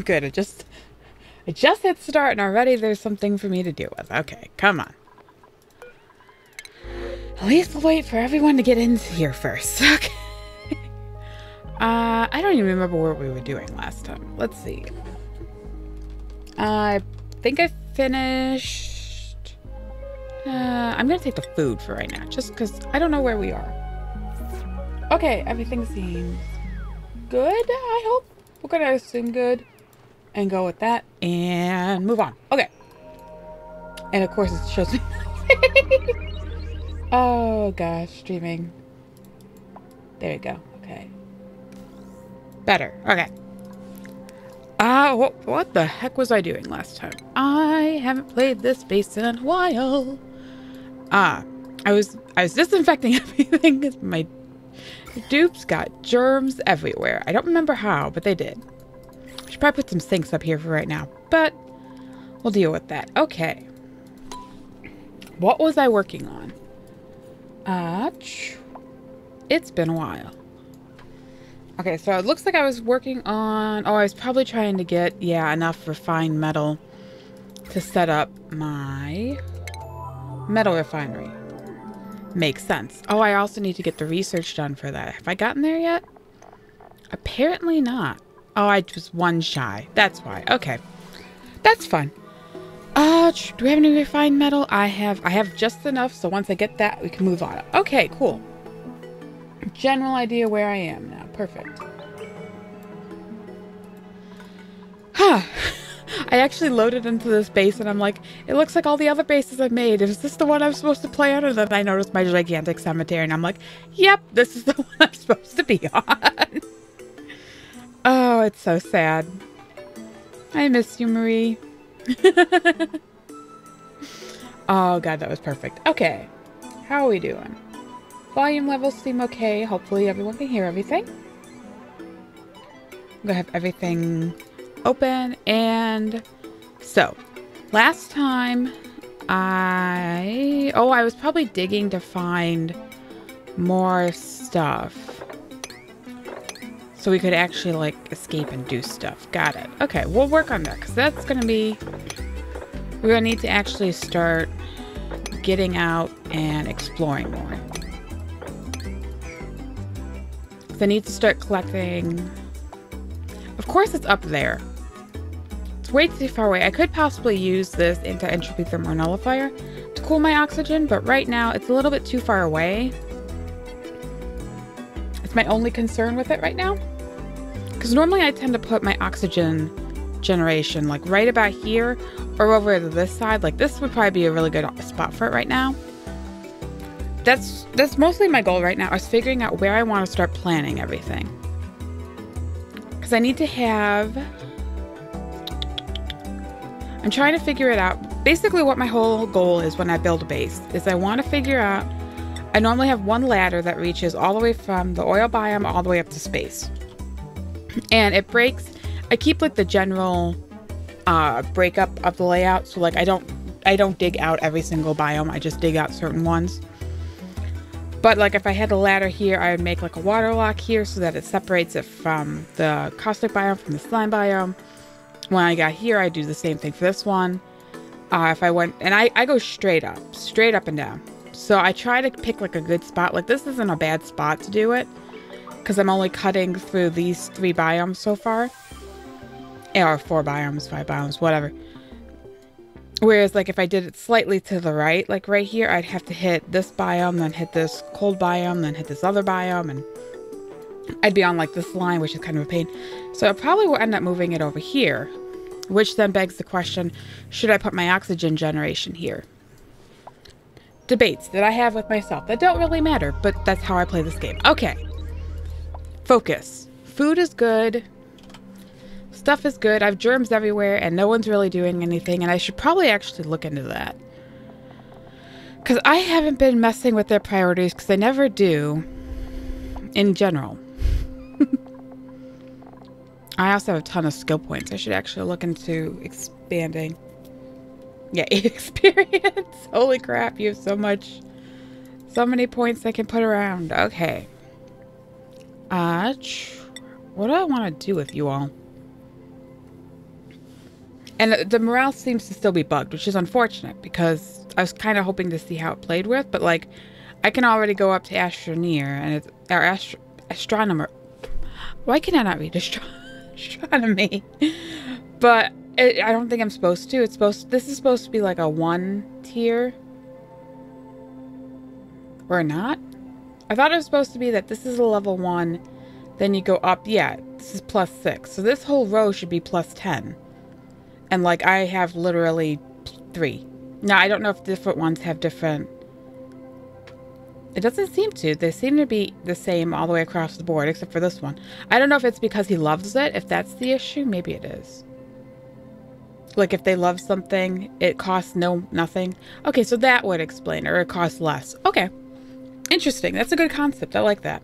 Good, I just hit start and already there's something for me to deal with. Okay, come on. At least we'll wait for everyone to get in here first. Okay. I don't even remember what we were doing last time. Let's see. I think I finished... I'm gonna take the food for right now, just because I don't know where we are. Okay, everything seems good, I hope. We're gonna assume good and go with that and move on. Okay. And of course it shows me oh gosh, streaming. There we go. Okay. Better. Okay. What the heck was I doing last time? I haven't played this base in a while. I was disinfecting everything because my dupes got germs everywhere. I don't remember how, but they did. I should probably put some sinks up here for right now, but we'll deal with that. Okay. What was I working on? It's been a while. Okay, so it looks like I was working on... Oh, I was probably trying to get, yeah, enough refined metal to set up my metal refinery. Makes sense. Oh, I also need to get the research done for that. Have I gotten there yet? Apparently not. Oh, I was one shy. That's why. Okay. That's fun. Do we have any refined metal? I have just enough, so once I get that, we can move on. Okay, cool. General idea where I am now. Perfect. Huh. I actually loaded into this base and I'm like, it looks like all the other bases I've made. Is this the one I'm supposed to play on? And then I noticed my gigantic cemetery and I'm like, yep, this is the one I'm supposed to be on. Oh, it's so sad. I miss you, Marie. Oh god, that was perfect. Okay. How are we doing? Volume levels seem okay. Hopefully everyone can hear everything. I'm gonna have everything open. And so last time I was probably digging to find more stuff so we could actually like escape and do stuff. Got it. Okay, we'll work on that because that's gonna be, we're gonna need to actually start getting out and exploring more. I need to start collecting. Of course it's up there. It's way too far away. I could possibly use this anti-entropy thermal nullifier to cool my oxygen, but right now it's a little bit too far away. It's my only concern with it right now. Because normally I tend to put my oxygen generation like right about here or over to this side. Like this would probably be a really good spot for it right now. That's mostly my goal right now, is figuring out where I want to start planning everything. Because I need to have... I'm trying to figure it out. Basically what my whole goal is when I build a base is I want to figure out... I normally have one ladder that reaches all the way from the oil biome all the way up to space. And it breaks... I keep like the general breakup of the layout. So like I don't dig out every single biome. I just dig out certain ones. But like if I had a ladder here, I would make like a water lock here so that it separates it from the caustic biome from the slime biome. When I got here, I do the same thing for this one. If I went, and I go straight up and down. So I try to pick like a good spot. Like this isn't a bad spot to do it because I'm only cutting through these 3 biomes so far. Or 4 biomes, 5 biomes, whatever. Whereas, like, if I did it slightly to the right, like right here, I'd have to hit this biome, then hit this cold biome, then hit this other biome, and I'd be on, like, this line, which is kind of a pain. So I probably will end up moving it over here, which then begs the question, should I put my oxygen generation here? Debates that I have with myself that don't really matter, but that's how I play this game. Okay. Focus. Food is good. Stuff is good. I have germs everywhere and no one's really doing anything, and I should probably actually look into that. Because I haven't been messing with their priorities because they never do in general. I also have a ton of skill points. I should actually look into expanding. Yeah, experience. Holy crap, you have so many points I can put around. Okay. What do I want to do with you all? And the morale seems to still be bugged, which is unfortunate because I was kind of hoping to see how it played with, but like I can already go up to Astroneer and it's astronomer. Why can I not read astronomy? But I don't think I'm supposed to. This is supposed to be like a 1 tier. Or not? I thought it was supposed to be that this is a level 1, then you go up. Yeah, this is +6. So this whole row should be +10. And like I have literally 3. Now I don't know if different ones have different. It doesn't seem to. They seem to be the same all the way across the board, except for this one. I don't know if it's because he loves it. If that's the issue, maybe it is. Like if they love something, it costs nothing. Okay, so that would explain it, or it costs less. Okay. Interesting. That's a good concept. I like that.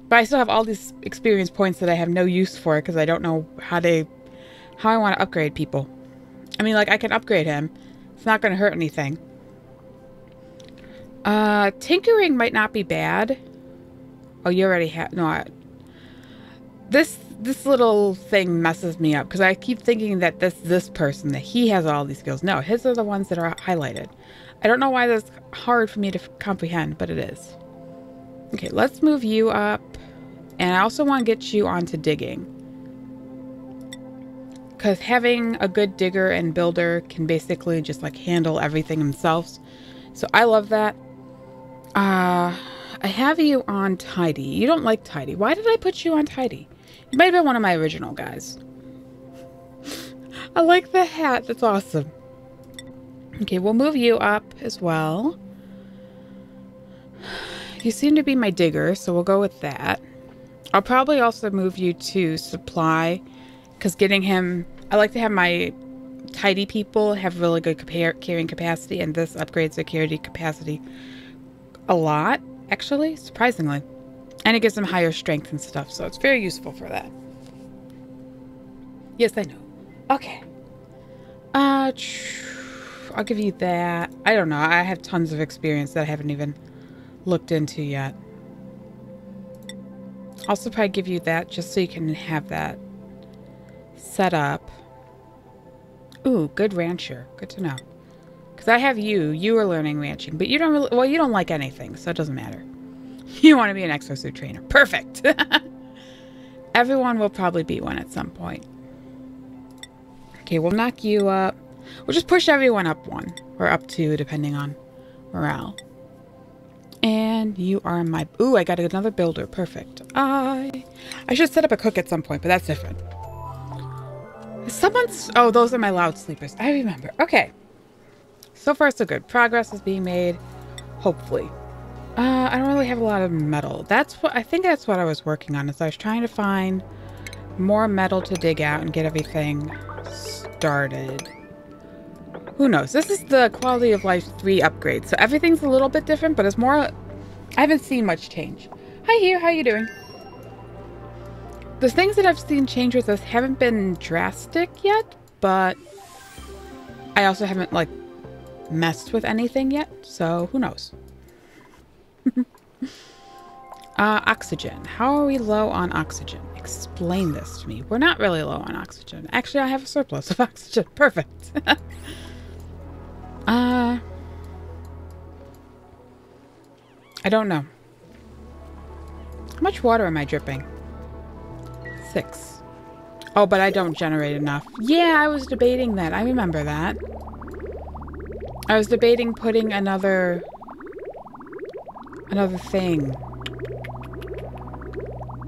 But I still have all these experience points that I have no use for because I don't know how I want to upgrade people. I mean, like, I can upgrade him. It's not going to hurt anything. Tinkering might not be bad. Oh, you already have... No, this little thing messes me up because I keep thinking that this person, that he has all these skills. No, his are the ones that are highlighted. I don't know why that's hard for me to comprehend, but it is. Okay, let's move you up. And I also want to get you onto digging. Because having a good digger and builder can basically just like handle everything themselves. So I love that. I have you on tidy. You don't like tidy. Why did I put you on tidy? You might have been one of my original guys. I like the hat. That's awesome. Okay, we'll move you up as well. You seem to be my digger, so we'll go with that. I'll probably also move you to supply, because getting him... I like to have my tidy people have really good carrying capacity, and this upgrades their carrying capacity a lot, actually, surprisingly. And it gives them higher strength and stuff, so it's very useful for that. Yes, I know. Okay. I'll give you that. I don't know. I have tons of experience that I haven't even looked into yet. Also probably give you that just so you can have that set up. Ooh, good rancher. Good to know. Because I have you. You are learning ranching. But you don't really... Well, you don't like anything, so it doesn't matter. You want to be an exosuit trainer. Perfect. Everyone will probably be one at some point. Okay, we'll knock you up. We'll just push everyone up 1. Or up 2, depending on morale. And you are my... Ooh, I got another builder. Perfect. I should set up a cook at some point, but that's different. Someone's... Oh, those are my loud sleepers. I remember. Okay. So far, so good. Progress is being made. Hopefully. I don't really have a lot of metal. That's what... I think that's what I was working on. Is I was trying to find more metal to dig out and get everything started. Who knows? This is the Quality of Life 3 upgrade. So everything's a little bit different, but it's more... I haven't seen much change. Hi, Hugh. How you doing? The things that I've seen change with this haven't been drastic yet, but I also haven't, like, messed with anything yet, so who knows? Oxygen. How are we low on oxygen? Explain this to me. We're not really low on oxygen. Actually, I have a surplus of oxygen. Perfect. I don't know. How much water am I dripping? 6. Oh, but I don't generate enough. Yeah, I was debating that. I remember that. I was debating putting another thing.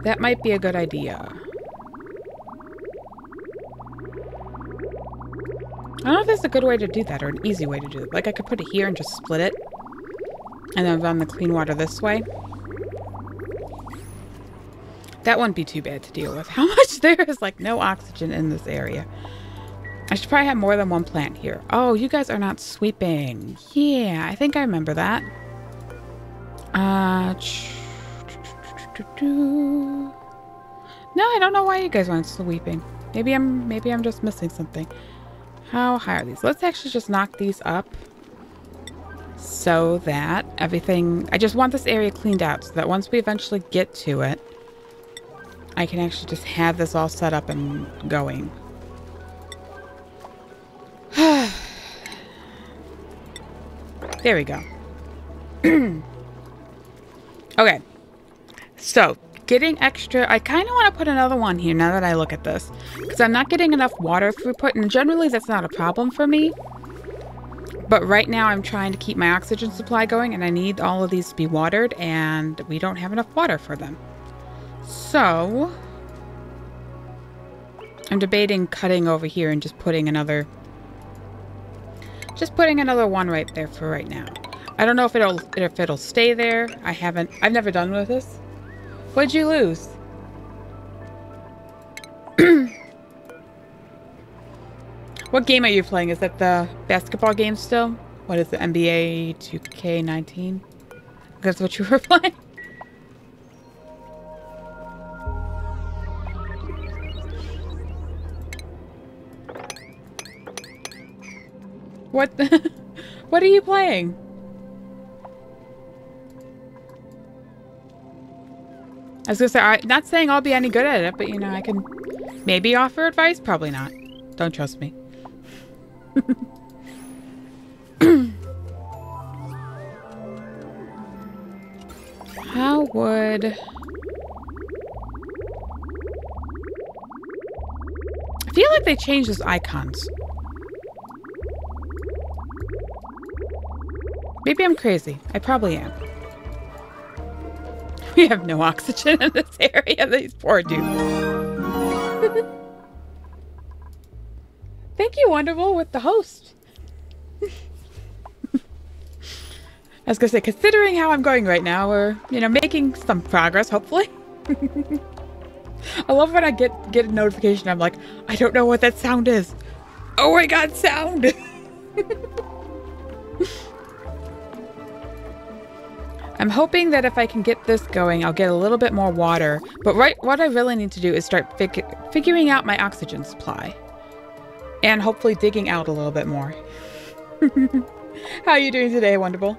That might be a good idea. I don't know if there's a good way to do that or an easy way to do it. Like I could put it here and just split it. And then run the clean water this way. That wouldn't be too bad to deal with. How much? There is like no oxygen in this area. I should probably have more than one plant here. Oh, you guys are not sweeping. Yeah, I think I remember that. No, I don't know why you guys aren't sweeping. Maybe I'm just missing something. How high are these? Let's actually just knock these up. So that everything... I just want this area cleaned out so that once we eventually get to it... I can actually just have this all set up and going. There we go. Okay. So, getting extra... I kind of want to put another one here now that I look at this. Because I'm not getting enough water throughput, and generally that's not a problem for me. But right now I'm trying to keep my oxygen supply going, and I need all of these to be watered, and we don't have enough water for them. So... I'm debating cutting over here and just putting another... Just putting another one right there for right now. I don't know if it'll stay there. I've never done with this. What'd you lose? What game are you playing? Is that the basketball game still? What is it? NBA 2K19? That's what you were playing? What? What are you playing? I was gonna say, I'm not saying I'll be any good at it, but you know, I can maybe offer advice. Probably not. Don't trust me. How would... I feel like they changed those icons. Maybe I'm crazy. I probably am. We have no oxygen in this area. These poor dudes. Thank you, Wonderful, with the host. I was gonna say, considering how I'm going right now, we're, you know, making some progress, hopefully. I love when I get a notification. I'm like, I don't know what that sound is. Oh my god, sound! I'm hoping that if I can get this going, I'll get a little bit more water. But what I really need to do is start figuring out my oxygen supply. And hopefully digging out a little bit more. How are you doing today, Wonderful?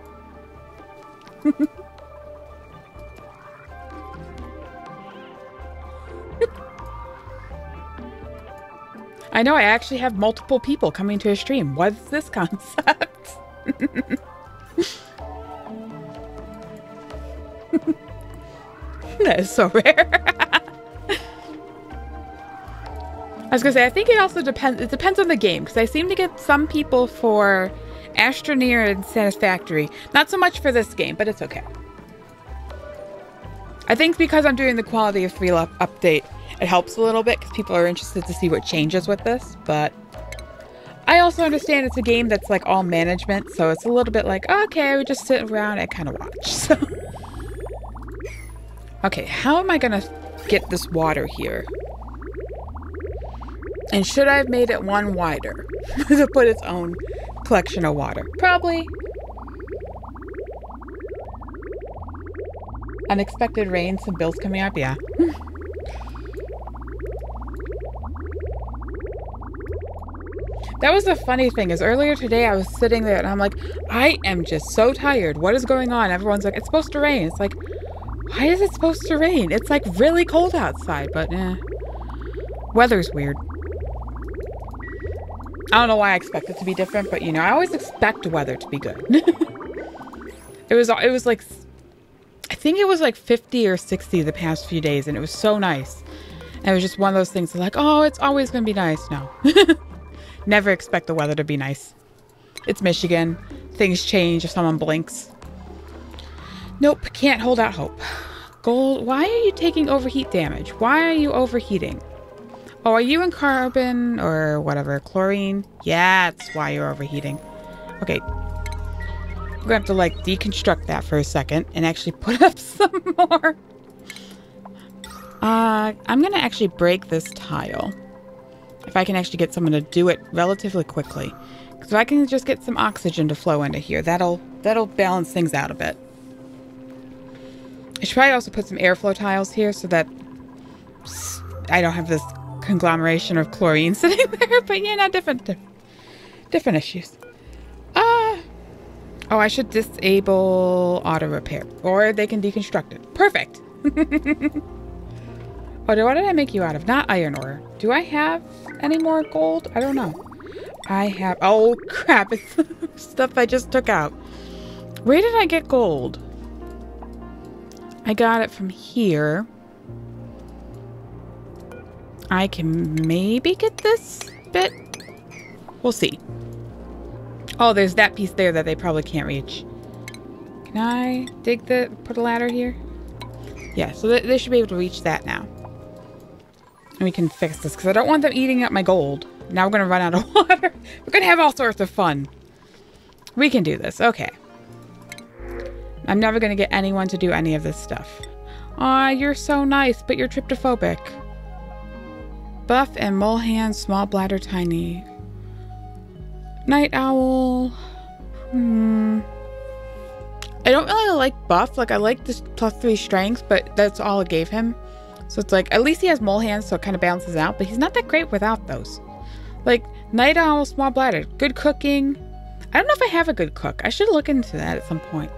I know I actually have multiple people coming to a stream. What's this concept? That is so rare. I was gonna say, I think it also depends. It depends on the game, because I seem to get some people for Astroneer and Satisfactory. Not so much for this game, but it's okay. I think because I'm doing the quality of 3 update, it helps a little bit because people are interested to see what changes with this. But I also understand it's a game that's like all management, so it's a little bit like, okay, we just sit around and kind of watch. So. Okay, how am I gonna get this water here? And should I have made it one wider to put its own collection of water? Probably. Unexpected rain, some bills coming up, yeah. That was the funny thing, is earlier today I was sitting there and I'm like, I am just so tired. What is going on? Everyone's like, it's supposed to rain. It's like, why is it supposed to rain? It's like really cold outside, but weather's weird. I don't know why I expect it to be different, but you know, I always expect weather to be good. It was like, I think it was like 50 or 60 the past few days, and it was so nice. And it was just one of those things like, oh, it's always going to be nice. No. Never expect the weather to be nice. It's Michigan. Things change if someone blinks. Nope, can't hold out hope. Gold, why are you taking overheat damage? Why are you overheating? Oh, are you in carbon or whatever? Chlorine? Yeah, that's why you're overheating. Okay. We're gonna have to like deconstruct that for a second and actually put up some more. I'm gonna actually break this tile. If I can actually get someone to do it relatively quickly. Because if I can just get some oxygen to flow into here, that'll balance things out a bit. I should probably also put some airflow tiles here so that I don't have this conglomeration of chlorine sitting there. But yeah, no, different issues. Oh, I should disable auto repair, or they can deconstruct it. Perfect. Oh, what did I make you out of? Not iron ore. Do I have any more gold? I don't know. I have... Oh, crap. It's stuff I just took out. Where did I get gold? I got it from here. I can maybe get this bit. We'll see. Oh, there's that piece there that they probably can't reach. Can I put a ladder here? Yeah, so they should be able to reach that now. And we can fix this because I don't want them eating up my gold. Now we're going to run out of water. We're going to have all sorts of fun. We can do this. Okay. I'm never going to get anyone to do any of this stuff. Aw, you're so nice, but you're tryptophobic. Buff and mole hand, small bladder, tiny. Night owl. I don't really like buff. Like, I like this +3 strength, but that's all it gave him. So it's like, at least he has mole hands, so it kind of balances out. But he's not that great without those. Like, night owl, small bladder. Good cooking. I don't know if I have a good cook. I should look into that at some point.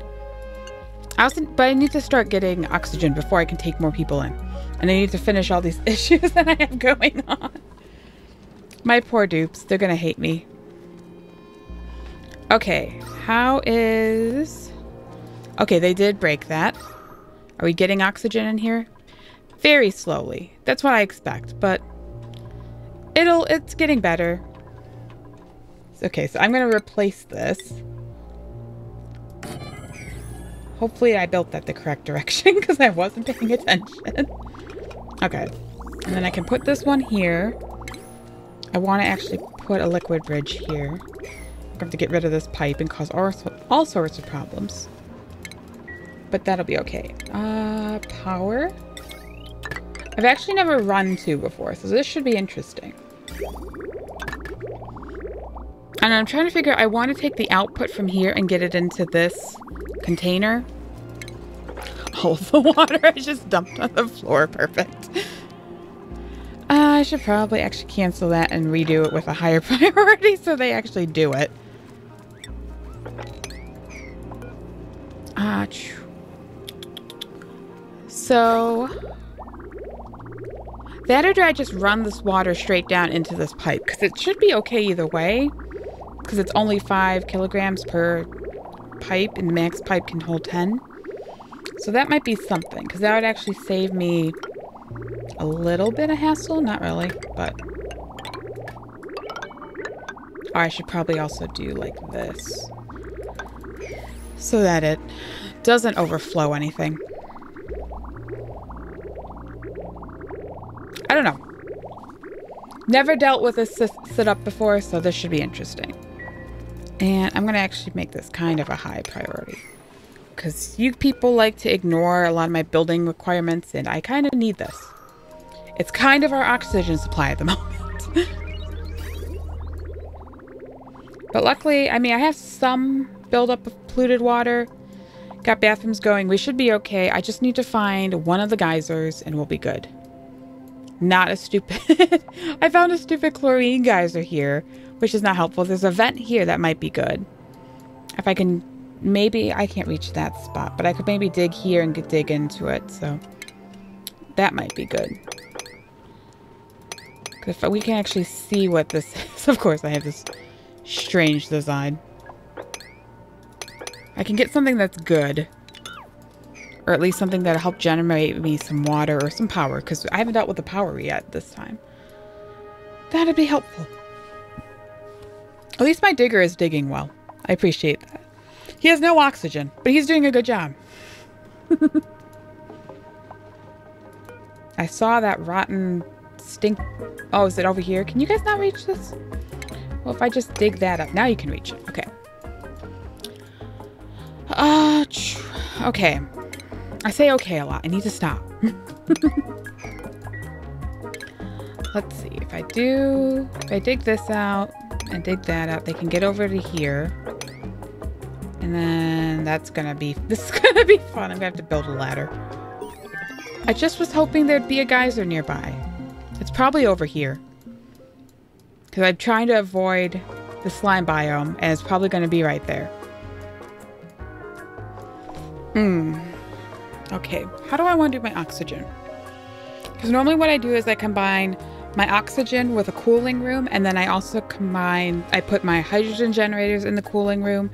But I need to start getting oxygen before I can take more people in. And I need to finish all these issues that I have going on. My poor dupes. They're going to hate me. Okay. How is... Okay, they did break that. Are we getting oxygen in here? Very slowly. That's what I expect, but it's getting better. Okay, so I'm going to replace this. Hopefully I built that the correct direction because I wasn't paying attention. Okay. And then I can put this one here. I want to actually put a liquid bridge here. I have to get rid of this pipe and cause all sorts of problems. But that'll be okay. Power. I've actually never run 2 before, so this should be interesting. And I'm trying to figure out, I want to take the output from here and get it into this container. All of the water I just dumped on the floor. Perfect. I should probably actually cancel that and redo it with a higher priority so they actually do it. So that, or do I just run this water straight down into this pipe? Because it should be okay either way. Because it's only 5 kilograms per pipe, and the max pipe can hold 10. So that might be something, because that would actually save me a little bit of hassle. Not really, but... Oh, I should probably also do like this. So that it doesn't overflow anything. I don't know. Never dealt with this setup before, so this should be interesting. And I'm going to actually make this kind of a high priority. Because you people like to ignore a lot of my building requirements, and I kind of need this. It's kind of our oxygen supply at the moment. But luckily, I mean, I have some buildup of polluted water. Got bathrooms going. We should be okay. I just need to find one of the geysers, and we'll be good. Not a stupid... I found a stupid chlorine geyser here, which is not helpful. There's a vent here that might be good. If I can... Maybe I can't reach that spot, but I could maybe dig here and dig into it, so... That might be good. If we can actually see what this is. Of course, I have this strange design. I can get something that's good. Or at least something that'll help generate me some water or some power, because I haven't dealt with the power yet this time. That'd be helpful. At least my digger is digging well. I appreciate that. He has no oxygen, but he's doing a good job. I saw that rotten stink... Oh, is it over here? Can you guys not reach this? Well, if I just dig that up. Now you can reach it. Okay. Okay. I say okay a lot. I need to stop. Let's see. If I dig this out and dig that out, they can get over to here. And then this is gonna be fun. I'm gonna have to build a ladder. I just was hoping there'd be a geyser nearby. It's probably over here. Because I'm trying to avoid the slime biome, and it's probably gonna be right there. Okay, how do I want to do my oxygen? Because normally what I do is I combine my oxygen with a cooling room, and then I also I put my hydrogen generators in the cooling room,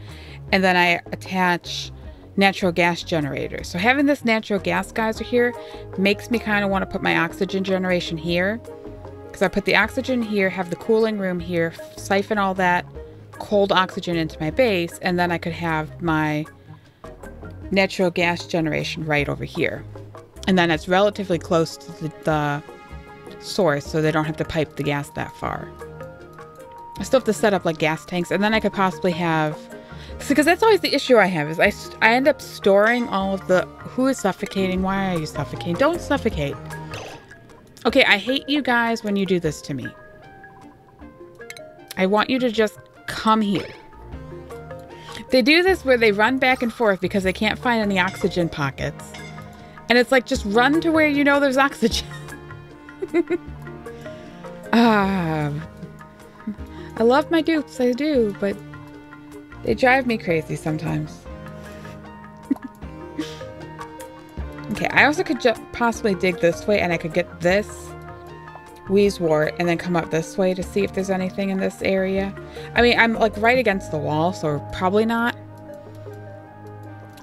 and then I attach natural gas generators. So having this natural gas geyser here makes me kind of want to put my oxygen generation here. Because I put the oxygen here, have the cooling room here, siphon all that cold oxygen into my base, and then I could have my natural gas generation right over here. And then it's relatively close to the source, so they don't have to pipe the gas that far. I still have to set up like gas tanks, and then I could possibly have... Because that's always the issue I have, is I end up storing all of the... Who is suffocating? Why are you suffocating? Don't suffocate. Okay, I hate you guys when you do this to me. I want you to just come here. They do this where they run back and forth because they can't find any oxygen pockets. And it's like, just run to where you know there's oxygen. I love my dupes, I do, but they drive me crazy sometimes. Okay, I also could possibly dig this way, and I could get this Wheezewort and then come up this way to see if there's anything in this area. I mean, I'm like right against the wall, so probably not.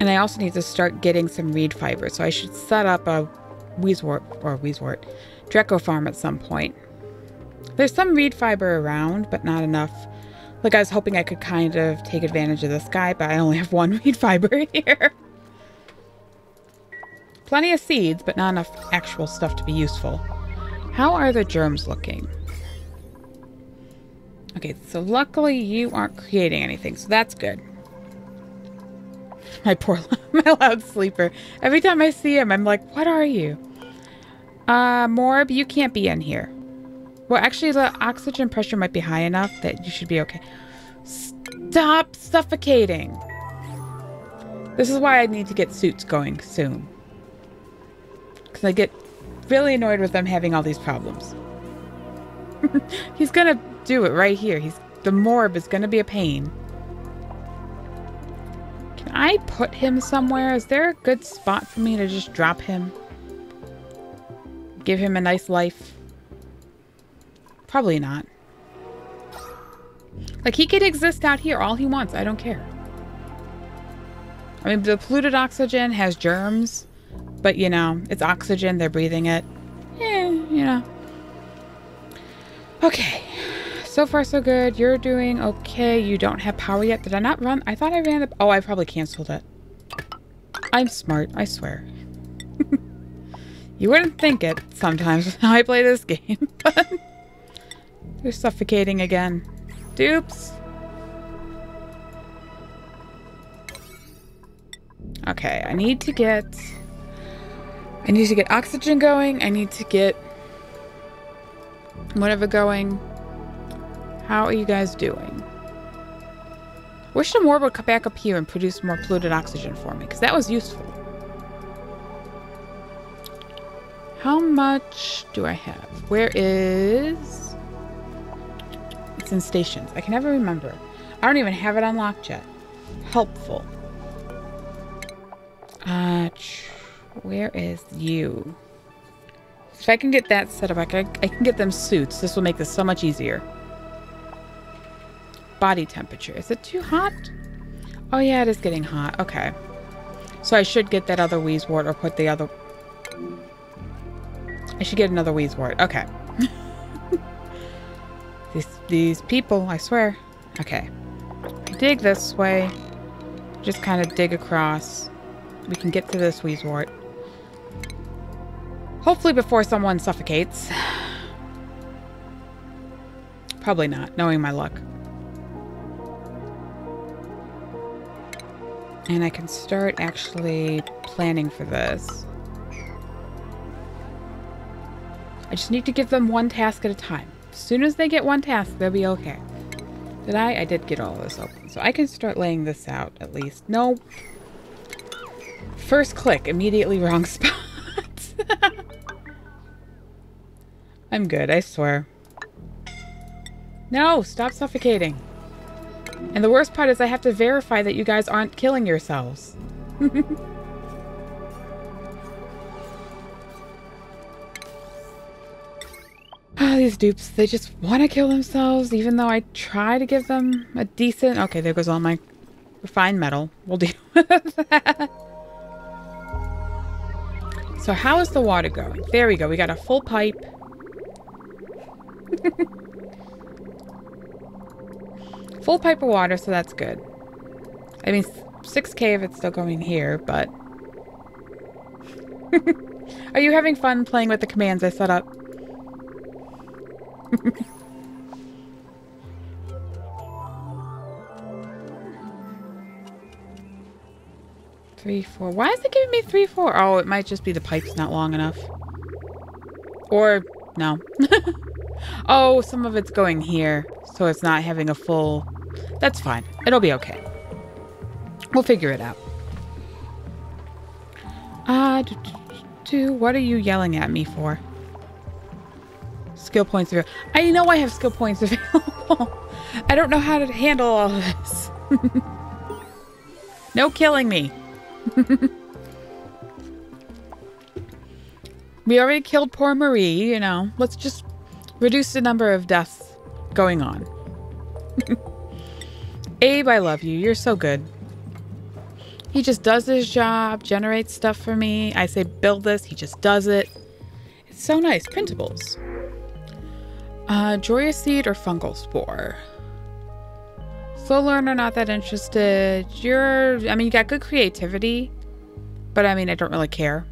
And I also need to start getting some reed fiber, so I should set up a Dreco farm at some point. There's some reed fiber around, but not enough. Like, I was hoping I could kind of take advantage of this guy, but I only have one reed fiber here. Plenty of seeds, but not enough actual stuff to be useful. How are the germs looking? Okay, so luckily you aren't creating anything, so that's good. My poor, my loud sleeper. Every time I see him, I'm like, what are you? Morb, you can't be in here. Well, actually, the oxygen pressure might be high enough that you should be okay. Stop suffocating. This is why I need to get suits going soon. Because I get really annoyed with them having all these problems. He's gonna do it right here. The morb is gonna be a pain. Can I put him somewhere? Is there a good spot for me to just drop him? Give him a nice life? Probably not. Like, he could exist out here all he wants. I don't care. I mean, the polluted oxygen has germs, but, you know, it's oxygen. They're breathing it. You know. Okay. So far, so good. You're doing okay. You don't have power yet. Did I not run? I thought I ran up. Oh, I probably canceled it. I'm smart. I swear. You wouldn't think it sometimes with how I play this game, but they're suffocating again. Dupes. Okay, I need to get oxygen going. I need to get whatever going. How are you guys doing? Wish some more would come back up here and produce more polluted oxygen for me, because that was useful. How much do I have? Where is... It's in stations. I can never remember. I don't even have it unlocked yet. Helpful. Where is you? If I can get that set up, I can get them suits. This will make this so much easier. Body temperature. Is it too hot? Oh yeah, it is getting hot. Okay. So I should get that other Wheezewort, or put the other... I should get another Wheezewort. Okay. These people, I swear. Okay. Dig this way. Just kind of dig across. We can get to this Wheezewort. Hopefully before someone suffocates. Probably not, knowing my luck. And I can start actually planning for this. I just need to give them one task at a time. As soon as they get one task, they'll be okay. Did I? I did get all this open. So I can start laying this out at least. No. First click, immediately wrong spot. I'm good, I swear. No, stop suffocating. And the worst part is I have to verify that you guys aren't killing yourselves. these dupes, they just want to kill themselves, even though I try to give them a decent... Okay, there goes all my refined metal. We'll deal with that. So how is the water going? There we go. We got a full pipe. Full pipe of water, so that's good. I mean, 6K if it's still going here, but... Are you having fun playing with the commands I set up? 3, 4. Why is it giving me 3, 4? Oh, it might just be the pipe's not long enough. Or, no. Oh, some of it's going here, so it's not having a full... That's fine. It'll be okay. We'll figure it out. What are you yelling at me for? Skill points available. I know I have skill points available. I don't know how to handle all of this. No killing me. We already killed poor Marie, you know. Let's just reduce the number of deaths going on. Abe, I love you. You're so good. He just does his job, generates stuff for me. I say build this, he just does it. It's so nice. Printables. Joya seed or fungal spore? Slow learner, not that interested. I mean, you got good creativity, but I mean, I don't really care.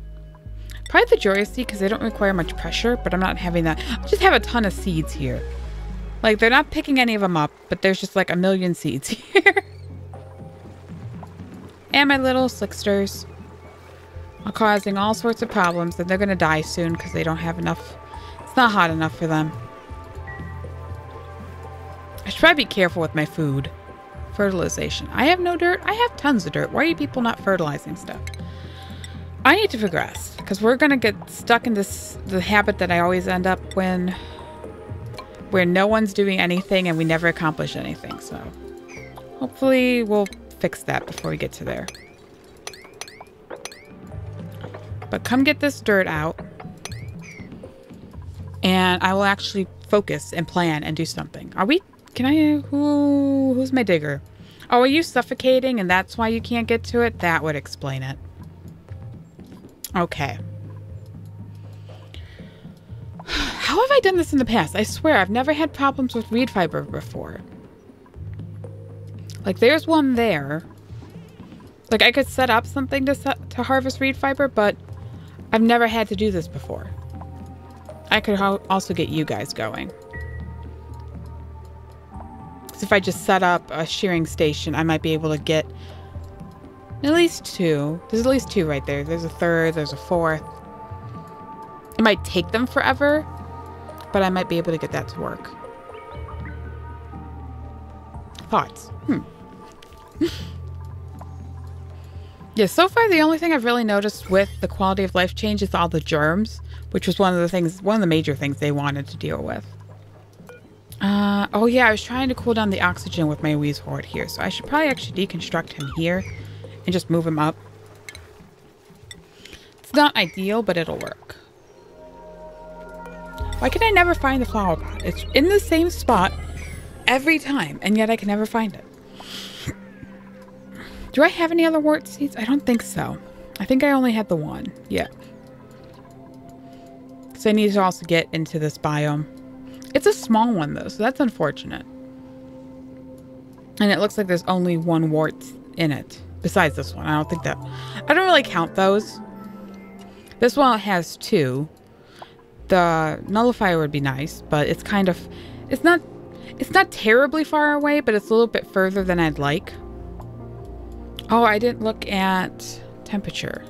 Probably the Joya seed because they don't require much pressure, but I'm not having that. I just have a ton of seeds here. Like, they're not picking any of them up, but there's just like a million seeds here. And my little slicksters are causing all sorts of problems, and they're going to die soon because they don't have enough. It's not hot enough for them. I should probably be careful with my food. Fertilization. I have no dirt. I have tons of dirt. Why are you people not fertilizing stuff? I need to progress because we're going to get stuck in the habit that I always end up where no one's doing anything and we never accomplish anything. So hopefully we'll fix that before we get to there. But come get this dirt out and I will actually focus and plan and do something. Who's my digger? Oh, are you suffocating and that's why you can't get to it? That would explain it. Okay. How have I done this in the past? I swear I've never had problems with reed fiber before. Like, there's one there. Like, I could set up something to harvest reed fiber, but I've never had to do this before. I could also get you guys going. Because if I just set up a shearing station, I might be able to get at least 2. There's at least 2 right there. There's a 3rd, there's a 4th. It might take them forever, but I might be able to get that to work. Thoughts? Yeah, so far the only thing I've really noticed with the quality of life change is all the germs, which was one of the major things they wanted to deal with. Oh yeah, I was trying to cool down the oxygen with my Wheeze Horde here, so I should probably actually deconstruct him here and just move him up. It's not ideal, but it'll work. Why can I never find the flower pot? It's in the same spot every time, and yet I can never find it. Do I have any other wart seeds? I don't think so. I think I only had the one. Yeah. So I need to also get into this biome. It's a small one, though, so that's unfortunate. And it looks like there's only one wart in it. Besides this one. I don't really count those. This one has 2. The nullifier would be nice, but it's kind of... It's not terribly far away, but it's a little bit further than I'd like. Oh, I didn't look at temperature.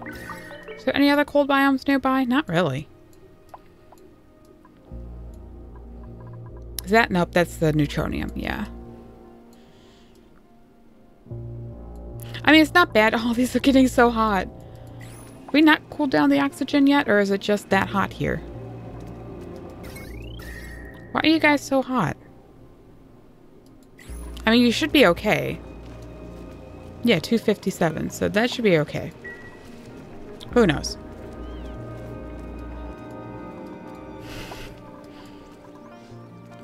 Is there any other cold biomes nearby? Not really. Is that? Nope, that's the neutronium. Yeah. I mean, it's not bad. Oh, these are getting so hot. Have we not cooled down the oxygen yet, or is it just that hot here? Why are you guys so hot? I mean, you should be okay. Yeah, 257, so that should be okay. Who knows?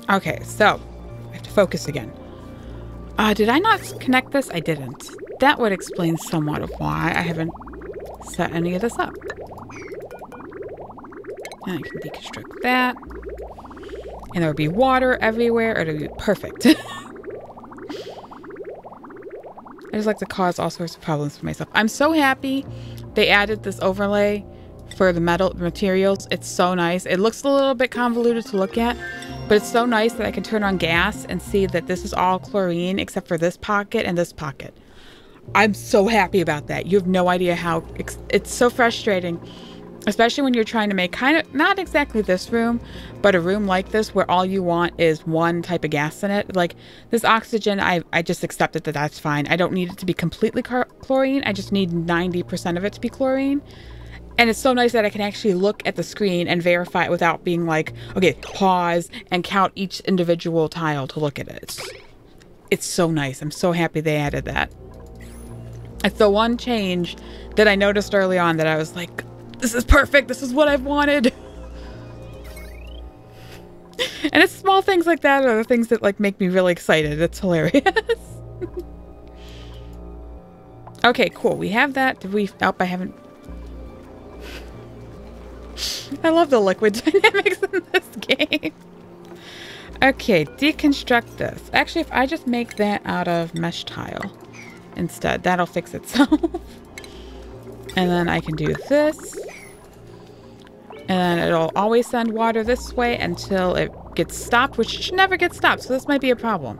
Okay, so I have to focus again. Did I not connect this? I didn't. That would explain somewhat of why I haven't set any of this up. And I can deconstruct that. And there would be water everywhere. It would be perfect. I just like to cause all sorts of problems for myself. I'm so happy they added this overlay for the materials. It's so nice. It looks a little bit convoluted to look at, but it's so nice that I can turn on gas and see that this is all chlorine except for this pocket and this pocket. I'm so happy about that. You have no idea how it's so frustrating, especially when you're trying to make kind of not exactly this room, but a room like this where all you want is one type of gas in it. Like this oxygen, I just accepted that that's fine. I don't need it to be completely chlorine. I just need 90% of it to be chlorine. And it's so nice that I can actually look at the screen and verify it without being like, okay, pause and count each individual tile to look at it. It's so nice. I'm so happy they added that. It's the one change that I noticed early on that I was like, this is perfect. This is what I've wanted. And it's small things like that are the things that like make me really excited. It's hilarious. Okay, cool. We have that. Did we? Oh, I haven't. I love the liquid dynamics in this game. Okay, deconstruct this. Actually, if I just make that out of mesh tile instead, that'll fix itself. And then I can do this. And it'll always send water this way until it gets stopped, which should never get stopped. So this might be a problem.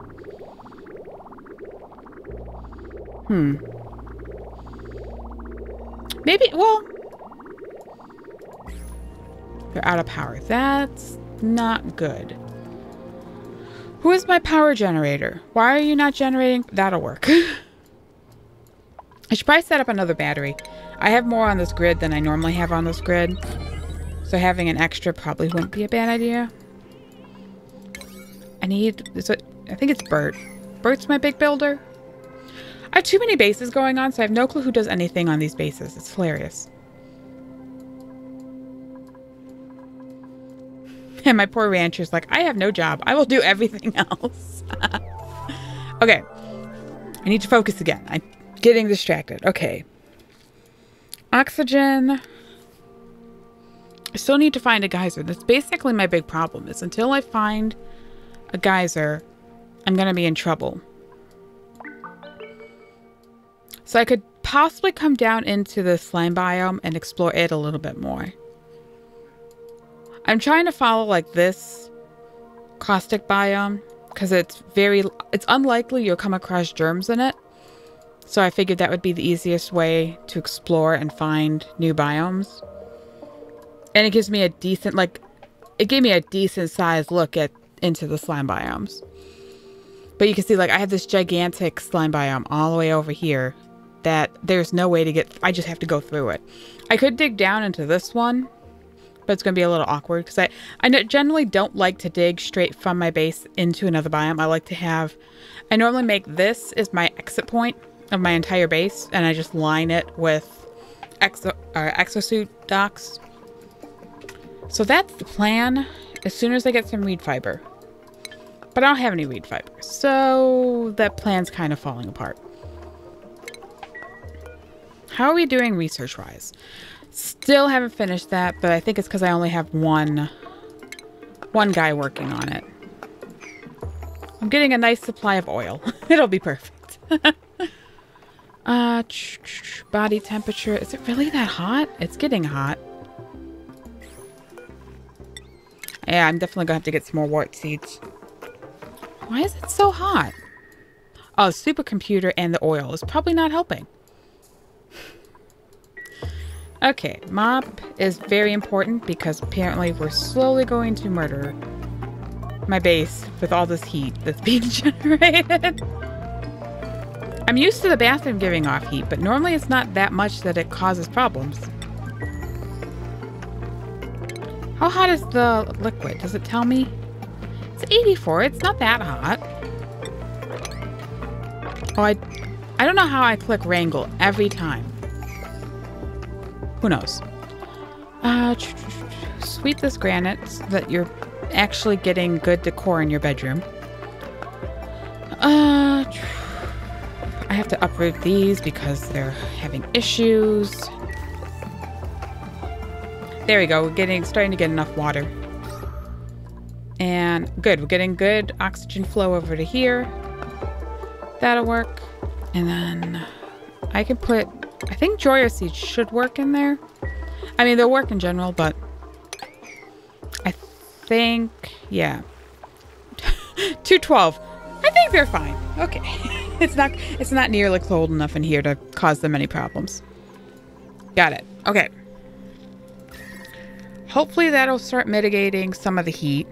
Maybe, well, they're out of power. That's not good. Who is my power generator? Why are you not generating? That'll work. I should probably set up another battery. I have more on this grid than I normally have on this grid. So having an extra probably wouldn't be a bad idea. I think it's Bert. Bert's my big builder. I have too many bases going on, so I have no clue who does anything on these bases. It's hilarious. And my poor rancher's like, I have no job. I will do everything else. Okay. I need to focus again. I'm getting distracted. Okay. Oxygen. I still need to find a geyser. That's basically my big problem, is until I find a geyser, I'm going to be in trouble. So I could possibly come down into the slime biome and explore it a little bit more. I'm trying to follow like this caustic biome because it's unlikely you'll come across germs in it. So I figured that would be the easiest way to explore and find new biomes. And it gives me a decent, it gave me a decent sized look into the slime biomes. But you can see, I have this gigantic slime biome all the way over here that there's no way to get, I just have to go through it. I could dig down into this one, but it's going to be a little awkward because I generally don't like to dig straight from my base into another biome. I normally make this as my exit point of my entire base, and I just line it with exosuit docks. So that's the plan, as soon as I get some reed fiber. But I don't have any reed fiber, so that plan's kind of falling apart. How are we doing research-wise? Still haven't finished that, but I think it's because I only have one guy working on it. I'm getting a nice supply of oil. It'll be perfect. Body temperature. Is it really that hot? It's getting hot. Yeah, I'm definitely gonna have to get some more wart seeds. Why is it so hot? Oh, the supercomputer and the oil is probably not helping. Okay, mop is very important because apparently we're slowly going to murder my base with all this heat that's being generated. I'm used to the bathroom giving off heat, but normally it's not that much that it causes problems. How hot is the liquid? Does it tell me? It's 84. It's not that hot. Oh, I don't know how I click wrangle every time. Who knows? Sweep this granite so that your actually getting good decor in your bedroom. I have to uproot these because they're having issues. There we go. We're starting to get enough water. And good. We're getting good oxygen flow over to here. That'll work. And then I can put, I think Joyer seeds should work in there. I mean, they'll work in general, but I think, yeah. 212. I think they're fine. Okay. It's not nearly cold enough in here to cause them any problems. Got it. Okay. Hopefully that'll start mitigating some of the heat.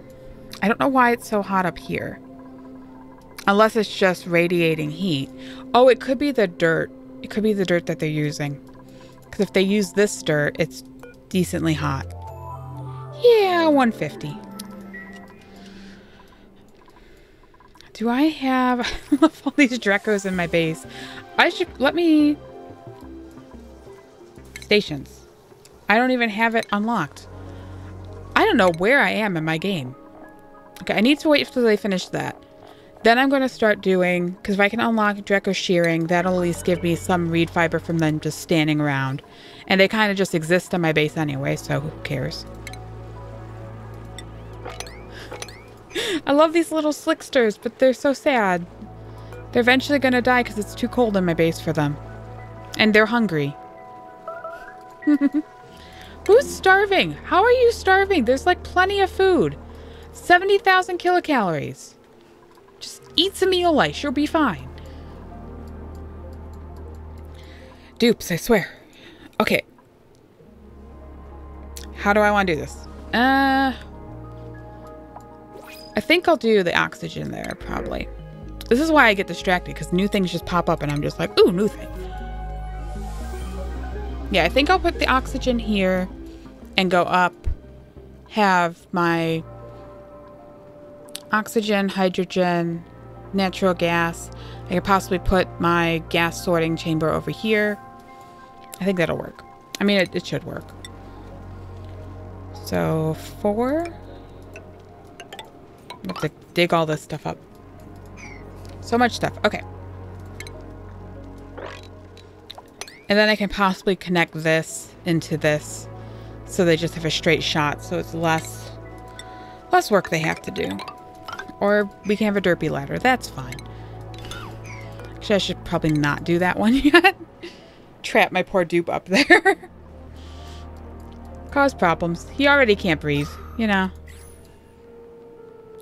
I don't know why it's so hot up here. Unless it's just radiating heat. Oh, it could be the dirt. It could be the dirt that they're using. Because if they use this dirt, it's decently hot. Yeah, 150. Do I have... I love all these Drecos in my base. I should... Let me... Stations. I don't even have it unlocked. I don't know where I am in my game. Okay, I need to wait until they finish that. Then I'm going to start doing... Because if I can unlock Dreco shearing, that'll at least give me some reed fiber from them just standing around. And they kind of just exist on my base anyway, so who cares? I love these little slicksters, but they're so sad. They're eventually going to die because it's too cold in my base for them. And they're hungry. Who's starving? How are you starving? There's like plenty of food. 70,000 kilocalories. Just eat some eel ice. You'll be fine. Dupes, I swear. Okay. How do I want to do this? I think I'll do the oxygen there, probably. This is why I get distracted, because new things just pop up and I'm just like, ooh, new thing. Yeah, I think I'll put the oxygen here and go up, have my oxygen, hydrogen, natural gas. I could possibly put my gas sorting chamber over here. I think that'll work. I mean, it should work. So 4. I have to dig all this stuff up. So much stuff. Okay. And then I can possibly connect this into this so they just have a straight shot, so it's less work they have to do. Or we can have a derpy ladder. That's fine. Actually, I should probably not do that one yet. Trap my poor dupe up there. Cause problems. He already can't breathe, you know.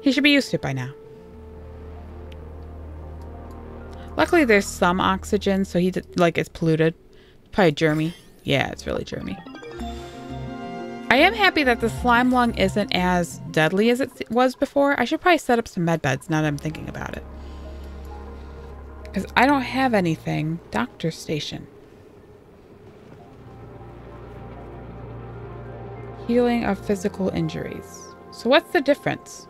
He should be used to it by now. Luckily, there's some oxygen, so he like it's polluted. Probably germy. Yeah, it's really germy. I am happy that the slime lung isn't as deadly as it was before. I should probably set up some med beds now that I'm thinking about it. Because I don't have anything. Doctor station. Healing of physical injuries. So what's the difference?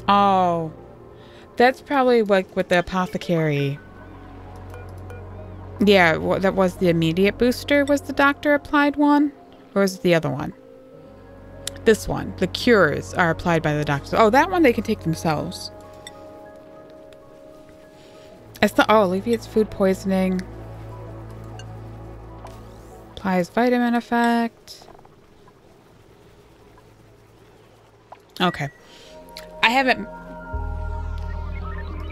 Oh, that's probably like with the apothecary. Yeah, that was the immediate booster, was the doctor applied one? Or was it the other one? This one. The cures are applied by the doctor. Oh, that one they can take themselves. Oh, alleviates food poisoning. Applies vitamin effect. Okay. I haven't...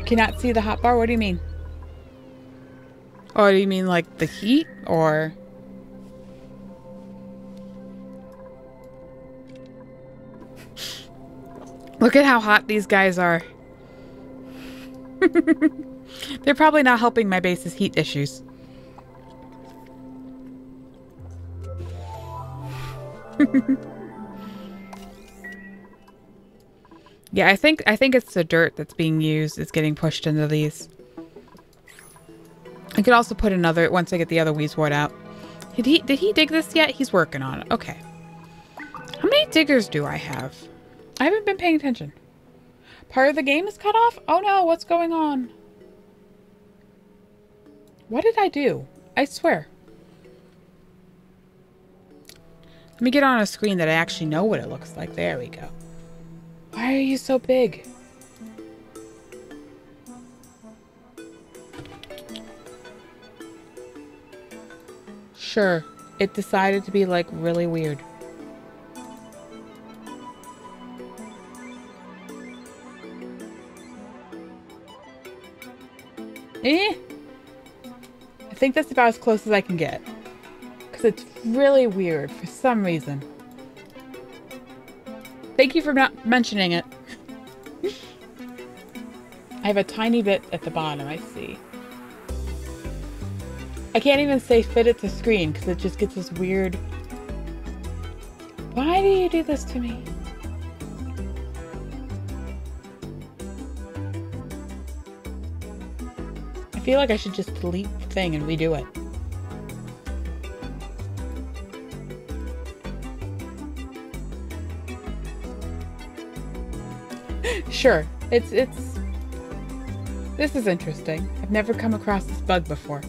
Cannot see the hot bar? What do you mean? Oh, do you mean like the heat or... Look at how hot these guys are. They're probably not helping my base's heat issues. Yeah, I think it's the dirt that's being used. It's getting pushed into these. I could also put another once I get the other Wheezewort out. Did he dig this yet? He's working on it. Okay. How many diggers do I have? I haven't been paying attention. Part of the game is cut off? Oh no, what's going on? What did I do? I swear. Let me get on a screen that I actually know what it looks like. There we go. Why are you so big? Sure, it decided to be like really weird. I think that's about as close as I can get. Because it's really weird for some reason. Thank you for not mentioning it. I have a tiny bit at the bottom, I see. I can't even say fit it to screen because it just gets this weird... Why do you do this to me? I feel like I should just delete the thing and redo it. Sure, this is interesting. I've never come across this bug before.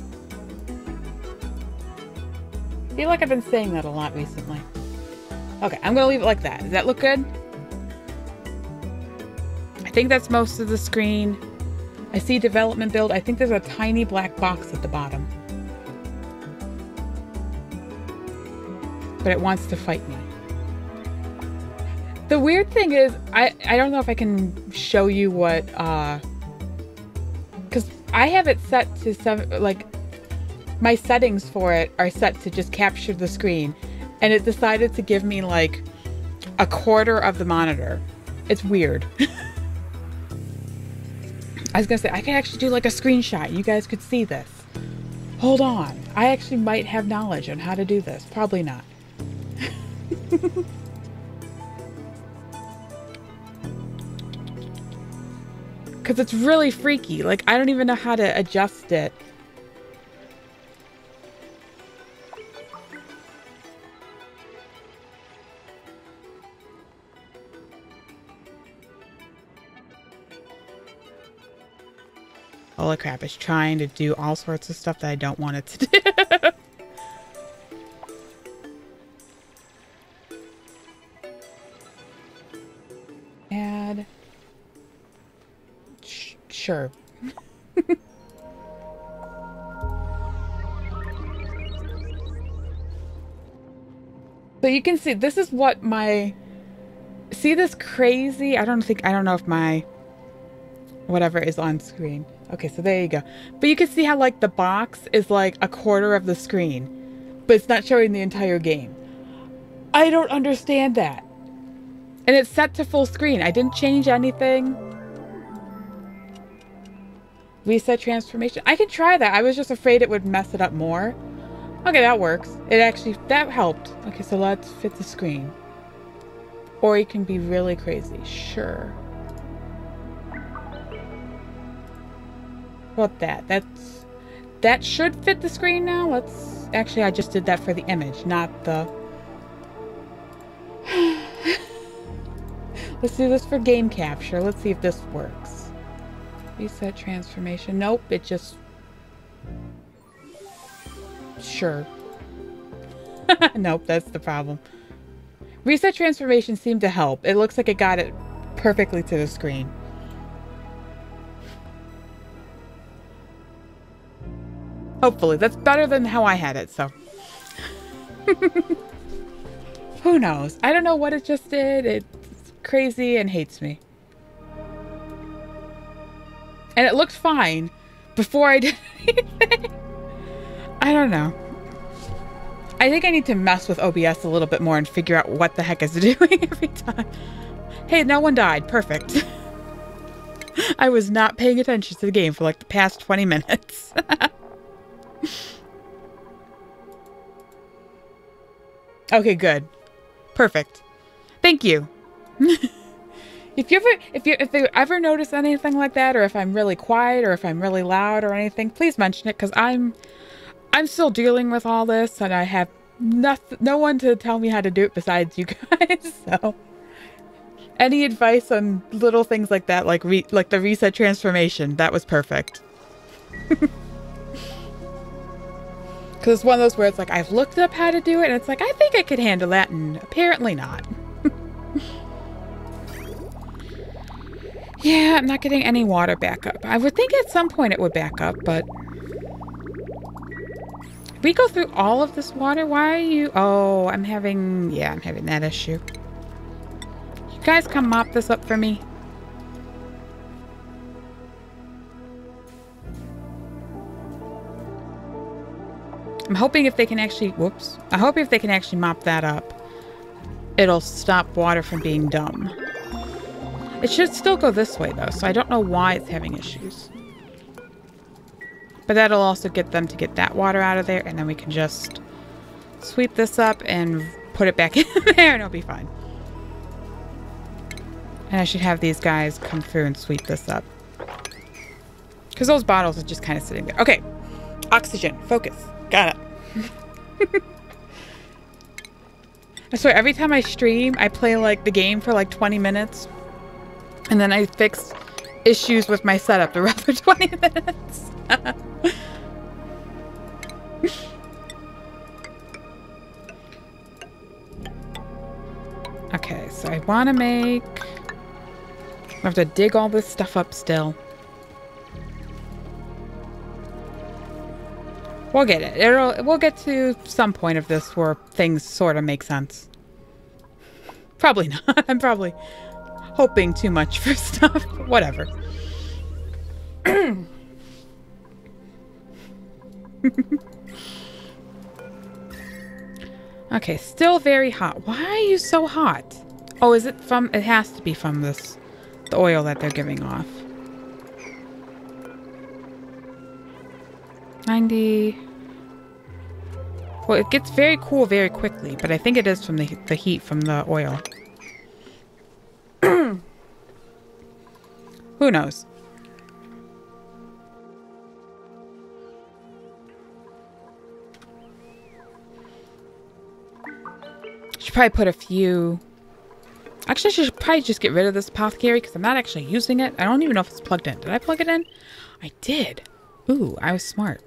I feel like I've been saying that a lot recently. Okay, I'm gonna leave it like that. Does that look good? I think that's most of the screen. I see development build. I think there's a tiny black box at the bottom. But it wants to fight me. The weird thing is, I don't know if I can show you what, because I have it set to my settings for it are set to just capture the screen, and it decided to give me like a quarter of the monitor. It's weird. I was gonna say, I could actually do like a screenshot. You guys could see this. Hold on. I actually might have knowledge on how to do this. Probably not. Because it's really freaky. Like, I don't even know how to adjust it. Holy crap, it's trying to do all sorts of stuff that I don't want it to do. Add. Sure. So you can see, this is what my... See this crazy... I don't know if my... whatever is on screen. Okay, so there you go. But you can see how, like, the box is, like, a quarter of the screen. But it's not showing the entire game. I don't understand that. And it's set to full screen. I didn't change anything. Reset transformation. I can try that. I was just afraid it would mess it up more. Okay, that works. That helped. Okay, so let's fit the screen. Or you can be really crazy. Sure. What about that? That should fit the screen now. Actually, I just did that for the image, not the... Let's do this for game capture. Let's see if this works. Reset transformation. Nope, it just... Sure. Nope, that's the problem. Reset transformation seemed to help. It looks like it got it perfectly to the screen. Hopefully. That's better than how I had it, so. Who knows? I don't know what it just did. It's crazy and hates me. And it looked fine before I did anything. I don't know. I think I need to mess with OBS a little bit more and figure out what the heck it's doing every time. Hey, no one died. Perfect. I was not paying attention to the game for like the past 20 minutes. Okay, good. Perfect. Thank you. If you ever notice anything like that, or if I'm really quiet, or if I'm really loud or anything, please mention it, because I'm still dealing with all this, and I have no one to tell me how to do it besides you guys. So, any advice on little things like that, like the reset transformation, that was perfect. Because it's one of those where it's like, I've looked up how to do it, and it's like, I think I could handle that, and apparently not. Yeah, I'm not getting any water back up. I would think at some point it would back up, but... We go through all of this water? Why are you... Oh, I'm having that issue. You guys come mop this up for me. I'm hoping if they can actually... Whoops. I hope if they can actually mop that up, it'll stop water from being dumb. It should still go this way, though, so I don't know why it's having issues. But that'll also get them to get that water out of there, and then we can just sweep this up and put it back in there, and it'll be fine. And I should have these guys come through and sweep this up. Because those bottles are just kind of sitting there. Okay. Oxygen. Focus. Got it. I swear, every time I stream, I play, like, the game for, like, 20 minutes. And then I fix issues with my setup the rest of 20 minutes. Okay, so I want to make... I have to dig all this stuff up still. We'll get it. We'll get to some point of this where things sort of make sense. Probably not. I'm probably hoping too much for stuff. Whatever. Okay, still very hot. Why are you so hot? Oh, is it from... It has to be from this... The oil that they're giving off. 90... Well, it gets very cool very quickly, but I think it is from the heat from the oil. Who knows? Should probably put a few... Actually, I should probably just get rid of this apothecary because I'm not actually using it. I don't even know if it's plugged in. Did I plug it in? I did. Ooh, I was smart.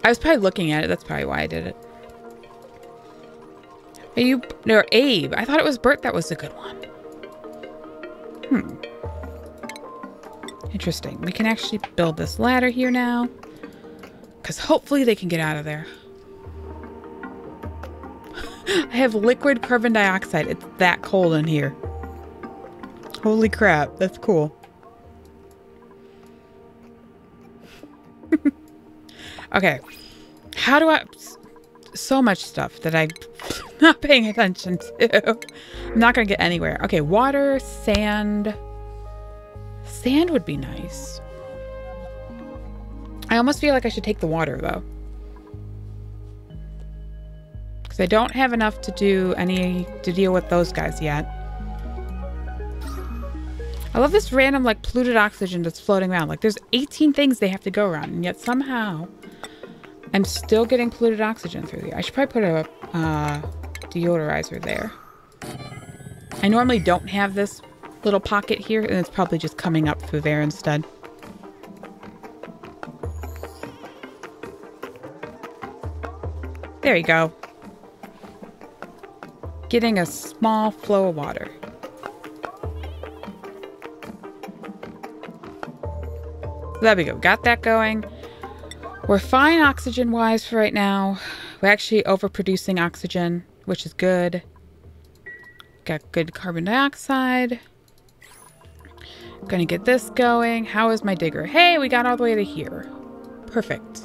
I was probably looking at it. That's probably why I did it. Are you... No, Abe. I thought it was Bert that was the good one. Interesting. We can actually build this ladder here now. Because hopefully they can get out of there. I have liquid carbon dioxide. It's that cold in here. Holy crap. That's cool. Okay. How do I... So much stuff that I'm not paying attention to. I'm not going to get anywhere. Okay, water, sand. Sand would be nice. I almost feel like I should take the water, though. Because I don't have enough to deal with those guys yet. I love this random, like, polluted oxygen that's floating around. Like, there's 18 things they have to go around, and yet somehow I'm still getting polluted oxygen through here. I should probably put a deodorizer there. I normally don't have this little pocket here, and it's probably just coming up through there instead. There you go. Getting a small flow of water. There we go. Got that going. We're fine oxygen-wise for right now. We're actually overproducing oxygen, which is good. Got good carbon dioxide. Gonna get this going. How is my digger? Hey, we got all the way to here. Perfect.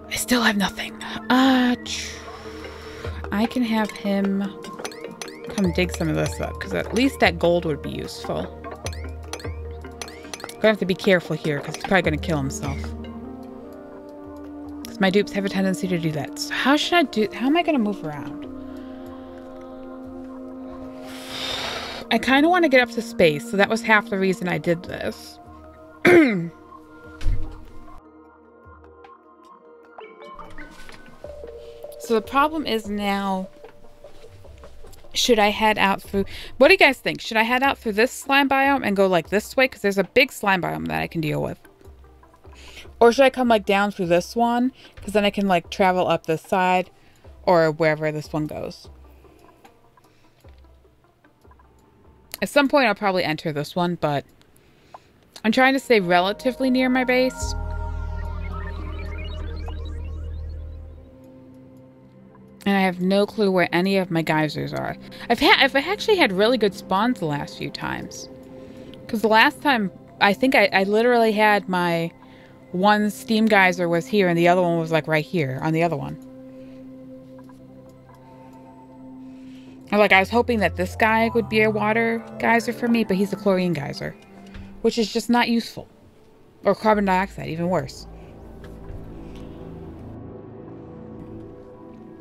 I still have nothing. I can have him come dig some of this up, because at least that gold would be useful. Gonna have to be careful here, because he's probably gonna kill himself. Because my dupes have a tendency to do that. So how am I gonna move around? I kind of want to get up to space, so that was half the reason I did this. So the problem is now, should I head out through... What do you guys think? Should I head out through this slime biome and go like this way? Because there's a big slime biome that I can deal with. Or should I come like down through this one? Because then I can like travel up this side or wherever this one goes. At some point I'll probably enter this one, but I'm trying to stay relatively near my base. And I have no clue where any of my geysers are. I've actually had really good spawns the last few times. Because the last time, I think I literally had my one steam geyser was here and the other one was like right here on the other one. Or like I was hoping that this guy would be a water geyser for me, but he's a chlorine geyser. Which is just not useful. Or carbon dioxide, even worse.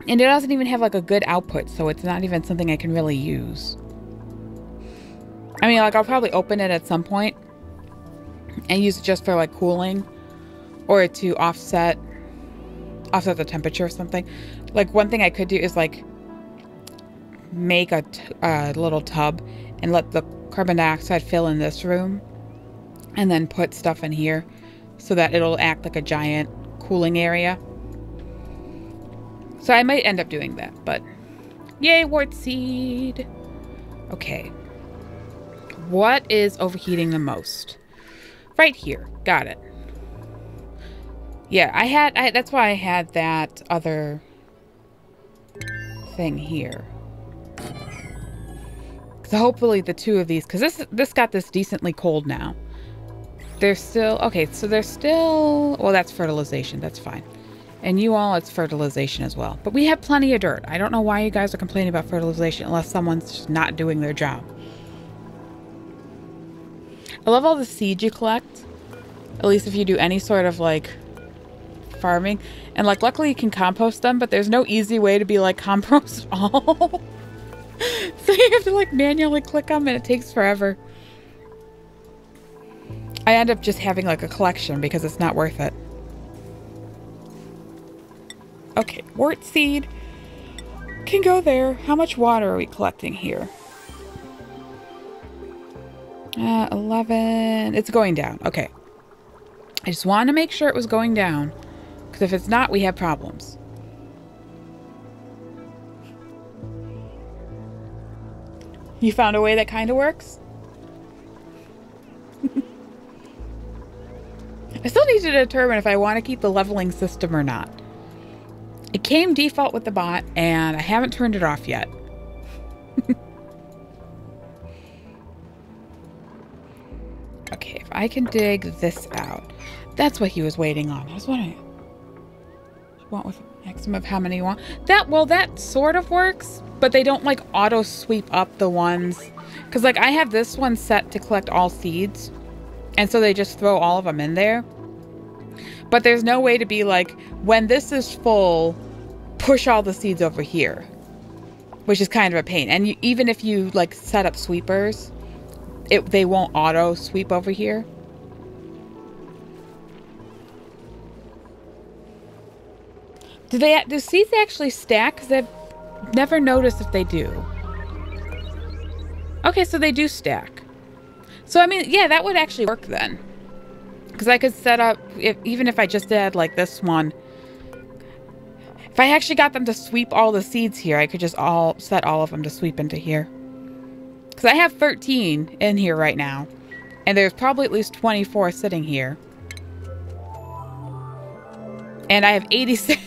And it doesn't even have like a good output, so it's not even something I can really use. I mean, like I'll probably open it at some point and use it just for like cooling or to offset the temperature or something. Like one thing I could do is like make a little tub and let the carbon dioxide fill in this room and then put stuff in here so that it'll act like a giant cooling area. So I might end up doing that, but yay, wart seed. Okay. What is overheating the most? Right here. Got it. Yeah, that's why I had that other thing here. So hopefully the two of these, because this got this decently cold now. They're still, okay, so they're still, well, that's fertilization. That's fine. And you all, it's fertilization as well. But we have plenty of dirt. I don't know why you guys are complaining about fertilization unless someone's just not doing their job. I love all the seeds you collect. At least if you do any sort of like farming. And like luckily you can compost them, but there's no easy way to be like compost all. So you have to like manually click them and it takes forever. I end up just having like a collection because it's not worth it. Okay, wart seed can go there. How much water are we collecting here? 11. It's going down. Okay. I just wanted to make sure it was going down. Because if it's not, we have problems. You found a way that kind of works? I still need to determine if I want to keep the leveling system or not. It came default with the bot, and I haven't turned it off yet. Okay, if I can dig this out. That's what he was waiting on. I was wondering. You want with a maximum of how many you want? Well, that sort of works, but they don't like auto sweep up the ones. Because like I have this one set to collect all seeds. And so they just throw all of them in there. But there's no way to be like, when this is full, push all the seeds over here. Which is kind of a pain. And even if you like set up sweepers, they won't auto sweep over here. Do seeds actually stack? Because I've never noticed if they do. Okay, so they do stack. So I mean, yeah, that would actually work then. Because I could set up, even if I just did like this one. If I actually got them to sweep all the seeds here, I could just set all of them to sweep into here. Because I have 13 in here right now. And there's probably at least 24 sitting here. And I have 86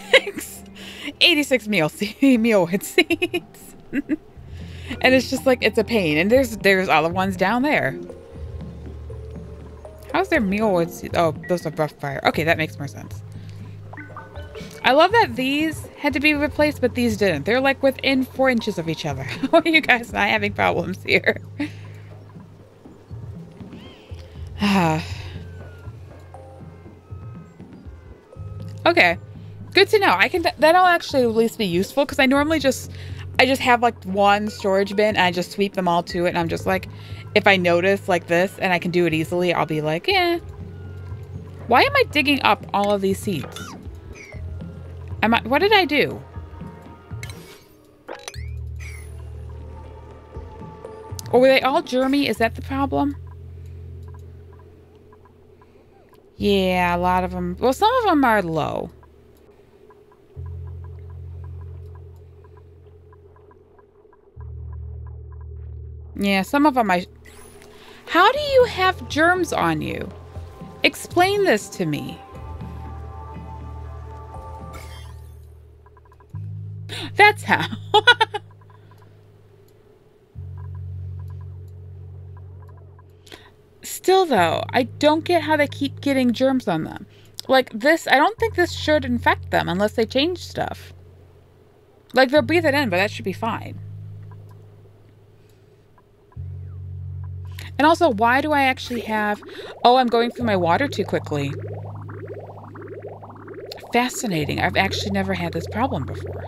mealwood seeds. And it's just like, it's a pain. And there's other ones down there. How's their mealwood seeds? Oh, those are rough fire. Okay, that makes more sense. I love that these had to be replaced, but these didn't. They're like within 4 inches of each other. How are you guys not having problems here? Okay, good to know. That'll actually at least be useful because I normally I just have like one storage bin and I just sweep them all to it. And I'm just like, if I notice like this and I can do it easily, I'll be like, eh. Why am I digging up all of these seeds? What did I do? Or were they all germy? Is that the problem? Yeah, a lot of them. Well, some of them are low. Yeah, some of them I... How do you have germs on you? Explain this to me. That's how. Still, though, I don't get how they keep getting germs on them. Like this, I don't think this should infect them unless they change stuff. Like, they'll breathe it in, but that should be fine. And also, why do I actually have... Oh, I'm going through my water too quickly. Fascinating. I've actually never had this problem before.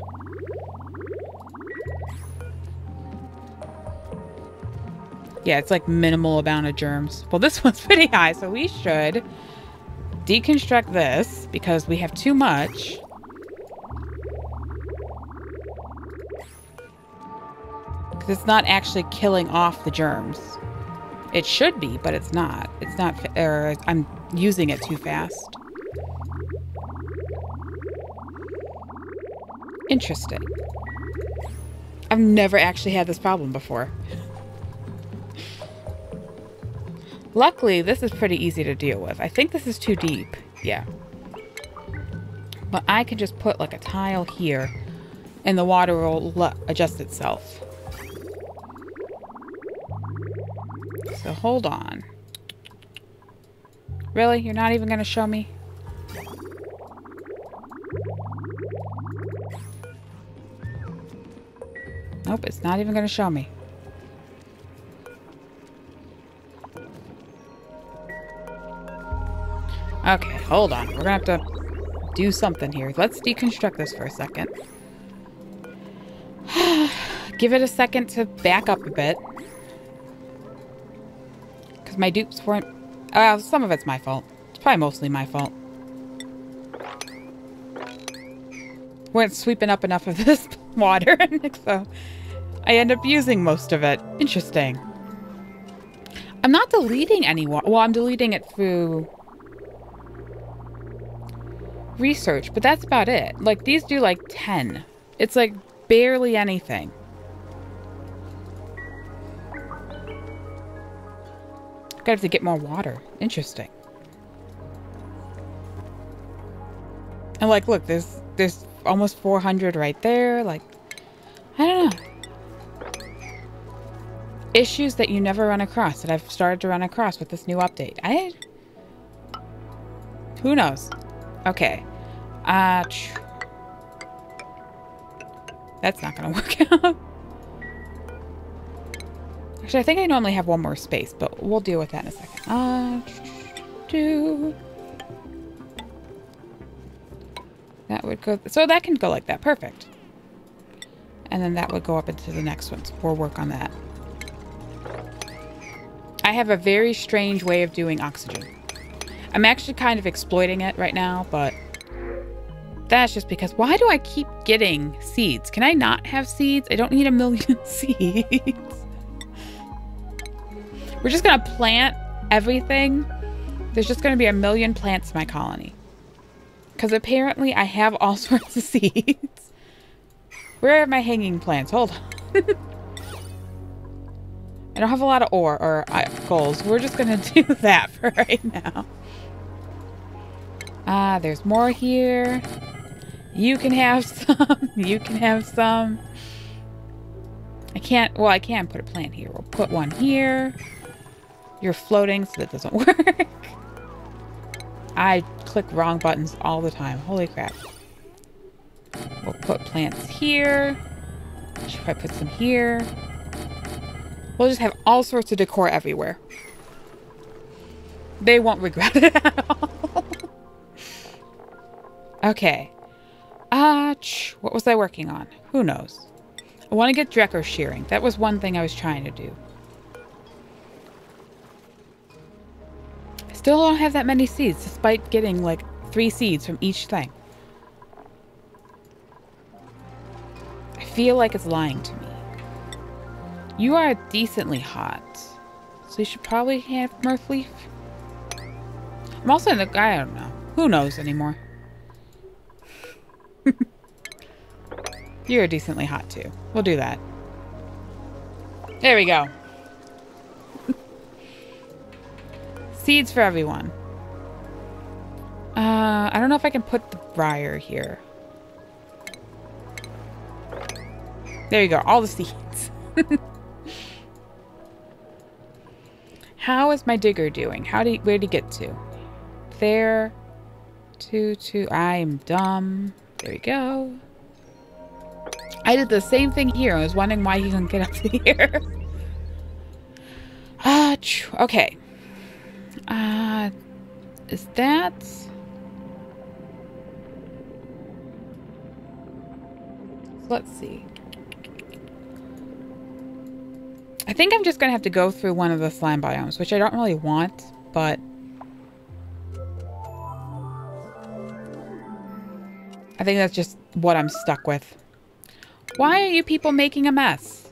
Yeah, it's like minimal amount of germs. Well, this one's pretty high, so we should deconstruct this because we have too much. Because it's not actually killing off the germs. It should be, but it's not. It's not, or I'm using it too fast. Interesting. I've never actually had this problem before. Luckily, this is pretty easy to deal with. I think this is too deep. Yeah. But I can just put like a tile here and the water will adjust itself. So hold on. Really? You're not even going to show me? Nope, it's not even going to show me. Okay, hold on. We're going to have to do something here. Let's deconstruct this for a second. Give it a second to back up a bit. Because my dupes weren't... some of it's my fault. It's probably mostly my fault. Weren't sweeping up enough of this water, so I end up using most of it. Interesting. I'm not deleting any water. Well, I'm deleting it through research, but that's about it. Like, these do like 10. It's like barely anything. Gotta have to get more water. Interesting. And like, look, there's almost 400 right there. Like, I don't know. Issues that you never run across that I've started to run across with this new update. Who knows? Okay. That's not gonna work out. Actually, I think I normally have one more space, but we'll deal with that in a second. That would go... So that can go like that. Perfect. And then that would go up into the next one. So we'll work on that. I have a very strange way of doing oxygen. I'm actually kind of exploiting it right now, but that's just because... Why do I keep getting seeds? Can I not have seeds? I don't need a million seeds. We're just going to plant everything. There's just going to be a million plants in my colony. Because apparently I have all sorts of seeds. Where are my hanging plants? Hold on. I don't have a lot of ore or goals. We're just going to do that for right now. There's more here. You can have some. You can have some. I can't... Well, I can put a plant here. We'll put one here. You're floating, so that doesn't work. I click wrong buttons all the time. Holy crap. We'll put plants here. Should probably put some here. We'll just have all sorts of decor everywhere. They won't regret it at all. Okay. What was I working on? Who knows? I want to get Drecker shearing. That was one thing I was trying to do. Still don't have that many seeds, despite getting like 3 seeds from each thing. I feel like it's lying to me. You are decently hot, so you should probably have Mirth Leaf. I'm also in the... I don't know. Who knows anymore? You're decently hot, too. We'll do that. There we go. Seeds for everyone. I don't know if I can put the briar here. There you go. All the seeds. How is my digger doing? Where'd he get to? There. I'm dumb. There we go. I did the same thing here. I was wondering why he couldn't get up to here. Okay. Is that... Let's see. I think I'm just going to have to go through one of the slime biomes, which I don't really want, but... I think that's just what I'm stuck with. Why are you people making a mess?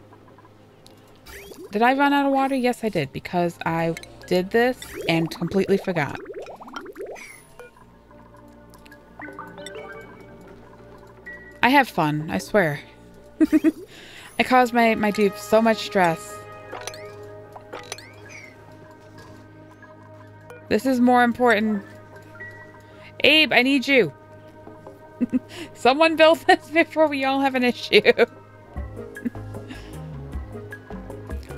Did I run out of water? Yes, I did, because I did this and completely forgot. I have fun, I swear. I caused my dude so much stress. This is more important. Abe, I need you. Someone build this before we all have an issue.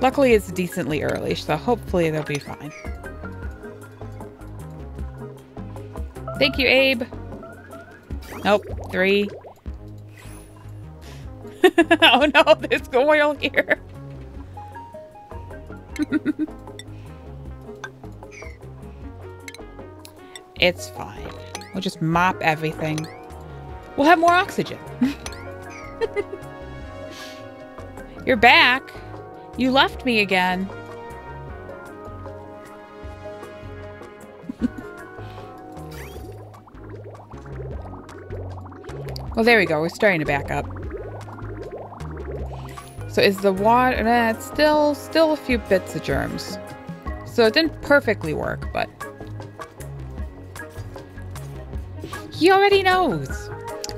Luckily, it's decently early, so hopefully they'll be fine. Thank you, Abe. Nope, 3. Oh no, there's oil here. It's fine. We'll just mop everything. We'll have more oxygen. You're back. You left me again. Well, there we go. We're starting to back up. So is the water... it's still a few bits of germs. So it didn't perfectly work, but... He already knows.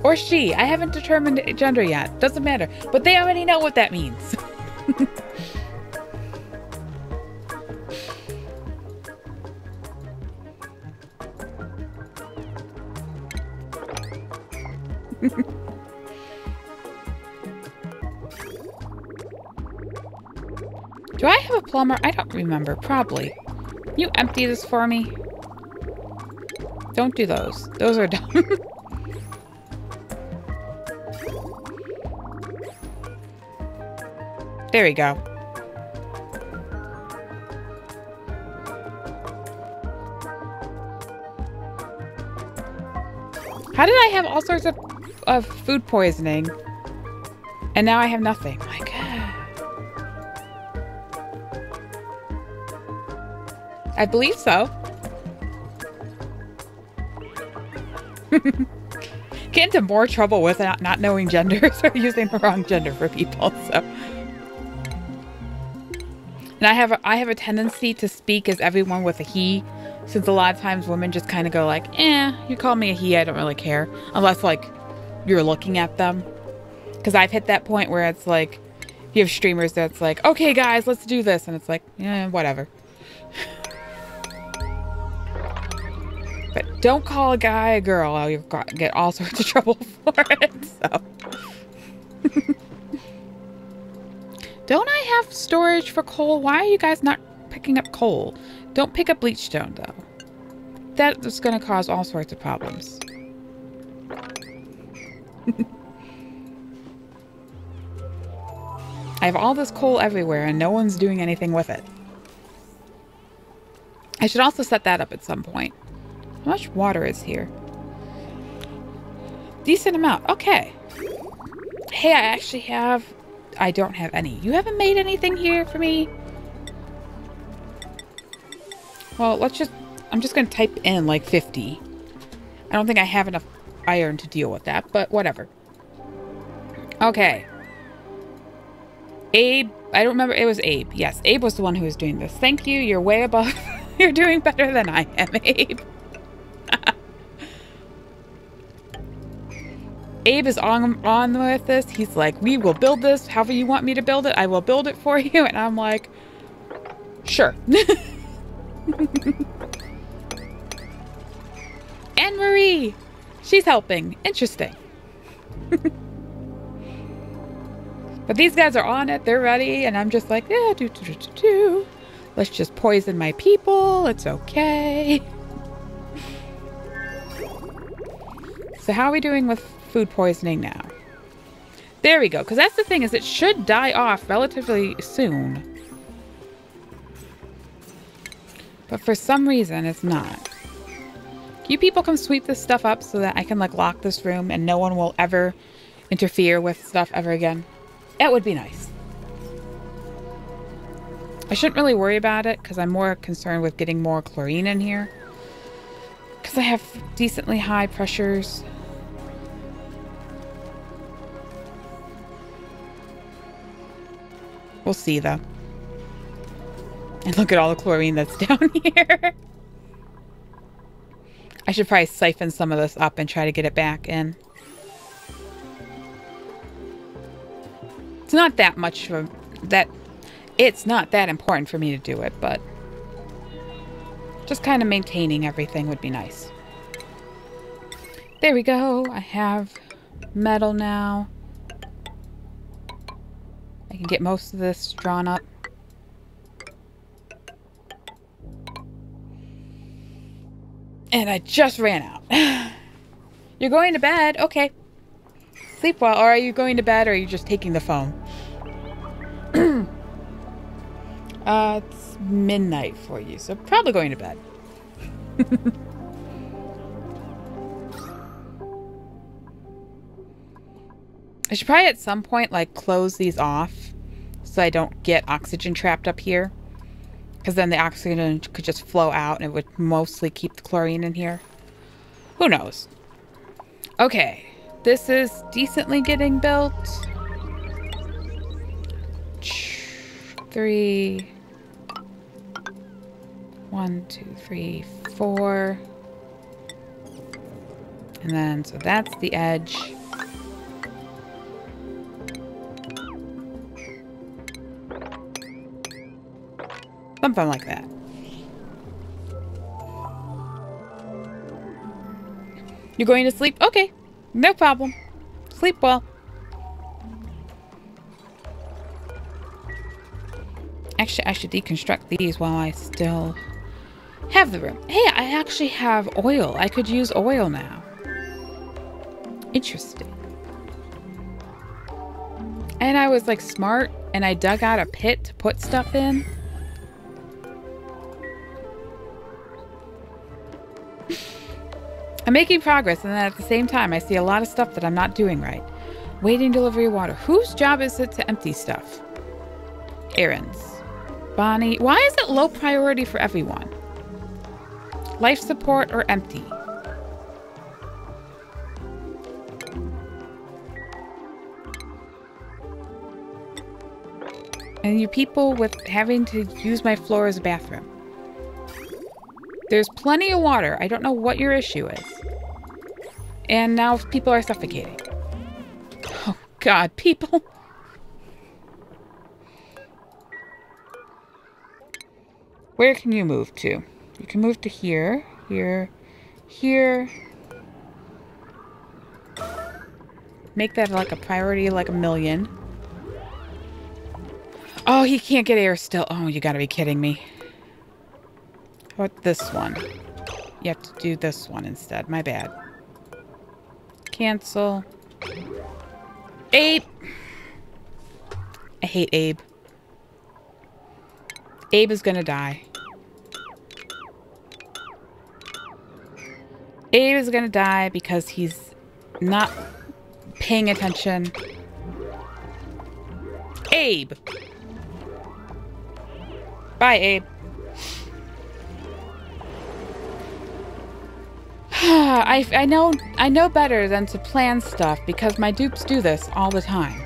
Or she. I haven't determined gender yet. Doesn't matter. But they already know what that means. Do I have a plumber? I don't remember. Probably. Can you empty this for me? Don't do those. Those are dumb. There we go. How did I have all sorts of food poisoning? And now I have nothing. My God. I believe so. Get into more trouble with not knowing genders or using the wrong gender for people, so... And I have a tendency to speak as everyone with a he, since a lot of times women just kind of go like, you call me a he, I don't really care. Unless, like, you're looking at them. Because I've hit that point where it's like, you have streamers that's like, okay guys, let's do this. And it's like, whatever. But don't call a guy a girl, or you'll get all sorts of trouble for it, so... Don't I have storage for coal? Why are you guys not picking up coal? Don't pick up bleach stone, though. That is going to cause all sorts of problems. I have all this coal everywhere, and no one's doing anything with it. I should also set that up at some point. How much water is here? Decent amount. Okay. Hey, I actually have... I don't have any. You haven't made anything here for me? Well, let's just... I'm just going to type in like 50. I don't think I have enough iron to deal with that, but whatever. Okay. Abe. I don't remember. It was Abe. Yes, Abe was the one who was doing this. Thank you. You're way above. You're doing better than I am, Abe. Abe is on with this. He's like, we will build this however you want me to build it. I will build it for you. And I'm like, sure. And Marie, she's helping. Interesting. But these guys are on it. They're ready. And I'm just like, yeah, do. Let's just poison my people. It's okay. So how are we doing with food poisoning now? There we go. Because that's the thing, is it should die off relatively soon. But for some reason, it's not. You people come sweep this stuff up so that I can like lock this room and no one will ever interfere with stuff ever again. That would be nice. I shouldn't really worry about it because I'm more concerned with getting more chlorine in here. Because I have decently high pressures. We'll see though. And look at all the chlorine that's down here. I should probably siphon some of this up and try to get it back in. It's not that much of that. It's not that important for me to do it, but just kind of maintaining everything would be nice. There we go. I have metal now. I can get most of this drawn up. And I just ran out. You're going to bed? Okay. Sleep well. Or are you going to bed or are you just taking the phone? It's midnight for you, so probably going to bed. I should probably at some point like close these off so I don't get oxygen trapped up here. Because then the oxygen could just flow out and it would mostly keep the chlorine in here. Who knows? Okay. This is decently getting built. 3. 1, 2, 3, 4. And then, so that's the edge. Something like that. You're going to sleep? Okay. No problem. Sleep well. Actually, I should deconstruct these while I still have the room. Hey, I actually have oil. I could use oil now. Interesting. And I was like smart and I dug out a pit to put stuff in. I'm making progress, and then at the same time, I see a lot of stuff that I'm not doing right. Waiting delivery of water. Whose job is it to empty stuff? Errands. Bonnie. Why is it low priority for everyone? Life support or empty? And you people with having to use my floor as a bathroom. There's plenty of water. I don't know what your issue is. And now people are suffocating. Oh, God, people. Where can you move to? You can move to here, here, here. Make that like a priority, like a million. Oh, he can't get air still. Oh, you gotta be kidding me. How about this one? You have to do this one instead. My bad. Cancel. Abe! I hate Abe. Abe is gonna die. Abe is gonna die because he's not paying attention. Abe! Bye, Abe. I know better than to plan stuff because my dupes do this all the time.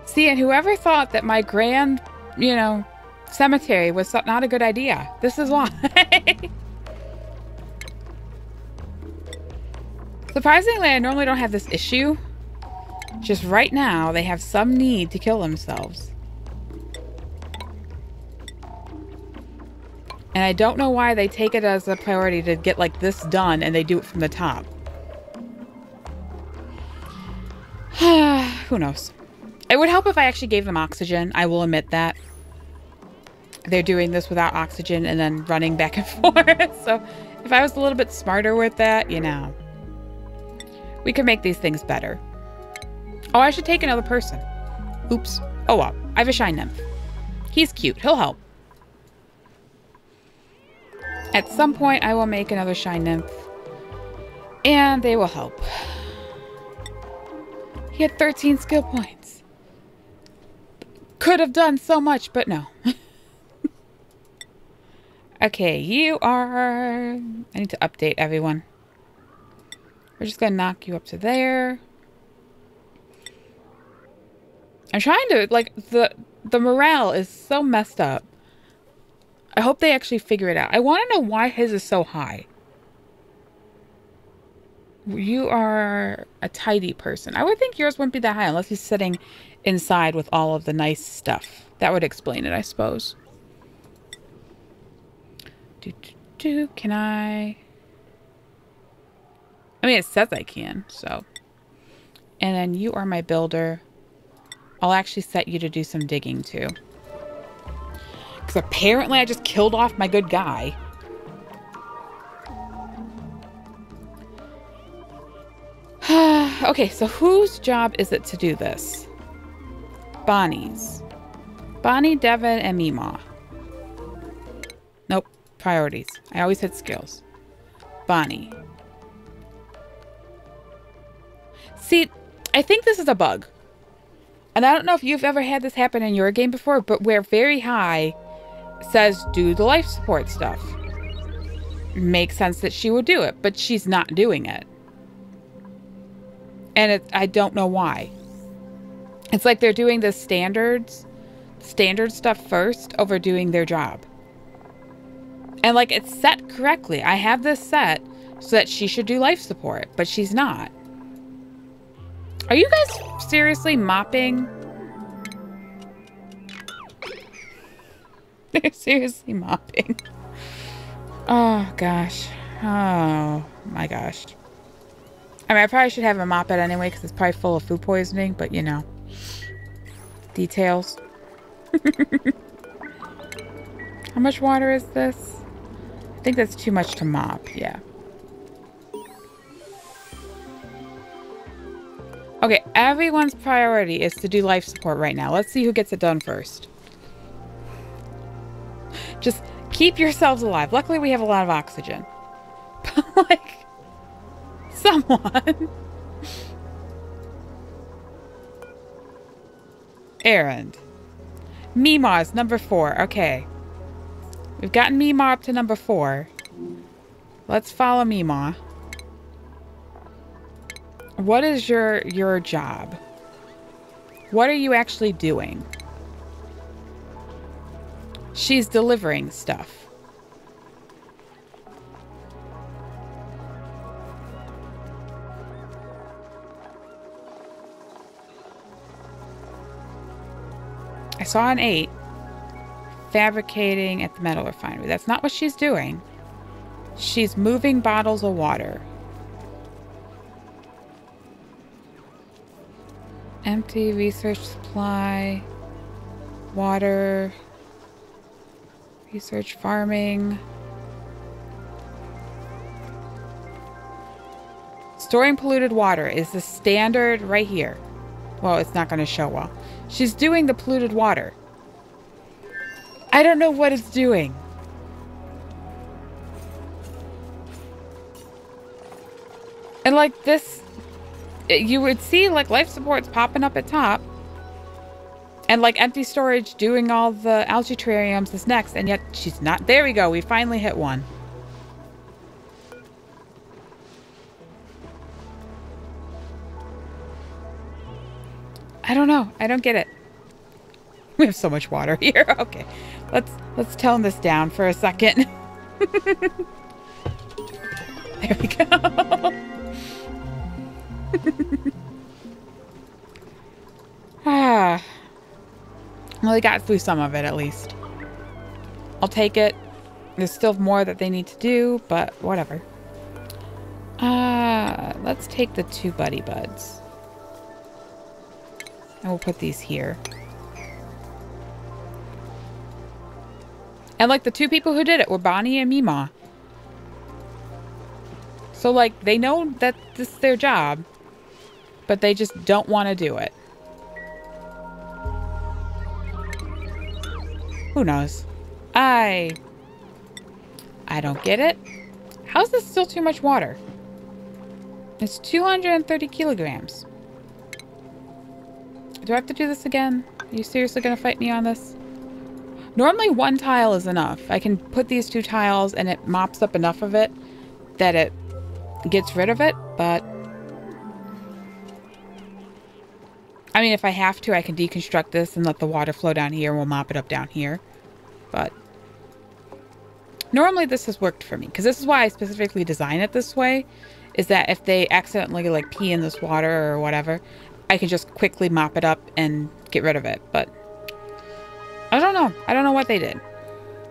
See, and whoever thought that my grand, cemetery was not a good idea. This is why. Surprisingly, I normally don't have this issue. Just right now, they have some need to kill themselves. And I don't know why they take it as a priority to get like this done and they do it from the top. Who knows? It would help if I actually gave them oxygen. I will admit that. They're doing this without oxygen and then running back and forth. So if I was a little bit smarter with that, you know, we could make these things better. Oh, I should take another person. Oops. Oh well, I have a shine nymph. He's cute. He'll help. At some point, I will make another shine nymph. And they will help. He had 13 skill points. Could have done so much, but no. Okay, you are... I need to update everyone. We're just going to knock you up to there. I'm trying to... Like, the morale is so messed up. I hope they actually figure it out. I want to know why his is so high. You are a tidy person. I would think yours wouldn't be that high unless he's sitting inside with all of the nice stuff. That would explain it, I suppose. Can I... I mean, it says I can, so. And then you are my builder. I'll actually set you to do some digging, too. Because apparently I just killed off my good guy. Okay, so whose job is it to do this? Bonnie's. Bonnie, Devin, and Meemaw. Nope. Priorities. I always hit skills. Bonnie. See, I think this is a bug. And I don't know if you've ever had this happen in your game before, but where very high says do the life support stuff. Makes sense that she would do it, but she's not doing it. And I don't know why. It's like they're doing the standard stuff first over doing their job. And like it's set correctly. I have this set so that she should do life support, but she's not. Are you guys seriously mopping? They're seriously mopping. Oh, gosh. Oh, my gosh. I mean, I probably should have a mop it anyway because it's probably full of food poisoning, but you know. Details. How much water is this? I think that's too much to mop, yeah. Okay, everyone's priority is to do life support right now. Let's see who gets it done first. Just keep yourselves alive. Luckily, we have a lot of oxygen. But, like, someone. Errand. Meemaw is number 4. Okay. We've gotten Meemaw up to number 4. Let's follow Meemaw. What is your job? What are you actually doing? She's delivering stuff. I saw an 8 fabricating at the metal refinery. That's not what she's doing. She's moving bottles of water. Empty research supply, water, research farming, storing polluted water is the standard right here. Well, it's not going to show well. She's doing the polluted water. I don't know what it's doing. And like this, you would see like life supports popping up at top. And like empty storage doing all the algae terrariums is next. And yet she's not. There we go. We finally hit one. I don't know. I don't get it. We have so much water here. Okay. Let's tone this down for a second. There we go. Well, they got through some of it at least. I'll take it. There's still more that they need to do, but whatever. Let's take the 2 buddy buds. And we'll put these here. And like the 2 people who did it were Bonnie and Meemaw. So like they know that this is their job, but they just don't want to do it. Who knows? I don't get it. How's this still too much water? It's 230 kilograms. Do I have to do this again? Are you seriously going to fight me on this? Normally 1 tile is enough. I can put these 2 tiles and it mops up enough of it that it gets rid of it, but I mean, if I have to, I can deconstruct this and let the water flow down here and we'll mop it up down here. But normally this has worked for me, because this is why I specifically design it this way, is that if they accidentally like pee in this water or whatever, I can just quickly mop it up and get rid of it. But I don't know. I don't know what they did.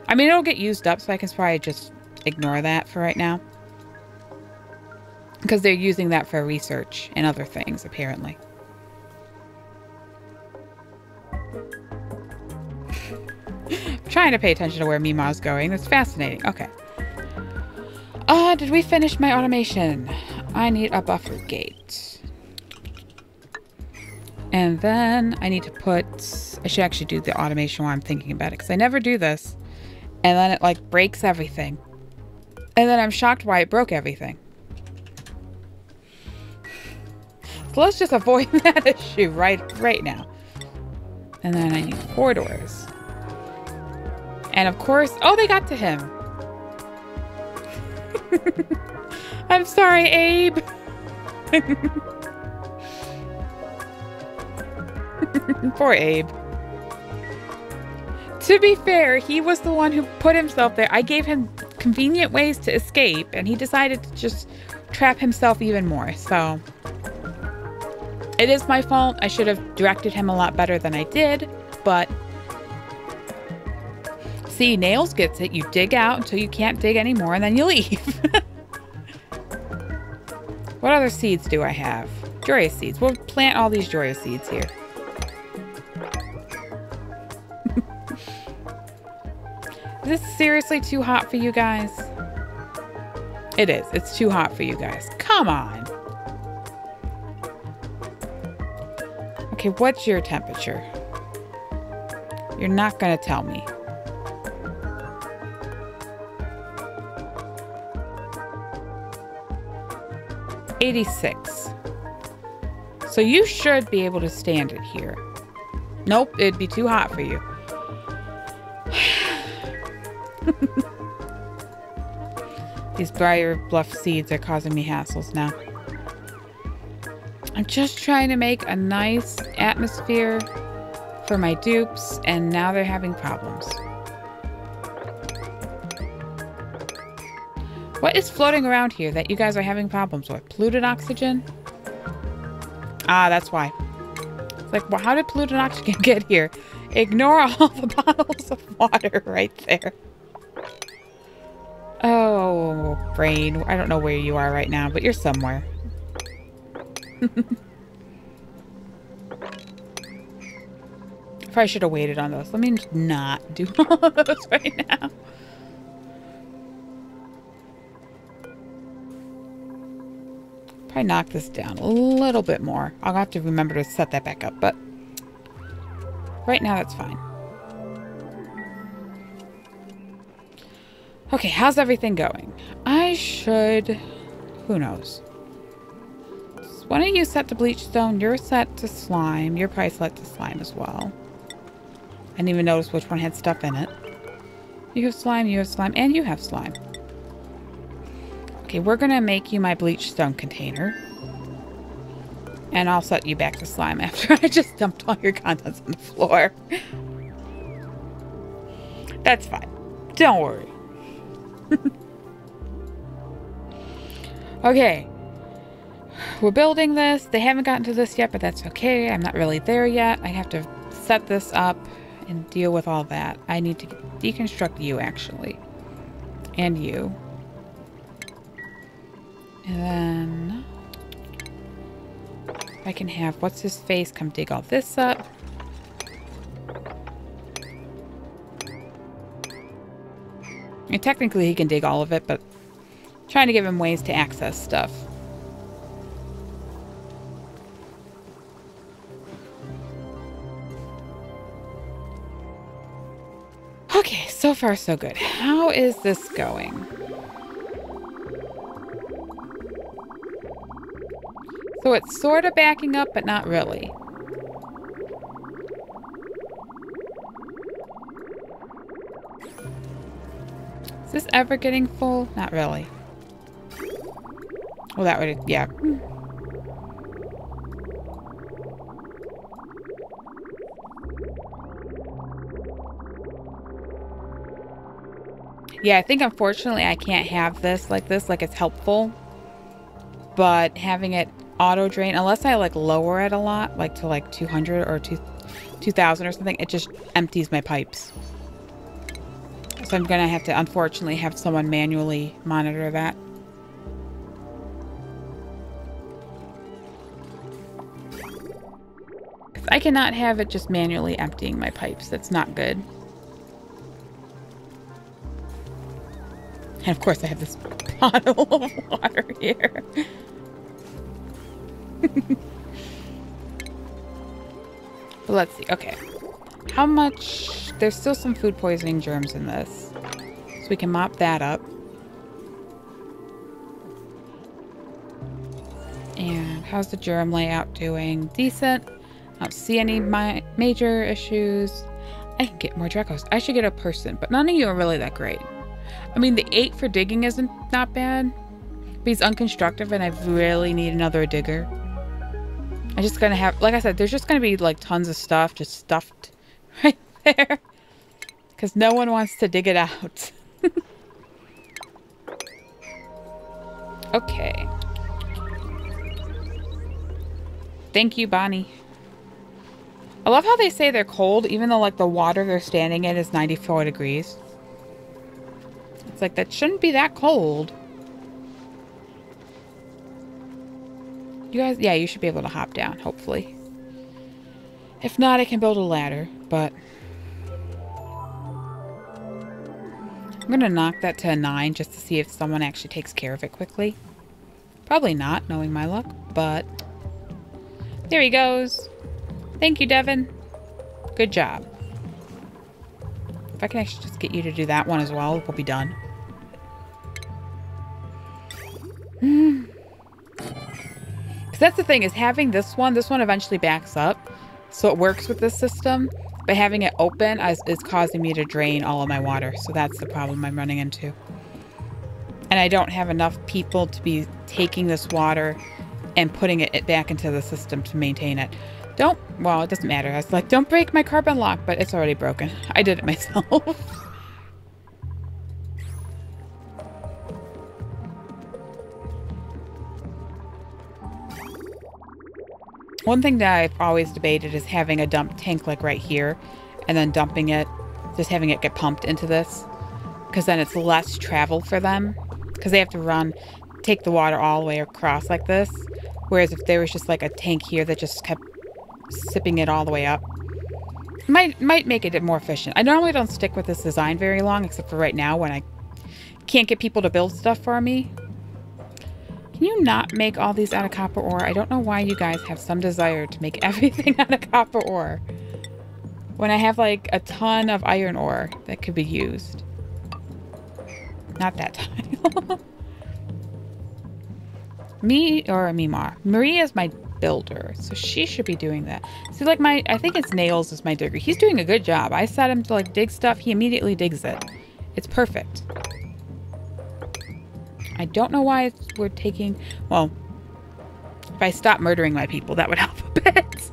I mean, it'll get used up, so I can probably just ignore that for right now. Because they're using that for research and other things, apparently. I'm trying to pay attention to where Meemaw's going. That's fascinating. Okay. Did we finish my automation? I need a buffer gate. And then I need to put... I should actually do the automation while I'm thinking about it, because I never do this. And then it, like, breaks everything. And then I'm shocked why it broke everything. So let's just avoid that issue right now. And then I need 4 doors. And of course... Oh, they got to him! I'm sorry, Abe! Poor Abe. To be fair, he was the one who put himself there. I gave him convenient ways to escape, and he decided to just trap himself even more, so... It is my fault. I should have directed him a lot better than I did, but... See, Nails gets it. You dig out until you can't dig anymore, and then you leave. What other seeds do I have? Joyous seeds. We'll plant all these joyous seeds here. Is this seriously too hot for you guys? It is. It's too hot for you guys. Come on. Okay, what's your temperature? You're not gonna tell me. $86. So you should be able to stand it here. Nope, it'd be too hot for you. These Briar Bluff seeds are causing me hassles now. I'm just trying to make a nice atmosphere for my dupes, and now they're having problems. What is floating around here that you guys are having problems with? Polluted oxygen? Ah, that's why. It's like, well, how did polluted oxygen get here? Ignore all the bottles of water right there. Oh, brain. I don't know where you are right now, but you're somewhere. Probably should have waited on those. Let me not do all of those right now. Probably knock this down a little bit more. I'll have to remember to set that back up, but right now that's fine. Okay, how's everything going? I should... Who knows? One of you set to bleachstone, you're set to slime. You're probably set to slime as well. I didn't even notice which one had stuff in it. You have slime, and you have slime. Okay, we're gonna make you my bleachstone container. And I'll set you back to slime after I just dumped all your contents on the floor. That's fine. Don't worry. Okay. We're building this. They haven't gotten to this yet, but that's okay. I'm not really there yet. I have to set this up and deal with all that. I need to deconstruct you, actually. And you. And then I can have what's his face come dig all this up. And technically he can dig all of it, but I'm trying to give him ways to access stuff. Okay, so far so good. How is this going? So it's sort of backing up, but not really. Is this ever getting full? Not really. Well, that would, yeah. Yeah, I think unfortunately I can't have this, like it's helpful. But having it auto drain, unless I like lower it a lot, like to like 200 or 2000 or something, it just empties my pipes. So I'm gonna have to unfortunately have someone manually monitor that. I cannot have it just manually emptying my pipes. That's not good. And of course I have this bottle of water here. But let's see. Okay. How much? There's still some food poisoning germs in this. So we can mop that up. And how's the germ layout doing? Decent. I don't see any major issues. I can get more Dracos. I should get a person, but none of you are really that great. I mean, the 8 for digging isn't not bad, but he's unconstructive and I really need another digger. I'm just gonna have, like I said, there's just gonna be like tons of stuff just stuffed right there because no one wants to dig it out. Okay. Thank you, Bonnie. I love how they say they're cold, even though like the water they're standing in is 94 degrees. It's like, that shouldn't be that cold. You guys, yeah, you should be able to hop down, hopefully. If not, I can build a ladder, but I'm gonna knock that to a 9 just to see if someone actually takes care of it quickly. Probably not, knowing my luck, but there he goes. Thank you, Devin. Good job. If I can actually just get you to do that one as well, we'll be done. Because that's the thing, is having this one eventually backs up. So it works with this system. But having it open is causing me to drain all of my water. So that's the problem I'm running into. And I don't have enough people to be taking this water and putting it back into the system to maintain it. Well, it doesn't matter. I was like, don't break my carbon lock, but it's already broken. I did it myself. One thing that I've always debated is having a dump tank like right here and then dumping it, just having it get pumped into this, because then it's less travel for them because they have to take the water all the way across like this. Whereas if there was just like a tank here that just kept sipping it all the way up, might make it more efficient. I normally don't stick with this design very long, except for right now when I can't get people to build stuff for me. Can you not make all these out of copper ore? I don't know why you guys have some desire to make everything out of copper ore when I have like a ton of iron ore that could be used. Not that tile. Marie is my builder, so she should be doing that. See, like I think it's Nails is my digger. He's doing a good job. I set him to like dig stuff. He immediately digs it. It's perfect. I don't know why we're taking... Well, if I stop murdering my people, that would help a bit.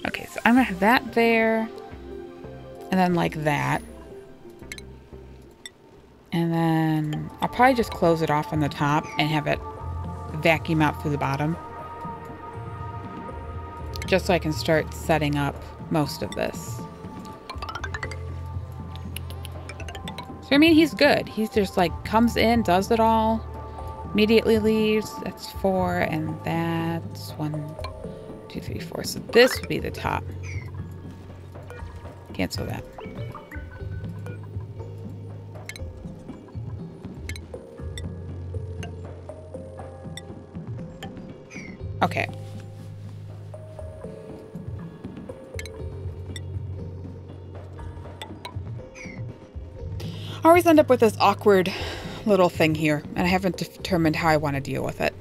Okay, so I'm going to have that there. And then like that. And then I'll probably just close it off on the top and have it vacuum out through the bottom. Just so I can start setting up most of this. So, I mean, he's good. He's just like, comes in, does it all, immediately leaves. That's 4, and that's 1, 2, 3, 4. So this would be the top. Cancel that. Okay. I always end up with this awkward little thing here, and I haven't determined how I want to deal with it.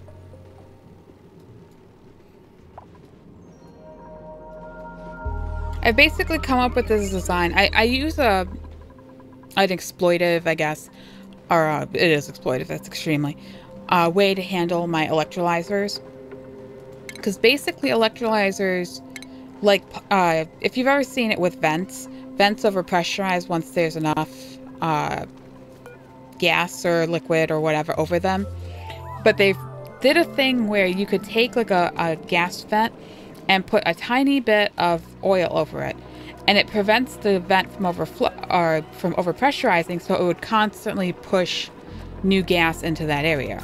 I've basically come up with this design. I use an exploitive, I guess, or it is exploitive, that's extremely, way to handle my electrolyzers. Because basically electrolyzers, like, if you've ever seen it with vents overpressurize once there's enough gas or liquid or whatever over them. But they did a thing where you could take like a gas vent and put a tiny bit of oil over it, and it prevents the vent from overpressurizing, so it would constantly push new gas into that area.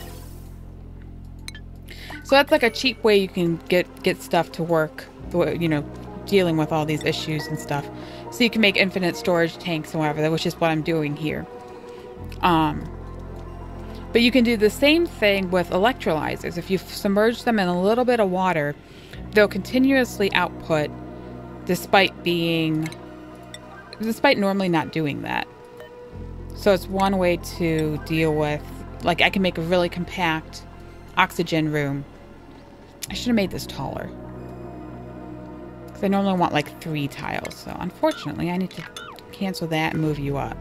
So that's like a cheap way you can get stuff to work, you know, dealing with all these issues and stuff. So you can make infinite storage tanks and whatever, which is what I'm doing here. But you can do the same thing with electrolyzers. If you submerge them in a little bit of water, they'll continuously output despite normally not doing that. So it's one way to deal with, like, I can make a really compact oxygen room. I should have made this taller, because I normally want like 3 tiles. So unfortunately I need to cancel that and move you up.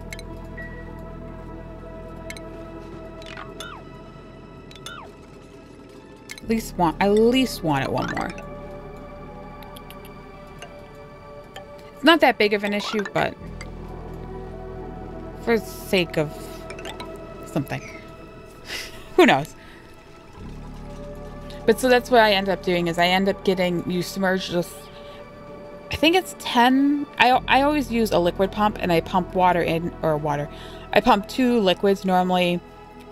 I at least want it one more. It's not that big of an issue, but for the sake of something. Who knows? But so that's what I end up doing, is I end up getting, you submerge this, I think it's 10, I always use a liquid pump, and I pump water in, I pump 2 liquids, normally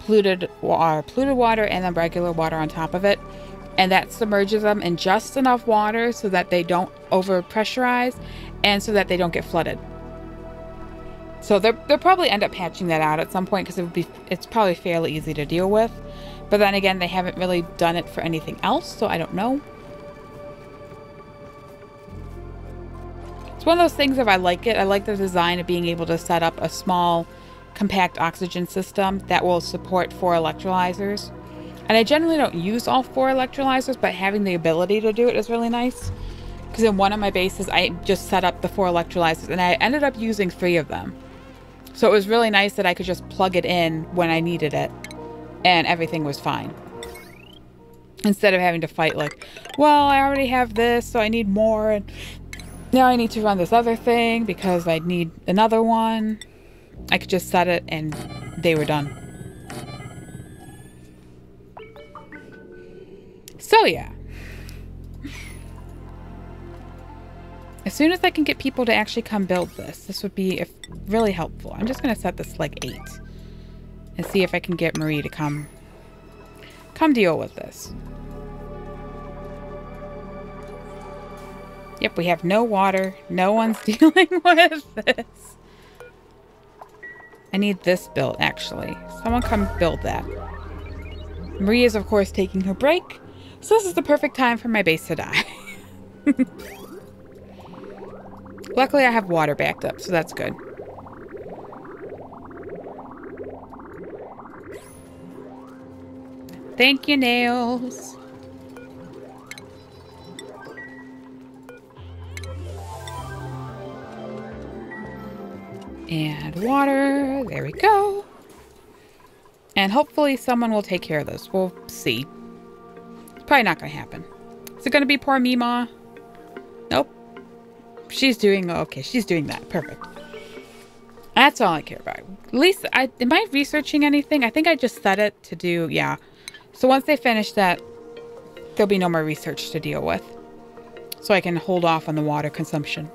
polluted water and then regular water on top of it, and that submerges them in just enough water so that they don't overpressurize and so that they don't get flooded. So they'll probably end up patching that out at some point, because it's probably fairly easy to deal with. But then again, they haven't really done it for anything else, so I don't know. It's one of those things, if I like it, I like the design of being able to set up a small, compact oxygen system that will support 4 electrolyzers. And I generally don't use all 4 electrolyzers, but having the ability to do it is really nice. Because in one of my bases, I just set up the 4 electrolyzers, and I ended up using 3 of them. So it was really nice that I could just plug it in when I needed it, and everything was fine. Instead of having to fight like, well, I already have this, so I need more, and now I need to run this other thing because I need another one. I could just set it and they were done. So yeah. As soon as I can get people to actually come build this would be really helpful. I'm just going to set this like 8 and see if I can get Marie to come deal with this. Yep, we have no water. No one's dealing with this. I need this built, actually. Someone come build that. Marie is, of course, taking her break. So this is the perfect time for my base to die. Luckily, I have water backed up, so that's good. Thank you, Nails. And water. There we go. And hopefully someone will take care of this. We'll see. It's probably not going to happen. Is it going to be poor Mima? Nope. She's doing... Okay, she's doing that. Perfect. That's all I care about. At least, am I researching anything? I think I just set it to do... Yeah. So once they finish that, there'll be no more research to deal with. So I can hold off on the water consumption.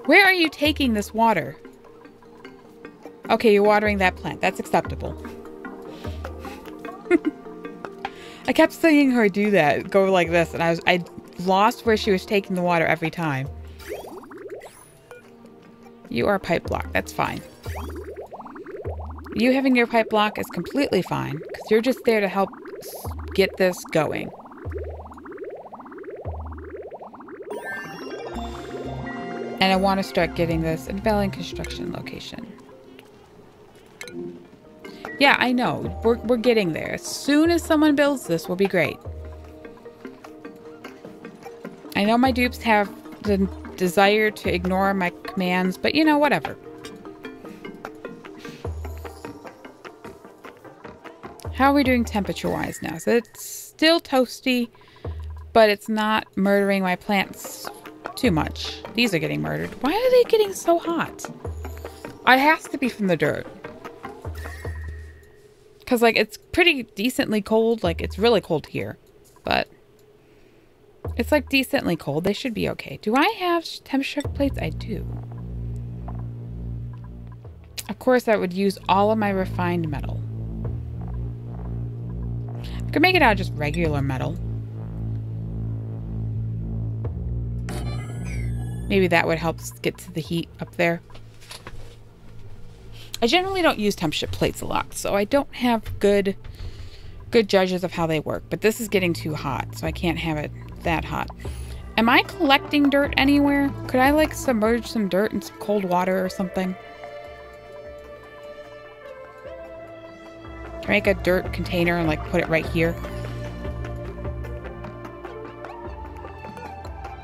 Where are you taking this water? Okay, you're watering that plant. That's acceptable. I kept seeing her do that, go like this, and I lost where she was taking the water every time. You are a pipe block. That's fine. You having your pipe block is completely fine, because you're just there to help get this going. And I want to start getting this in Valley construction location. Yeah, I know. We're getting there. As soon as someone builds this, will be great. I know my dupes have the desire to ignore my commands, but you know, whatever. How are we doing temperature-wise now? So it's still toasty, but it's not murdering my plants too much. These are getting murdered. Why are they getting so hot? It has to be from the dirt. Because, like, it's pretty decently cold. Like, it's really cold here. But it's, like, decently cold. They should be okay. Do I have temperature plates? I do. Of course, I would use all of my refined metal. I could make it out of just regular metal. Maybe that would help get to the heat up there. I generally don't use temperature plates a lot, so I don't have good judges of how they work. But this is getting too hot, so I can't have it that hot. Am I collecting dirt anywhere? Could I, like, submerge some dirt in some cold water or something? Can I make a dirt container and, like, put it right here?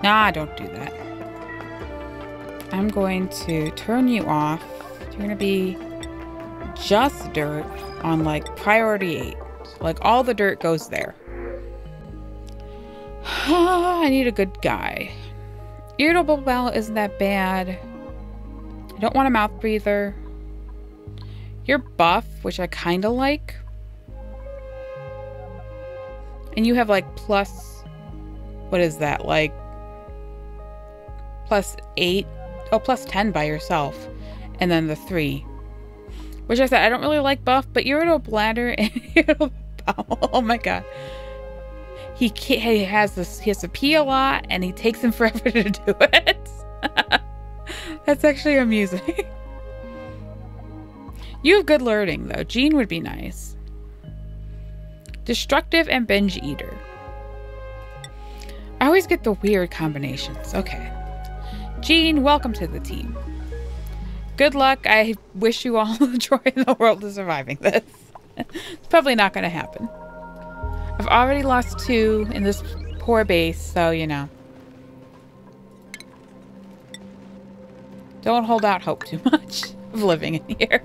Nah, don't do that. I'm going to turn you off. You're going to be just dirt on, like, priority 8. So, like, all the dirt goes there. I need a good guy. Irritable bowel isn't that bad. I don't want a mouth breather. You're buff, which I kind of like. And you have, like, plus... What is that? Like... plus 8? Oh, plus 10 by yourself. And then the 3. Which I said, I don't really like buff, but irritable bladder and irritable bowel. Oh my god. He has to pee a lot, and he takes him forever to do it. That's actually amusing. You have good learning, though. Jean would be nice. Destructive and binge eater. I always get the weird combinations. Okay. Jean, welcome to the team. Good luck. I wish you all the joy in the world of surviving this. It's probably not going to happen. I've already lost 2 in this poor base, so, you know. Don't hold out hope too much of living in here.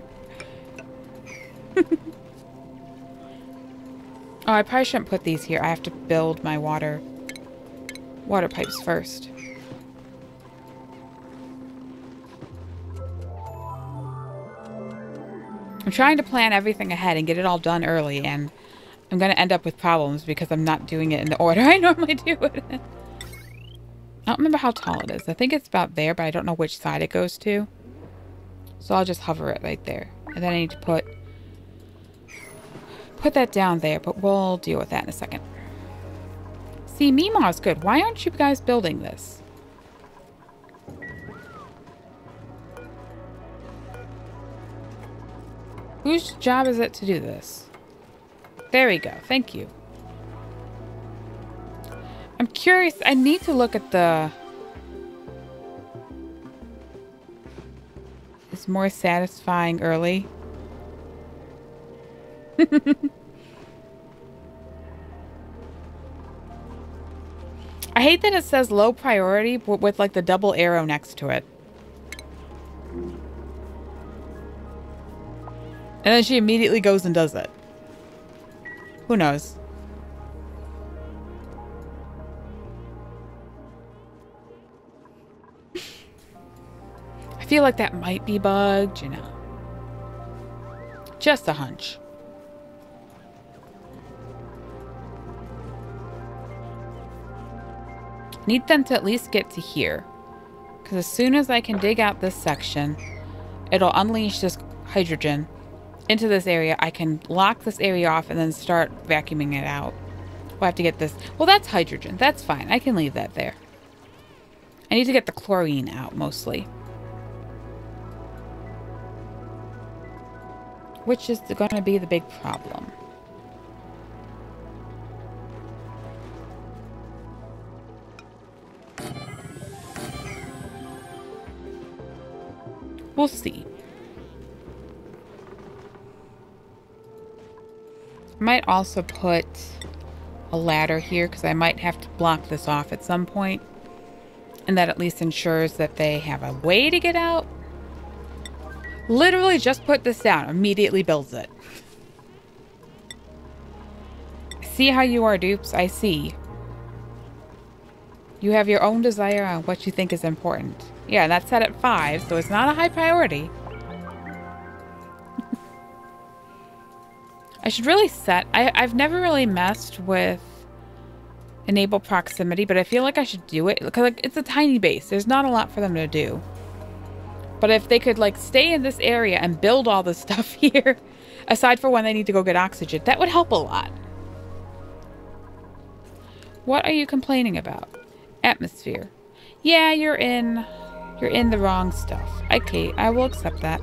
Oh, I probably shouldn't put these here. I have to build my water pipes first. I'm trying to plan everything ahead and get it all done early, and I'm going to end up with problems because I'm not doing it in the order I normally do it in. I don't remember how tall it is. I think it's about there, but I don't know which side it goes to. So I'll just hover it right there. And then I need to put that down there, but we'll deal with that in a second. See, Meemaw's good. Why aren't you guys building this? Whose job is it to do this? There we go. Thank you. I'm curious. I need to look at the... It's more satisfying early. I hate that it says low priority with like the double arrow next to it. And then she immediately goes and does it. Who knows? feel like that might be bugged, you know. Just a hunch. Need them to at least get to here. Because as soon as I can dig out this section, it'll unleash this hydrogen into this area. I can lock this area off and then start vacuuming it out. We'll have to get this. Well, that's hydrogen. That's fine. I can leave that there. I need to get the chlorine out mostly. Which is going to be the big problem. We'll see. I might also put a ladder here because I might have to block this off at some point. And that at least ensures that they have a way to get out. Literally just put this down. Immediately builds it. See how you are, dupes? I see. You have your own desire on what you think is important. Yeah, that's set at 5, so it's not a high priority. I should really set... I've never really messed with enable proximity, but I feel like I should do it. Because like, it's a tiny base. There's not a lot for them to do. But if they could like stay in this area and build all this stuff here, aside for when they need to go get oxygen, that would help a lot. What are you complaining about? Atmosphere. Yeah, you're in the wrong stuff. Okay, I will accept that.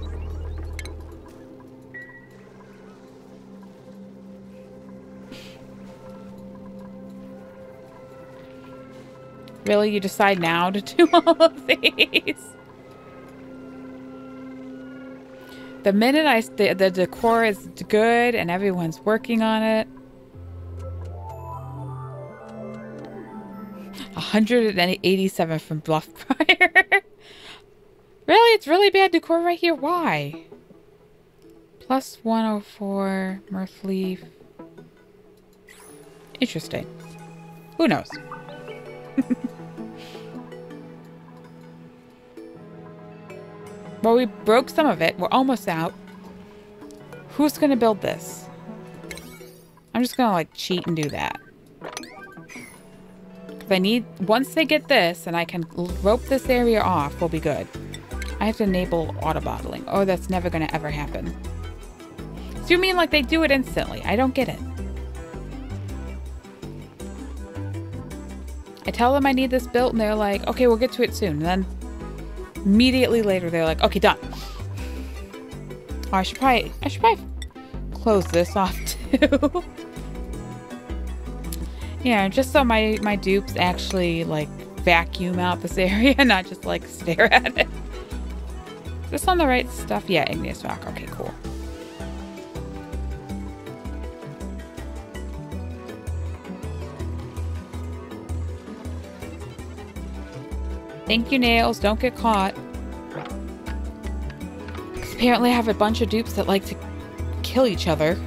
Really, you decide now to do all of these? The minute the decor is good and everyone's working on it. 187 from Bluff Prior. Really? It's really bad decor right here? Why? Plus 104 Mirth Leaf. Interesting. Who knows? Well, we broke some of it. We're almost out. Who's gonna build this? I'm just gonna like cheat and do that. Because I need... Once they get this and I can rope this area off, we'll be good. I have to enable auto bottling. Oh, that's never gonna ever happen. So you mean like they do it instantly? I don't get it. I tell them I need this built and they're like, okay, we'll get to it soon. And then immediately later they're like, okay, done. Oh, I should probably close this off too. Yeah, just so my dupes actually like vacuum out this area, not just like stare at it. Is this on the right stuff? Yeah, igneous rock. Okay, cool. Thank you, Nails. Don't get caught. Because apparently I have a bunch of dupes that like to kill each other.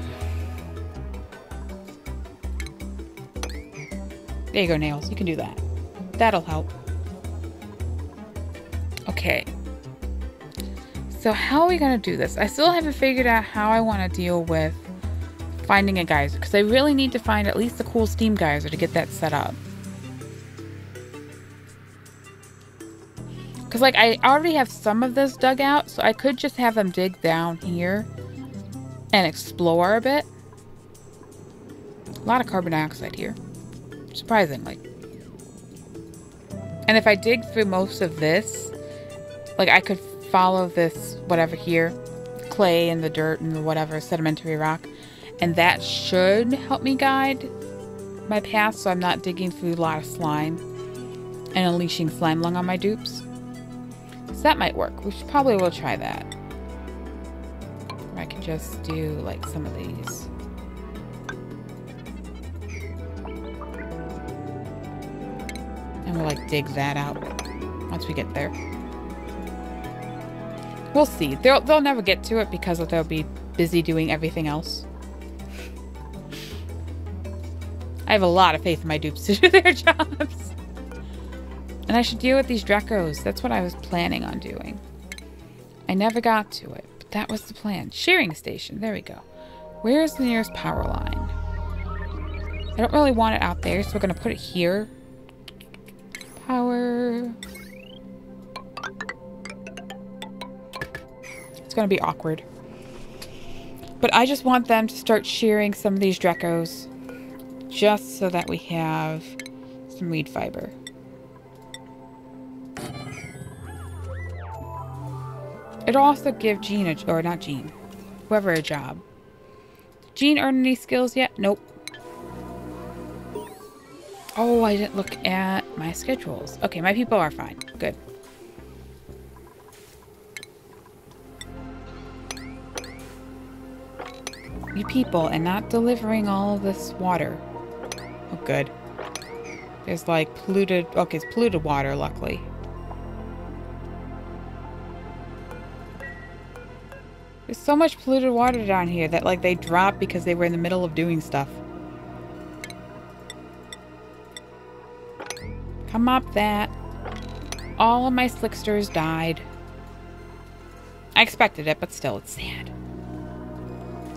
There you go, Nails. You can do that. That'll help. Okay. So how are we going to do this? I still haven't figured out how I want to deal with finding a geyser. Because I really need to find at least a cool steam geyser to get that set up. Because, like, I already have some of this dug out, so I could just have them dig down here and explore a bit. A lot of carbon dioxide here, surprisingly. And if I dig through most of this, like, I could follow this, whatever here, clay and the dirt and the whatever, sedimentary rock, and that should help me guide my path so I'm not digging through a lot of slime and unleashing slime lung on my dupes. So that might work. We should probably will try that. Or I could just do like some of these. And we'll like dig that out once we get there. We'll see. They'll never get to it because they'll be busy doing everything else. I have a lot of faith in my dupes to do their jobs. And I should deal with these Drecos. That's what I was planning on doing. I never got to it, but that was the plan. Shearing station. There we go. Where's the nearest power line? I don't really want it out there, so we're going to put it here. Power. It's going to be awkward. But I just want them to start shearing some of these Drecos. Just so that we have some weed fiber. It'll also give Jean a... Or not Jean. Whoever a job. Did Jean earn any skills yet? Nope. Oh, I didn't look at my schedules. Okay, my people are fine. Good. You people and not delivering all of this water. Oh, good. There's like polluted... Okay, it's polluted water, luckily. There's so much polluted water down here that like they dropped because they were in the middle of doing stuff. Come up that. All of my slicksters died. I expected it, but still, it's sad.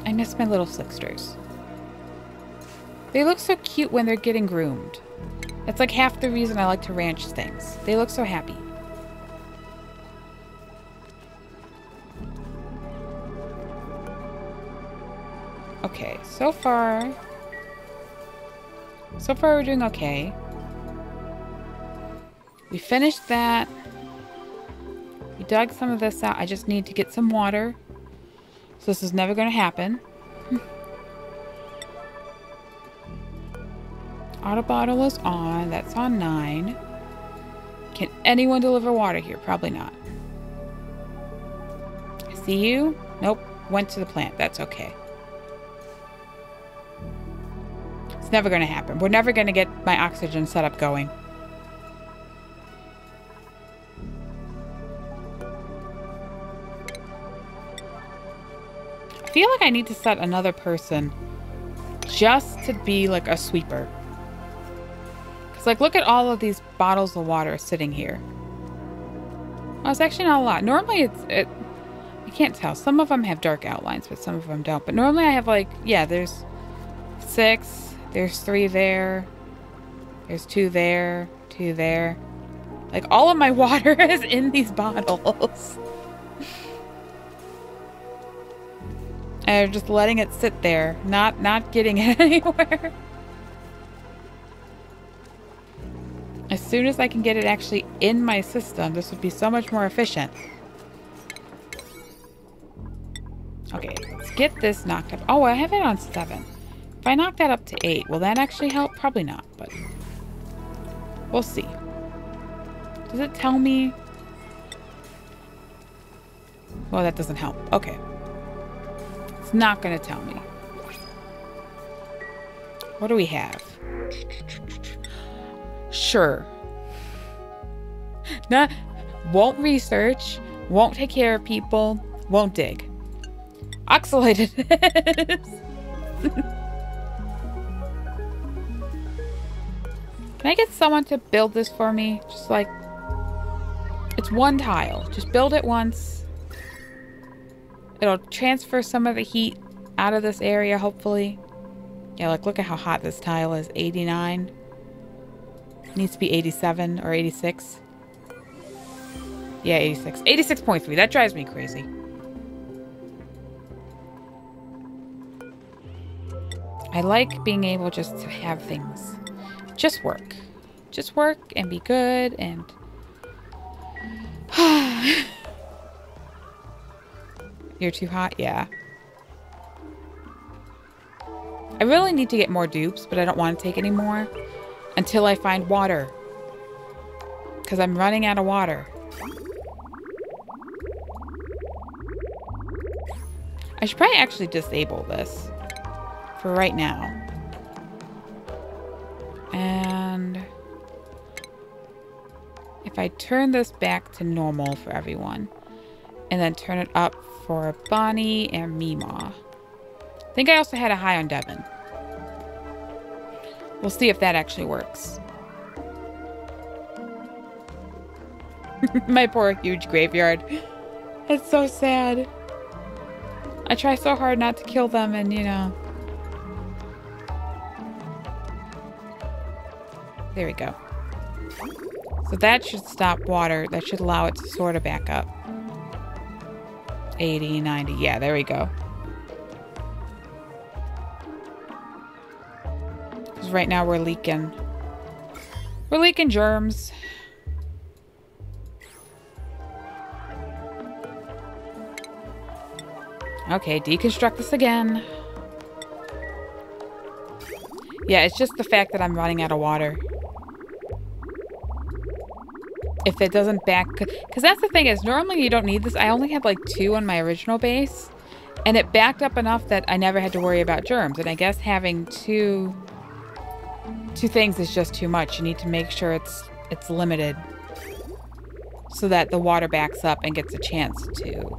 I miss my little slicksters. They look so cute when they're getting groomed. That's like half the reason I like to ranch things. They look so happy. Okay, so far we're doing okay. We finished that. We dug some of this out. I just need to get some water. So this is never going to happen. Auto bottle is on. That's on 9. Can anyone deliver water here? Probably not. I see you. Nope. Went to the plant. That's okay. It's never going to happen. We're never going to get my oxygen setup going. I feel like I need to set another person just to be like a sweeper. Because like look at all of these bottles of water sitting here. Oh, it's actually not a lot. Normally I can't tell. Some of them have dark outlines, but some of them don't. But normally I have like, yeah, there's 6, there's 3 there, there's 2 there, 2 there. Like all of my water is in these bottles. And just letting it sit there, not getting it anywhere. As soon as I can get it actually in my system, this would be so much more efficient. Okay, let's get this knocked up. Oh, I have it on 7. If I knock that up to 8, will that actually help? Probably not, but we'll see. Does it tell me? Well, that doesn't help. Okay. It's not going to tell me. What do we have? Sure. Nah, won't research, won't take care of people, won't dig. Oxalated it is. Can I get someone to build this for me? Just like, it's 1 tile. Just build it once. It'll transfer some of the heat out of this area, hopefully. Yeah, like, look at how hot this tile is. 89. It needs to be 87 or 86. Yeah, 86. 86.3. That drives me crazy. I like being able just to have things just work. Just work and be good and... You're too hot? Yeah. I really need to get more dupes, but I don't want to take any more until I find water. Because I'm running out of water. I should probably actually disable this for right now. And if I turn this back to normal for everyone and then turn it up for Bonnie and Meemaw. I think I also had a high on Devin. We'll see if that actually works. My poor huge graveyard It's so sad. I try so hard not to kill them and, you know. There we go. So that should stop water. That should allow it to sort of back up. 80, 90. Yeah, there we go. Because right now we're leaking. We're leaking germs. Okay, deconstruct this again. Yeah, it's just the fact that I'm running out of water. If it doesn't back... Because that's the thing is, normally you don't need this. I only had like 2 on my original base. And it backed up enough that I never had to worry about germs. And I guess having two things is just too much. You need to make sure it's limited. So that the water backs up and gets a chance to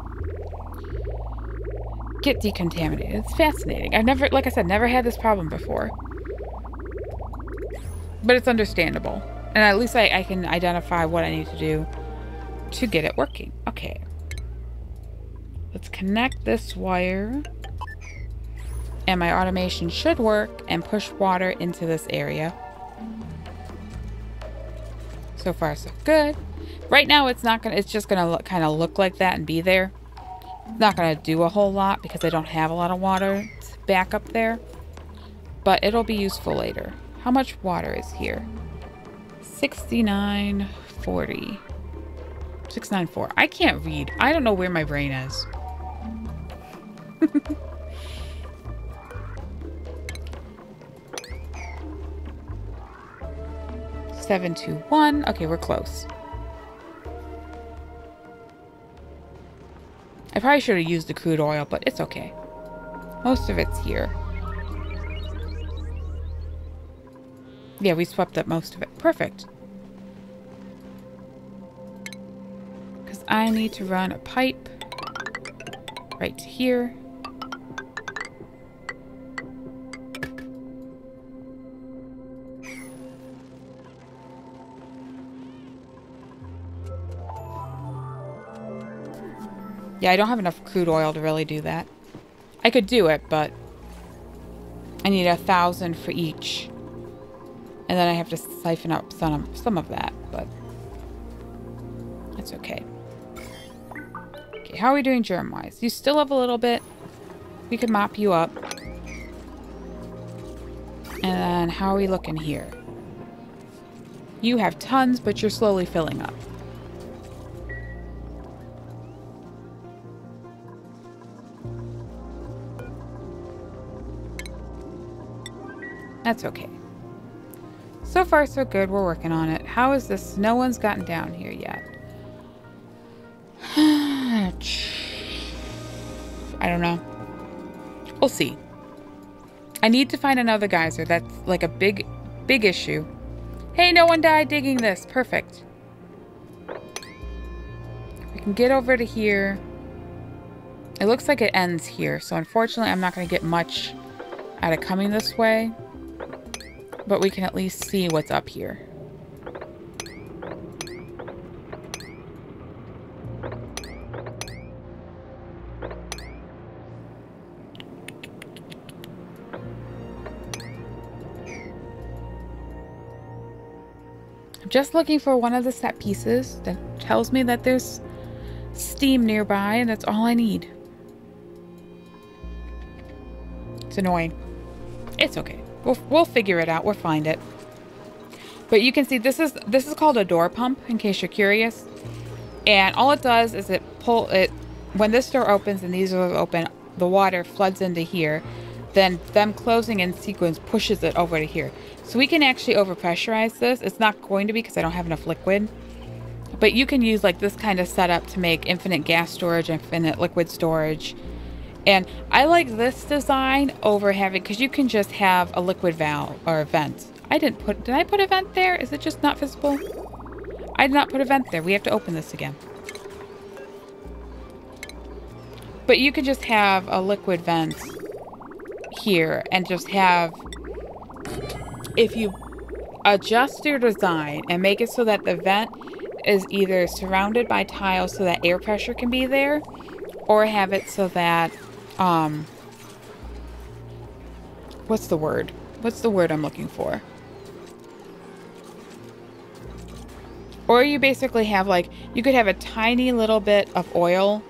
get decontaminated. It's fascinating. I've never, like I said, never had this problem before. But it's understandable. And at least I can identify what I need to do to get it working. Okay. Let's connect this wire. And my automation should work and push water into this area. So far, so good. Right now, it's not gonna. It's just gonna kind of look like that and be there. It's not gonna do a whole lot because I don't have a lot of water to back up there. But it'll be useful later. How much water is here? 6940. 694. I can't read. I don't know where my brain is. 721. Okay, we're close. I probably should have used the crude oil, but it's okay. Most of it's here. Yeah, we swept up most of it. Perfect. Because I need to run a pipe right to here. Yeah, I don't have enough crude oil to really do that. I could do it, but I need 1,000 for each. And then I have to siphon up some of that, but that's okay. Okay, how are we doing germ-wise? You still have a little bit. We could mop you up. And then how are we looking here? You have tons, but you're slowly filling up. That's okay. So far, so good. We're working on it. How is this? No one's gotten down here yet. I don't know. We'll see. I need to find another geyser. That's like a big issue. Hey, no one died digging this. Perfect. We can get over to here. It looks like it ends here. So unfortunately, I'm not going to get much out of coming this way. But we can at least see what's up here. I'm just looking for one of the set pieces that tells me that there's steam nearby, and that's all I need. It's annoying. It's okay. We'll figure it out. We'll find it. But you can see this is called a door pump, in case you're curious. And all it does is when this door opens and these doors open, the water floods into here. Then them closing in sequence pushes it over to here. So we can actually overpressurize this. It's not going to be because I don't have enough liquid. But you can use like this kind of setup to make infinite gas storage, infinite liquid storage. And I like this design over having, because you can just have a liquid valve or a vent. Did I put a vent there? Is it just not visible? I did not put a vent there. We have to open this again. But you can just have a liquid vent here and just have, if you adjust your design and make it so that the vent is either surrounded by tiles so that air pressure can be there, or have it so that, what's the word? What's the word I'm looking for? Or you basically have like, you could have a tiny little bit of oil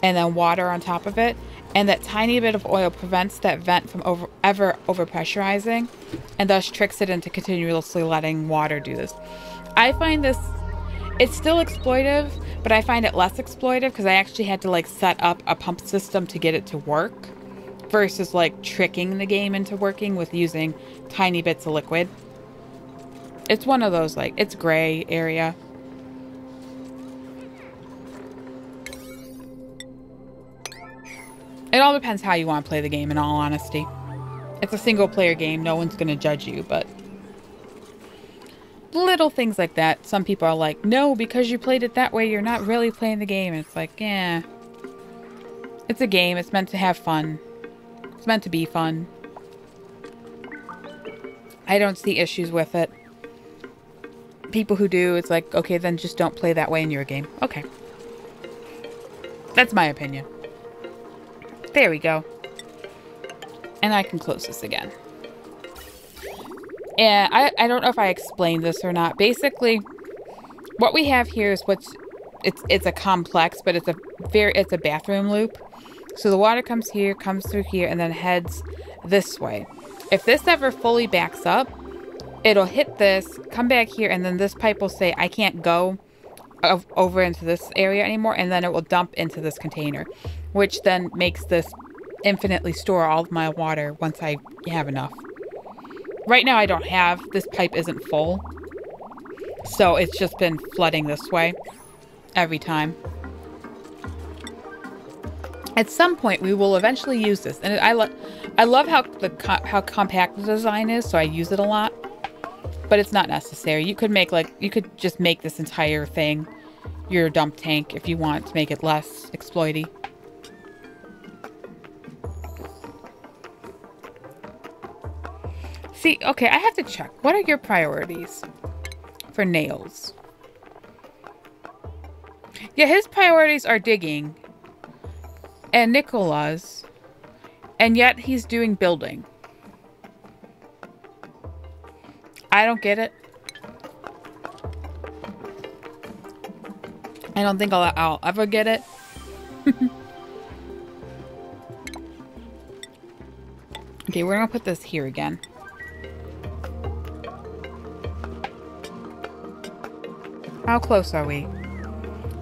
and then water on top of it. And that tiny bit of oil prevents that vent from ever overpressurizing, and thus tricks it into continuously letting water do this. I find this, it's still exploitive, but I find it less exploitive because I actually had to like set up a pump system to get it to work versus like tricking the game into working with using tiny bits of liquid. It's one of those, like, it's gray area. It all depends how you want to play the game, in all honesty. It's a single player game. No one's going to judge you, but little things like that. Some people are like, no, because you played it that way, you're not really playing the game. It's like, yeah. It's a game. It's meant to have fun. It's meant to be fun. I don't see issues with it. People who do, it's like, okay, then just don't play that way in your game. Okay. That's my opinion. There we go. And I can close this again. And I don't know if I explained this or not. Basically, what we have here is it's a complex, but it's a bathroom loop. So the water comes here, comes through here, and then heads this way. If this ever fully backs up, it'll hit this, come back here, and then this pipe will say, I can't go over into this area anymore, and then it will dump into this container, which then makes this infinitely store all of my water once I have enough. Right now I don't have, this pipe isn't full, so it's just been flooding this way every time. At some point we will eventually use this, and I love how compact the design is, so I use it a lot. But it's not necessary. You could just make this entire thing your dump tank if you want to make it less exploity. See, okay, I have to check. What are your priorities for nails? Yeah, his priorities are digging. And Nicola's. And yet he's doing building. I don't get it. I don't think I'll ever get it. Okay, we're gonna put this here again. How close are we?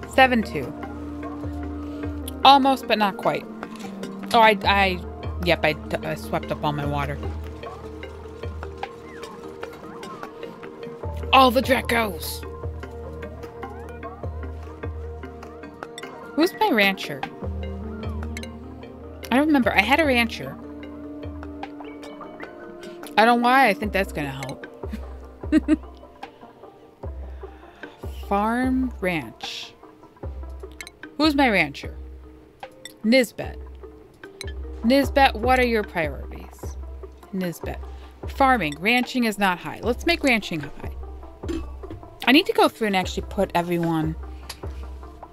7-2. Almost, but not quite. Oh, yep, I swept up all my water. All the Dracos! Who's my rancher? I don't remember. I had a rancher. I don't know why I think that's gonna help. Farm ranch. Who's my rancher? Nisbet. Nisbet, what are your priorities? Nisbet. Farming. Ranching is not high. Let's make ranching high. I need to go through and actually put everyone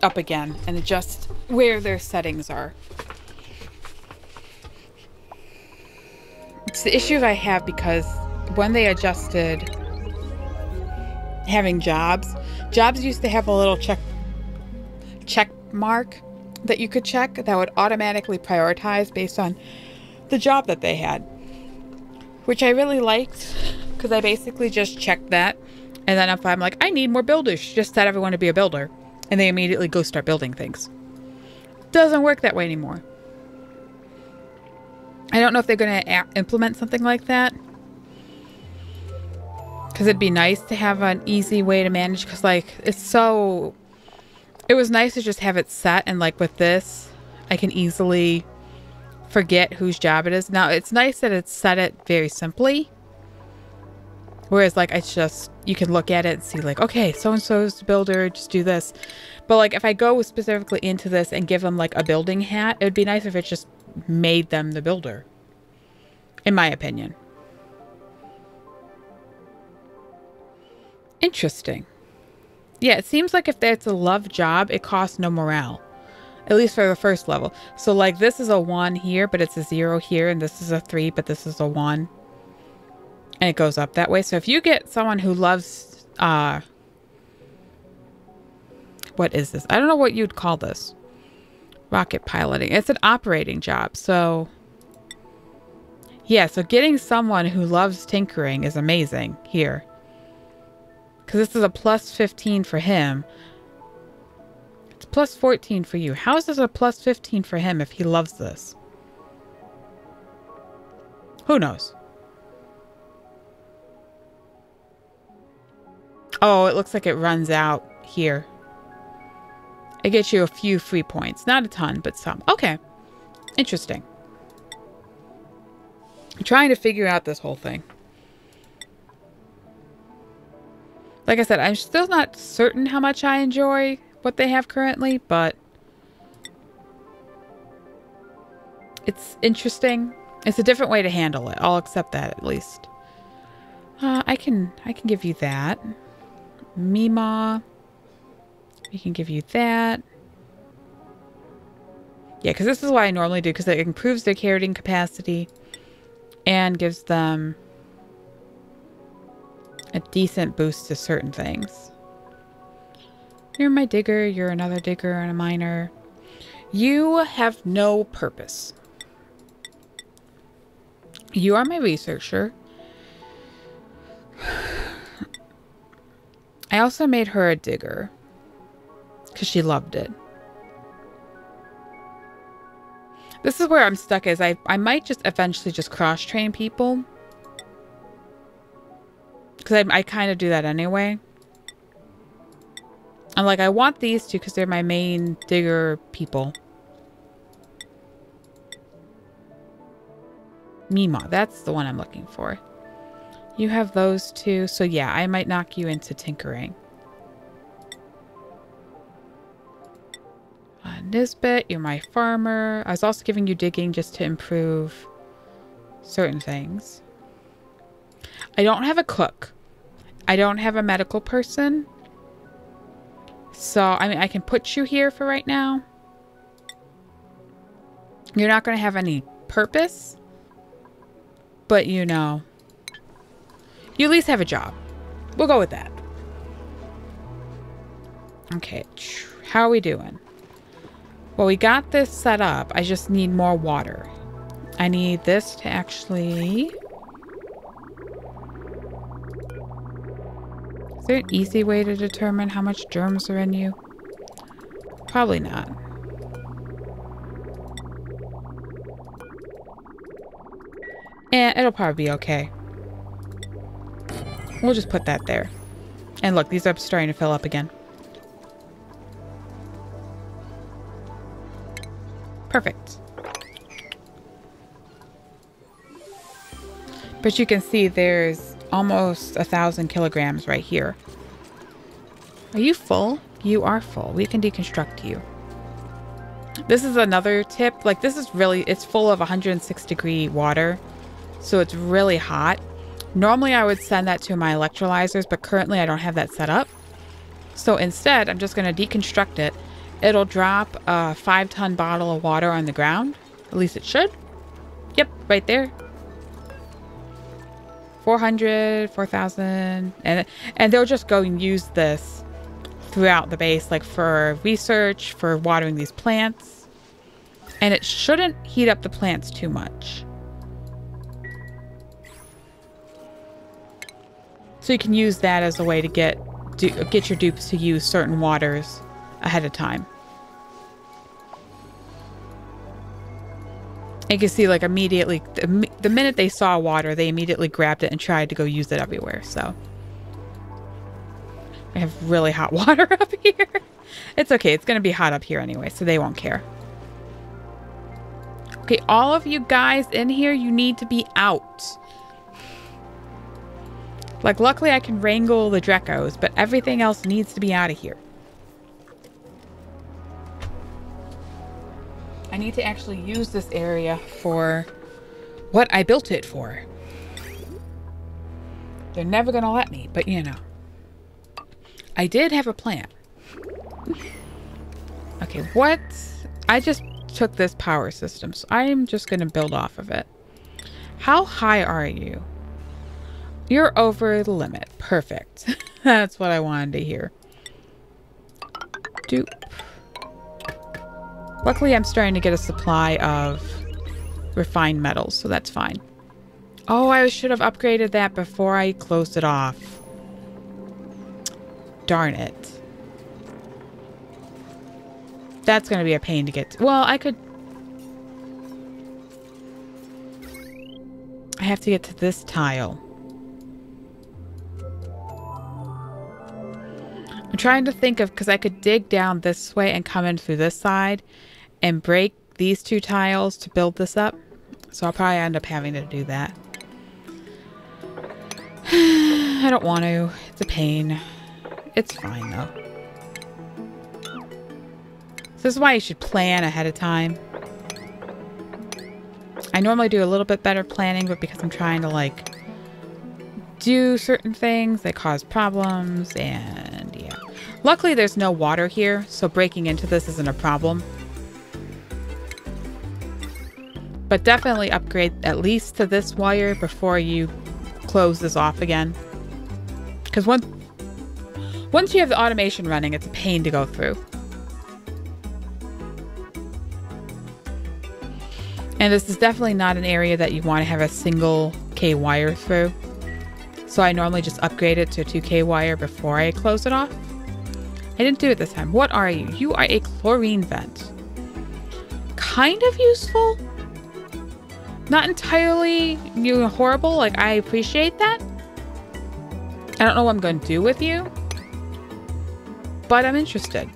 up again and adjust where their settings are. It's the issue I have because when they adjusted having jobs used to have a little check mark that you could check that would automatically prioritize based on the job that they had, which I really liked because I basically just checked that, and then if I'm like, I need more builders, just set everyone to be a builder, and they immediately go start building things. Doesn't work that way anymore. I don't know if they're going to implement something like that, because it'd be nice to have an easy way to manage, because like it was nice to just have it set, and like with this I can easily forget whose job it is. Now it's nice that it's set it very simply, whereas like it's just, you can look at it and see like, okay, so and so is the builder, just do this. But like if I go specifically into this and give them like a building hat, it would be nice if it just made them the builder, in my opinion. Interesting. Yeah, it seems like if it's a love job, it costs no morale. At least for the first level. So like this is a 1 here, but it's a 0 here. And this is a 3, but this is a 1. And it goes up that way. So if you get someone who loves... what is this? I don't know what you'd call this. Rocket piloting. It's an operating job. So... yeah, so getting someone who loves tinkering is amazing here. Because this is a plus 15 for him. It's plus 14 for you. How is this a plus 15 for him if he loves this? Who knows? Oh, it looks like it runs out here. It gets you a few free points. Not a ton, but some. Okay. Interesting. I'm trying to figure out this whole thing. Like I said, I'm still not certain how much I enjoy what they have currently, but it's interesting. It's a different way to handle it. I'll accept that at least. I can give you that. Mima. We can give you that. Yeah, because this is what I normally do, because it improves their carrying capacity and gives them a decent boost to certain things. You're my digger, you're another digger and a miner. You have no purpose. You are my researcher. I also made her a digger because she loved it. This is where I'm stuck is I might just eventually just cross-train people. Because I kind of do that anyway. And like, I want these two because they're my main digger people. Mima, that's the one I'm looking for. You have those two. So yeah, I might knock you into tinkering. Nisbet, you're my farmer. I was also giving you digging just to improve certain things. I don't have a cook. I don't have a medical person. So, I mean, I can put you here for right now. You're not going to have any purpose. But, you know, you at least have a job. We'll go with that. Okay. How are we doing? Well, we got this set up. I just need more water. I need this to actually... Is there an easy way to determine how much germs are in you? Probably not. And it'll probably be okay. We'll just put that there. And look, these are starting to fill up again. Perfect. But you can see there's almost 1,000 kilograms right here. Are you full? You are full. We can deconstruct you. This is another tip. Like, this is really, it's full of 106-degree water. So it's really hot. Normally I would send that to my electrolyzers, but currently I don't have that set up. So instead, I'm just going to deconstruct it. It'll drop a 5-ton bottle of water on the ground. At least it should. Yep, right there. 400, 4,000. And they'll just go and use this throughout the base, like for research, for watering these plants. And it shouldn't heat up the plants too much. So you can use that as a way to get your dupes to use certain waters ahead of time. And you can see, like, immediately, the minute they saw water, they immediately grabbed it and tried to go use it everywhere. So I have really hot water up here. It's okay. It's going to be hot up here anyway, so they won't care. Okay, all of you guys in here, you need to be out. Like, luckily I can wrangle the Drecos, but everything else needs to be out of here. I need to actually use this area for what I built it for. They're never going to let me, but you know. I did have a plan. Okay, what? I just took this power system, so I'm just going to build off of it. How high are you? You're over the limit. Perfect. That's what I wanted to hear. Doop. Luckily, I'm starting to get a supply of refined metals, so that's fine. Oh, I should have upgraded that before I closed it off. Darn it. That's going to be a pain to get to. Well, I could... I have to get to this tile. I'm trying to think of... Because I could dig down this way and come in through this side and break these two tiles to build this up. So I'll probably end up having to do that. I don't want to. It's a pain. It's fine, though. This is why you should plan ahead of time. I normally do a little bit better planning, but because I'm trying to, like, do certain things that cause problems, and yeah. Luckily, there's no water here, so breaking into this isn't a problem. But definitely upgrade at least to this wire before you close this off again. Because once you have the automation running, it's a pain to go through. And this is definitely not an area that you want to have a single K wire through. So I normally just upgrade it to a 2K wire before I close it off. I didn't do it this time. What are you? You are a chlorine vent. Kind of useful. Not entirely horrible. Like, I appreciate that. I don't know what I'm going to do with you. But I'm interested.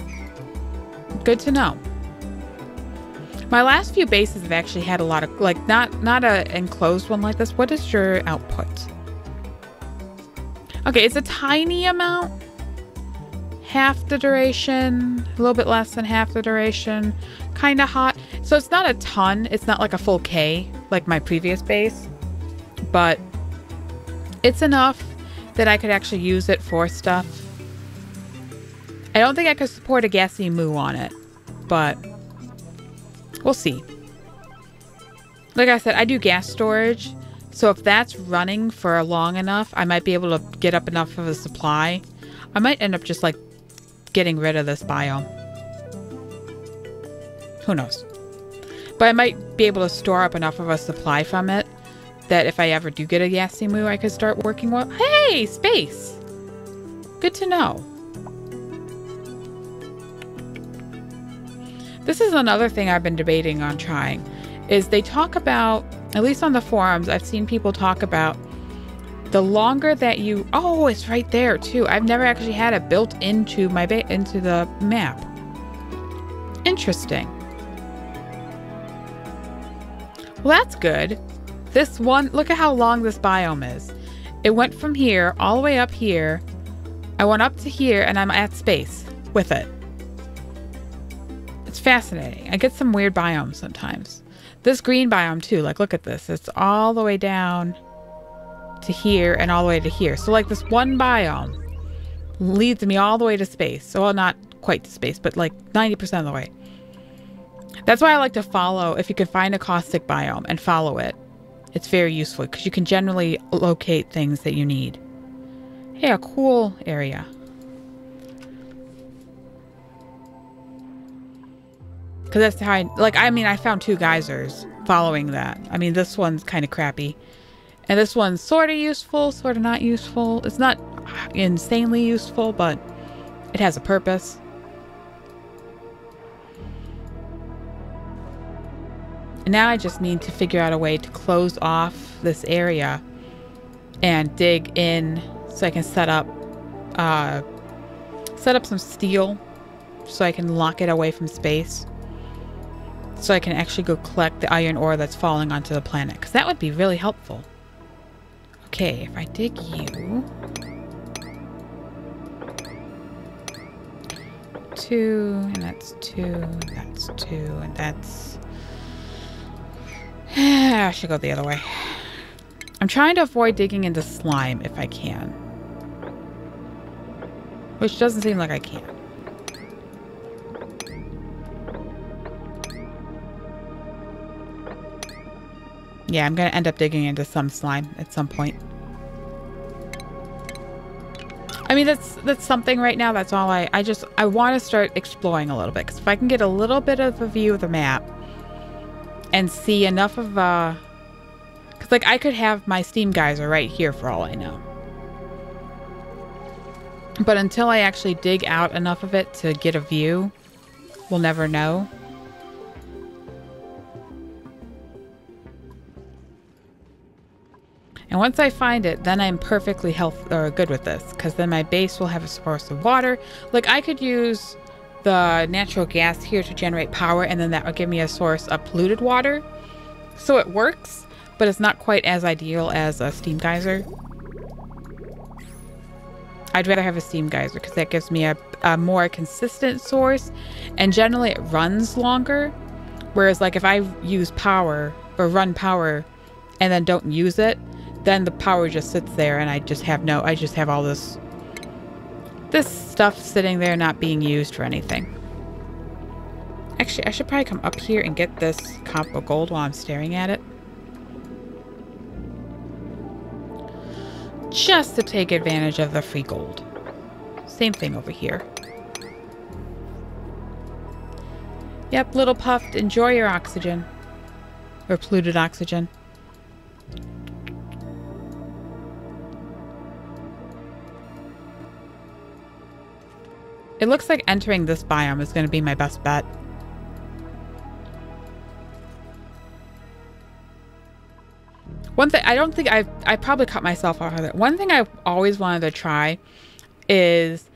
Good to know. My last few bases have actually had a lot of, like, not a enclosed one like this. What is your output? Okay, it's a tiny amount. Half the duration, a little bit less than half the duration. Kind of hot. So it's not a ton. It's not like a full K like my previous base. But it's enough that I could actually use it for stuff. I don't think I could support a gassy moo on it. But we'll see. Like I said, I do gas storage. So if that's running for long enough, I might be able to get up enough of a supply. I might end up just like getting rid of this biome. Who knows? But I might be able to store up enough of a supply from it that if I ever do get a gassy moo, I could start working with. Hey, space! Good to know. This is another thing I've been debating on trying, is they talk about, at least on the forums, I've seen people talk about the longer that you, oh, it's right there too. I've never actually had it built into my into the map. Interesting. Well, that's good. This one, look at how long this biome is. It went from here all the way up here. I went up to here and I'm at space with it. It's fascinating. I get some weird biomes sometimes. This green biome too, like look at this. It's all the way down to here and all the way to here. So like this one biome leads me all the way to space. So well, not quite to space, but like 90% of the way. That's why I like to follow, if you can find a caustic biome and follow it. It's very useful because you can generally locate things that you need. Hey, a cool area. Because that's how I, like, I mean, I found 2 geysers following that. I mean, this one's kind of crappy. And this one's sort of useful, sort of not useful. It's not insanely useful, but it has a purpose. And now I just need to figure out a way to close off this area and dig in so I can set up some steel so I can lock it away from space. So I can actually go collect the iron ore that's falling onto the planet. Because that would be really helpful. Okay, if I dig you... 2, and that's 2, and that's 2, and that's... I should go the other way. I'm trying to avoid digging into slime if I can. which doesn't seem like I can. Yeah, I'm going to end up digging into some slime at some point. I mean, that's something right now. That's all I want to start exploring a little bit. Because if I can get a little bit of a view of the map and see enough of, because like I could have my steam geyser right here for all I know. But until I actually dig out enough of it to get a view, we'll never know. And once I find it, then I'm perfectly good with this, because then my base will have a source of water. Like I could use the natural gas here to generate power, and then that would give me a source of polluted water. So it works, but it's not quite as ideal as a steam geyser. I'd rather have a steam geyser because that gives me a more consistent source, and generally it runs longer. Whereas like if I use power or run power and then don't use it, then the power just sits there and I just have all this stuff sitting there not being used for anything. Actually, I should probably come up here and get this copper gold while I'm staring at it. Just to take advantage of the free gold. Same thing over here. Yep, little puffed, enjoy your oxygen. Or polluted oxygen. It looks like entering this biome is going to be my best bet. One thing, I probably cut myself off of it. One thing I've always wanted to try is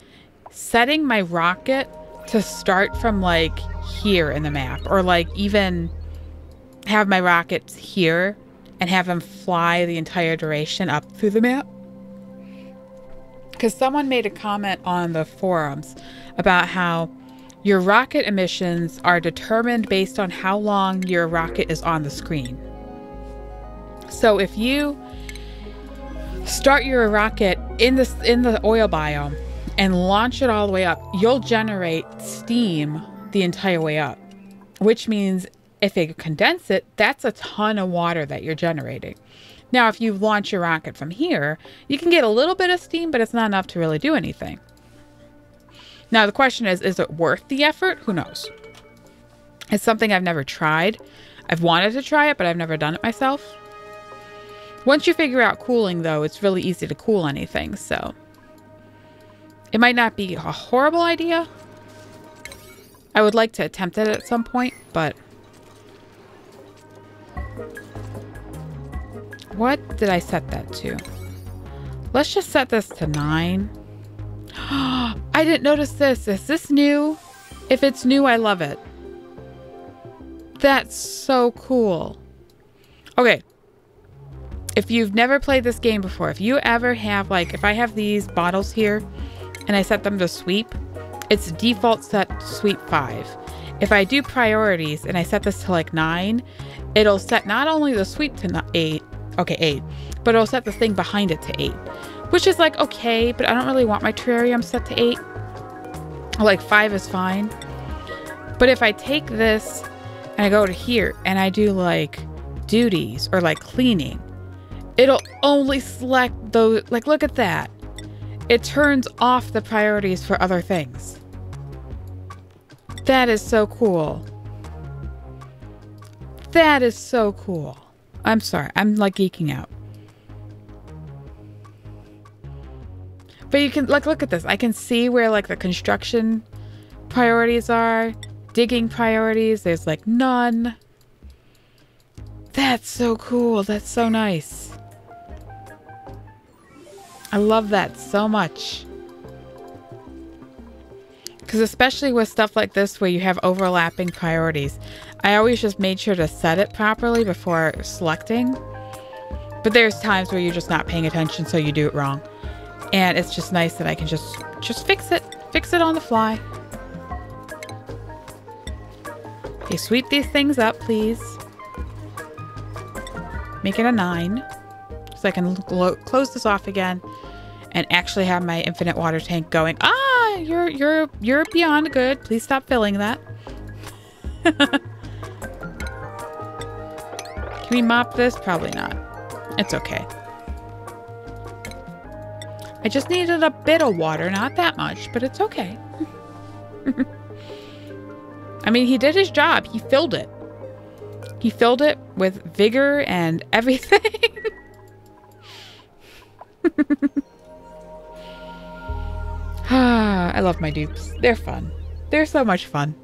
setting my rocket to start from like here in the map, or like even have my rockets here and have them fly the entire duration up through the map. Because someone made a comment on the forums about how your rocket emissions are determined based on how long your rocket is on the screen. So if you start your rocket in the oil biome and launch it all the way up, you'll generate steam the entire way up. Which means if they condense it, that's a ton of water that you're generating. Now, if you launch your rocket from here, you can get a little bit of steam, but it's not enough to really do anything. Now, the question is it worth the effort? Who knows? It's something I've never tried. I've wanted to try it, but I've never done it myself. Once you figure out cooling, though, it's really easy to cool anything, so it might not be a horrible idea. I would like to attempt it at some point, but what did I set that to? Let's just set this to 9. I didn't notice this. Is this new? If it's new, I love it. That's so cool. Okay. If you've never played this game before, if you ever have, like, if I have these bottles here and I set them to sweep, it's default set sweep 5. If I do priorities and I set this to like 9, it'll set not only the sweep to 8, okay, 8, but it'll set the thing behind it to 8, which is like, okay, but I don't really want my terrarium set to 8. Like 5 is fine. But if I take this and I go to here and I do like duties or like cleaning, it'll only select those. Like, look at that. It turns off the priorities for other things. That is so cool. That is so cool. I'm sorry. I'm like geeking out. But you can look at this. I can see where like the construction priorities are, digging priorities. There's like none. That's so cool. That's so nice. I love that so much. Because especially with stuff like this where you have overlapping priorities, I always just made sure to set it properly before selecting. But there's times where you're just not paying attention, so you do it wrong. And it's just nice that I can just fix it. Fix it on the fly. Okay, sweep these things up, please. Make it a 9. So I can close this off again and actually have my infinite water tank going. Ah, you're beyond good. Please stop filling that. Can we mop this? Probably not. It's okay. I just needed a bit of water, not that much, but it's okay. I mean, he did his job. He filled it. He filled it with vigor and everything. I love my dupes. They're fun. They're so much fun.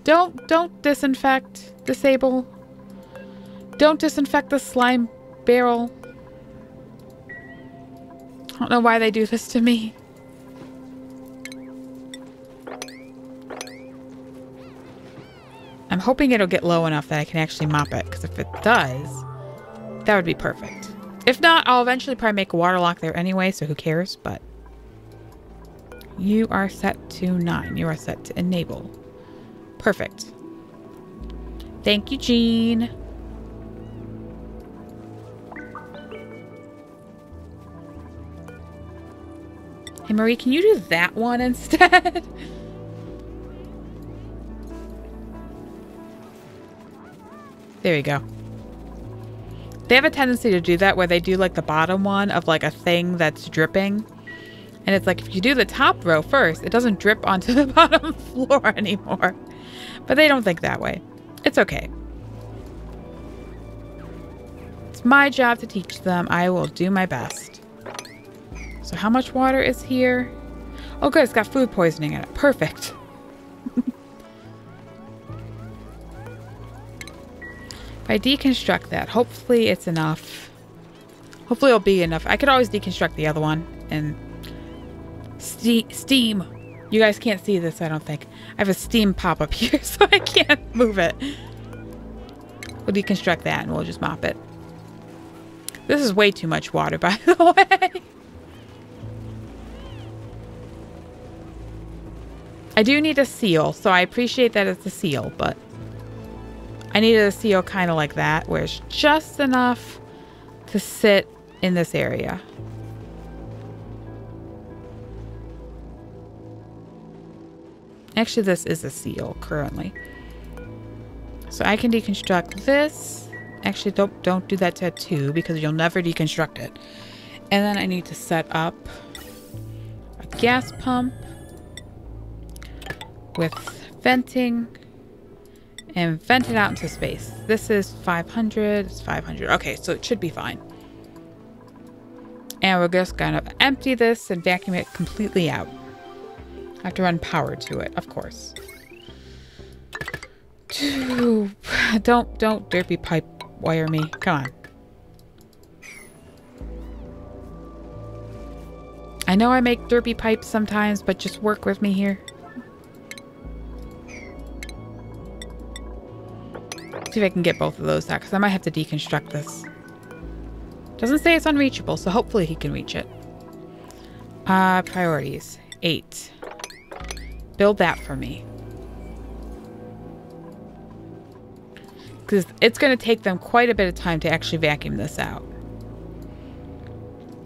Don't disinfect, disable. Don't disinfect the slime barrel. I don't know why they do this to me. I'm hoping it'll get low enough that I can actually mop it, because if it does, that would be perfect. If not, I'll eventually probably make a water lock there anyway, so who cares, but you are set to 9. You are set to enable. Perfect. Thank you, Jean. Hey, Marie, can you do that one instead? There you go. They have a tendency to do that where they do like the bottom one of like a thing that's dripping. And it's like if you do the top row first, it doesn't drip onto the bottom floor anymore. But they don't think that way. It's okay. It's my job to teach them. I will do my best. So how much water is here? Oh good, it's got food poisoning in it. Perfect. If I deconstruct that, hopefully it's enough. Hopefully it'll be enough. I could always deconstruct the other one and steam. You guys can't see this, I don't think. I have a steam pop up here, so I can't move it. We'll deconstruct that and we'll just mop it. This is way too much water, by the way. I do need a seal, so I appreciate that it's a seal, but I needed a seal kind of like that, where it's just enough to sit in this area. Actually, this is a seal currently. So I can deconstruct this. Actually, don't do that tattoo because you'll never deconstruct it. And then I need to set up a gas pump with venting and vent it out into space. This is 500. It's 500. Okay, so it should be fine. And we're just gonna empty this and vacuum it completely out. I have to run power to it, of course. Don't derpy pipe wire me. Come on. I know I make derpy pipes sometimes, but just work with me here. See if I can get both of those out, because I might have to deconstruct this. Doesn't say it's unreachable, so hopefully he can reach it. Priorities. 8. Build that for me. Because it's going to take them quite a bit of time to actually vacuum this out.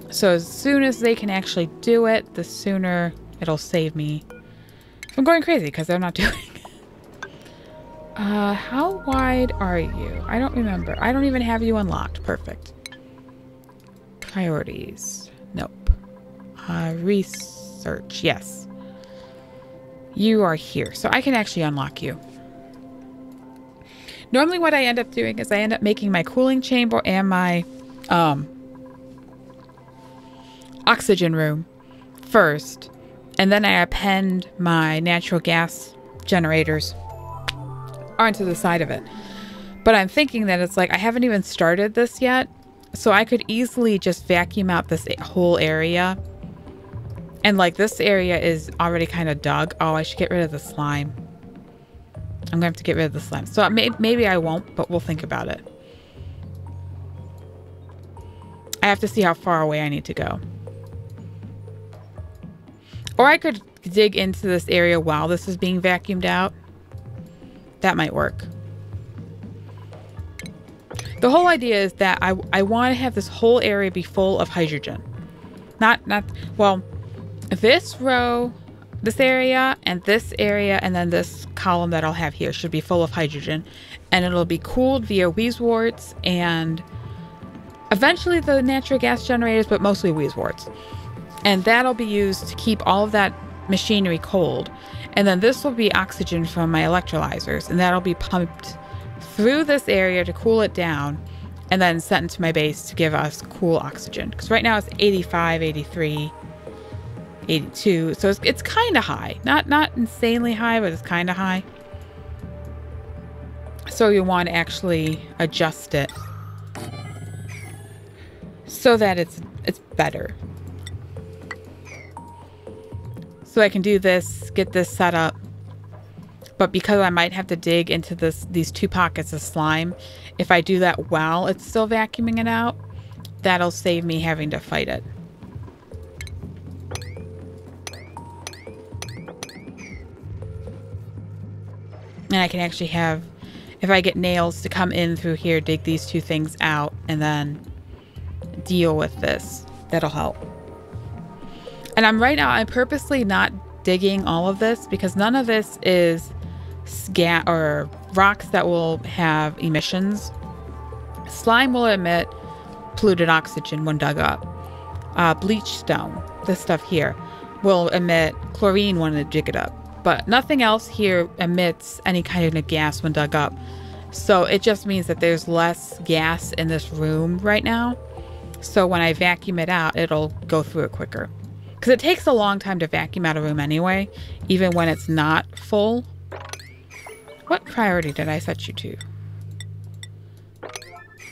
So as soon as they can actually do it, the sooner it'll save me from going crazy, because they're not doing it. How wide are you? I don't remember. I don't even have you unlocked. Perfect. Priorities. Nope. Research. Yes. You are here. So I can actually unlock you. Normally what I end up doing is I end up making my cooling chamber and my oxygen room first. And then I append my natural gas generators onto the side of it. But I'm thinking that it's like I haven't even started this yet, so I could easily just vacuum out this whole area. And like this area is already kind of dug. Oh, I should get rid of the slime. I'm gonna have to get rid of the slime. So maybe I won't, but we'll think about it. I have to see how far away I need to go. Or I could dig into this area while this is being vacuumed out. That might work. The whole idea is that I want to have this whole area be full of hydrogen. Well, this row this area, and then this column that I'll have here should be full of hydrogen, and it'll be cooled via wheezeworts and eventually the natural gas generators, but mostly wheezeworts. And that'll be used to keep all of that machinery cold. And then this will be oxygen from my electrolyzers, and that'll be pumped through this area to cool it down, and then sent into my base to give us cool oxygen. Because right now it's 85, 83, 82. So it's kind of high. Not insanely high, but it's kind of high. So you want to actually adjust it so that it's better. So I can do this, get this set up. But because I might have to dig into these 2 pockets of slime, if I do that while it's still vacuuming it out, that'll save me having to fight it. And I can actually have, if I get nails to come in through here, dig these 2 things out, and then deal with this. That'll help. And I'm purposely not digging all of this because none of this is or rocks that will have emissions. Slime will emit polluted oxygen when dug up. Bleach stone, this stuff here, will emit chlorine when they dig it up. But nothing else here emits any kind of gas when dug up. So it just means that there's less gas in this room right now. So when I vacuum it out, it'll go through it quicker. Because it takes a long time to vacuum out a room anyway, even when it's not full. What priority did I set you to?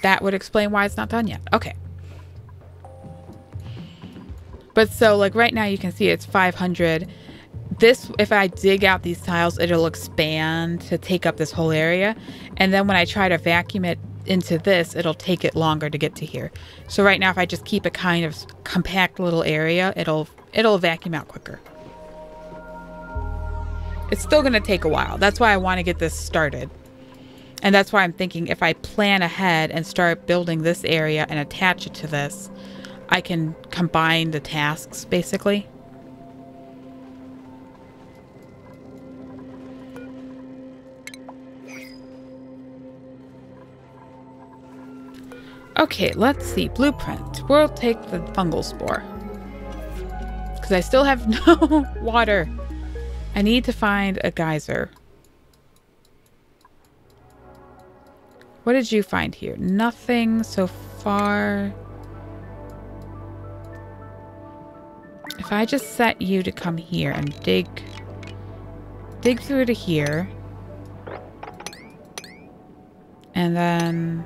That would explain why it's not done yet. Okay. But so like right now you can see it's 500. This, if I dig out these tiles, it'll expand to take up this whole area. And then when I try to vacuum it into this, it'll take it longer to get to here. So right now if I just keep a kind of compact little area, it'll vacuum out quicker. It's still going to take a while. That's why I want to get this started. And that's why I'm thinking if I plan ahead and start building this area and attach it to this, I can combine the tasks basically. Okay, let's see. Blueprint. We'll take the fungal spore. Because I still have no water. I need to find a geyser. What did you find here? Nothing so far. If I just set you to come here and dig through to here. And then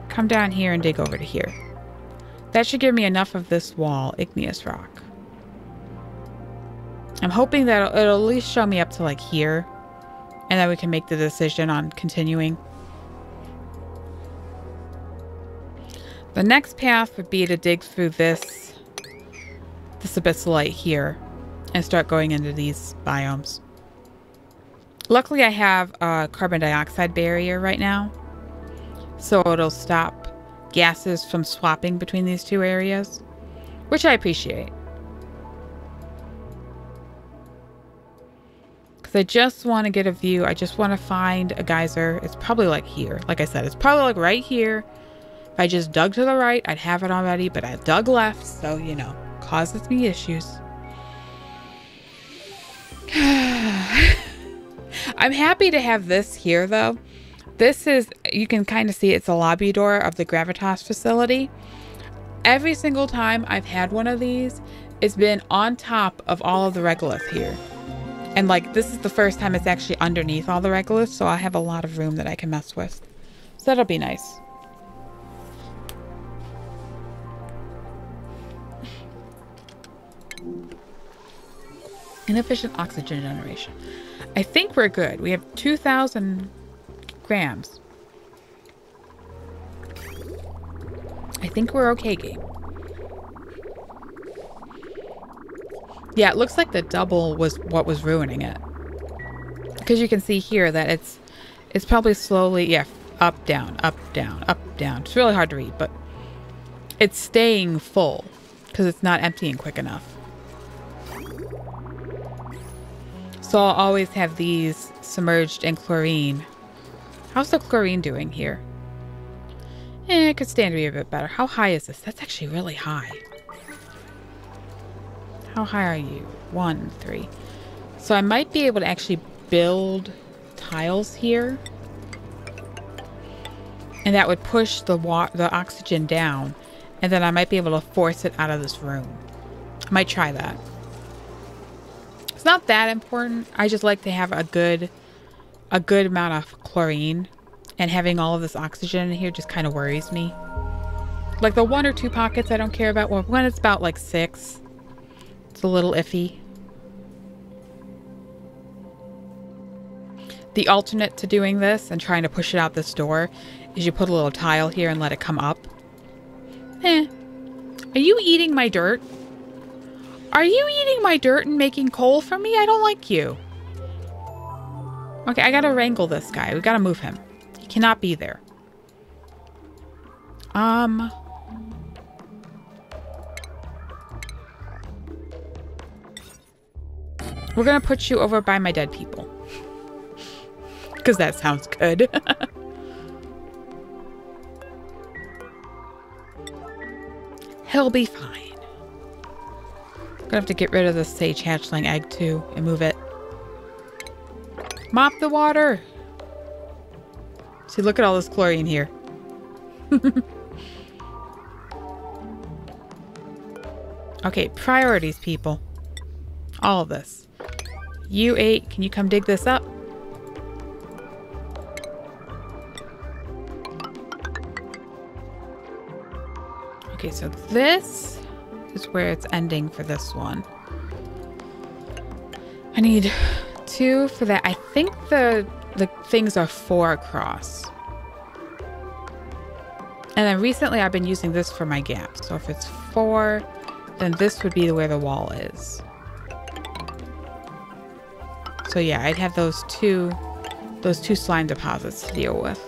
come down here and dig over to here. That should give me enough of this wall, igneous rock. I'm hoping that it'll at least show me up to like here, and then we can make the decision on continuing. The next path would be to dig through this abyssalite here and start going into these biomes. Luckily I have a carbon dioxide barrier right now, so it'll stop gases from swapping between these 2 areas, which I appreciate. Because I just want to get a view. I just want to find a geyser. It's probably like here. Like I said, it's probably like right here. If I just dug to the right, I'd have it already, but I dug left, so, you know, causes me issues. I'm happy to have this here, though. This is, you can kind of see it's a lobby door of the Gravitas facility. Every single time I've had one of these, it's been on top of all of the regolith here. And like, this is the first time it's actually underneath all the regoliths, so I have a lot of room that I can mess with. So that'll be nice. Inefficient oxygen generation. I think we're good. We have 2,000 grams. I think we're okay, game. Yeah, it looks like the double was what was ruining it. Because you can see here that it's probably slowly, yeah, up, down, up, down, up, down. It's really hard to read, but it's staying full because it's not emptying quick enough. So I'll always have these submerged in chlorine. How's the chlorine doing here? It could stand to be a bit better. How high is this? That's actually really high. How high are you? 1, 3. So I might be able to actually build tiles here. And that would push the oxygen down. And then I might be able to force it out of this room. I might try that. It's not that important. I just like to have a good amount of chlorine. And having all of this oxygen in here just kind of worries me. Like the 1 or 2 pockets I don't care about. Well, when it's about like 6, it's a little iffy. The alternate to doing this and trying to push it out this door is you put a little tile here and let it come up. Are you eating my dirt? Are you eating my dirt and making coal for me? I don't like you. Okay, I gotta wrangle this guy. We gotta move him. He cannot be there. We're gonna put you over by my dead people. Because that sounds good. He'll be fine. Gonna have to get rid of the sage hatchling egg too and move it. Mop the water. See, look at all this chlorine here. Okay, priorities, people. All of this. You 8, can you come dig this up? Okay, so this is where it's ending for this one. I need 2 for that. I think the things are 4 across. And then recently I've been using this for my gaps. So if it's 4, then this would be where the wall is. So yeah, I'd have those two slime deposits to deal with.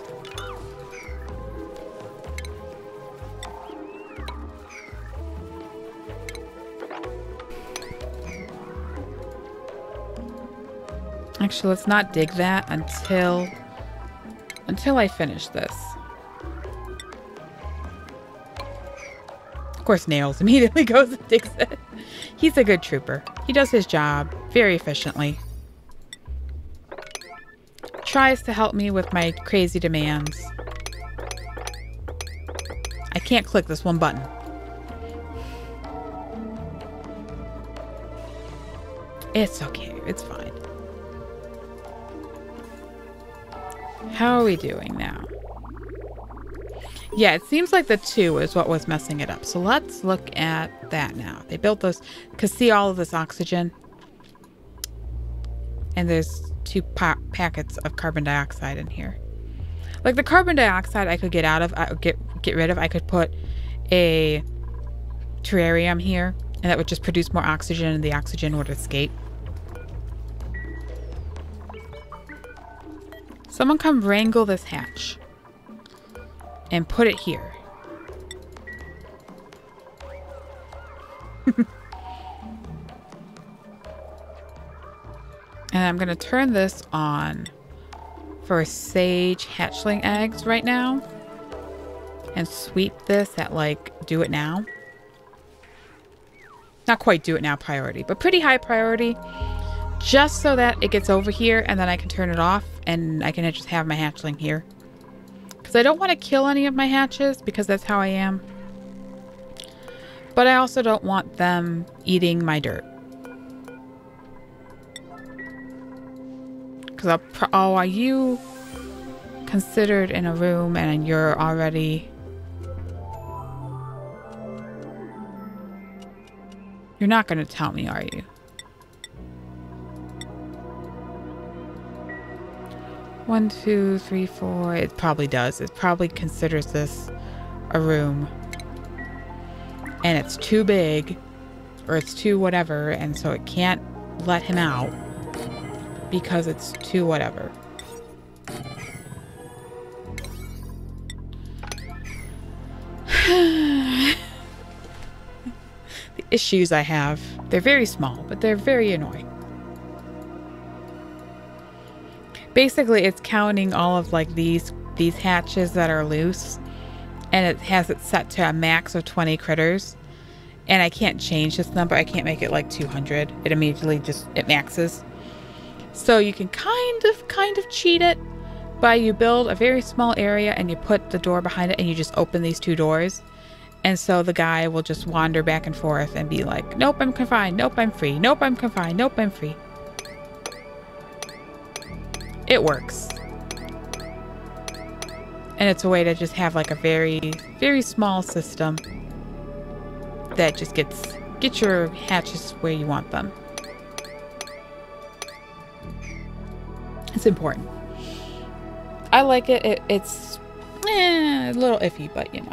Actually, let's not dig that until I finish this. Of course, Nails immediately goes and digs it. He's a good trooper. He does his job very efficiently. Tries to help me with my crazy demands. I can't click this one button. It's okay. It's fine. How are we doing now? Yeah, it seems like the 2 is what was messing it up. So let's look at that now. They built those, because see all of this oxygen? And there's 2 packets of carbon dioxide in here. Like the carbon dioxide I could get out of, get rid of. I could put a terrarium here, and that would just produce more oxygen, and the oxygen would escape. Someone come wrangle this hatch and put it here. And I'm going to turn this on for sage hatchling eggs right now and sweep this at like do it now. Not quite do it now priority, but pretty high priority. Just so that it gets over here and then I can turn it off and I can just have my hatchling here. Because I don't want to kill any of my hatches because that's how I am. But I also don't want them eating my dirt. Because oh, are you considered in a room and you're already... You're not going to tell me, are you? 1, 2, 3, 4. It probably does. It probably considers this a room. And it's too big. Or it's too whatever. And so it can't let him out. Because it's too whatever. The issues I have. They're very small. But they're very annoying. Basically, it's counting all of like these hatches that are loose, and it has it set to a max of 20 critters. And I can't change this number. I can't make it like 200. It immediately it maxes. So you can kind of cheat it by you build a very small area and you put the door behind it and you just open these two doors. And so the guy will just wander back and forth and be like, nope, I'm confined. Nope, I'm free. Nope, I'm confined. Nope, I'm free. It works. And it's a way to just have like a very, very small system that just get your hatches where you want them. It's important. I like it. It's a little iffy, but you know.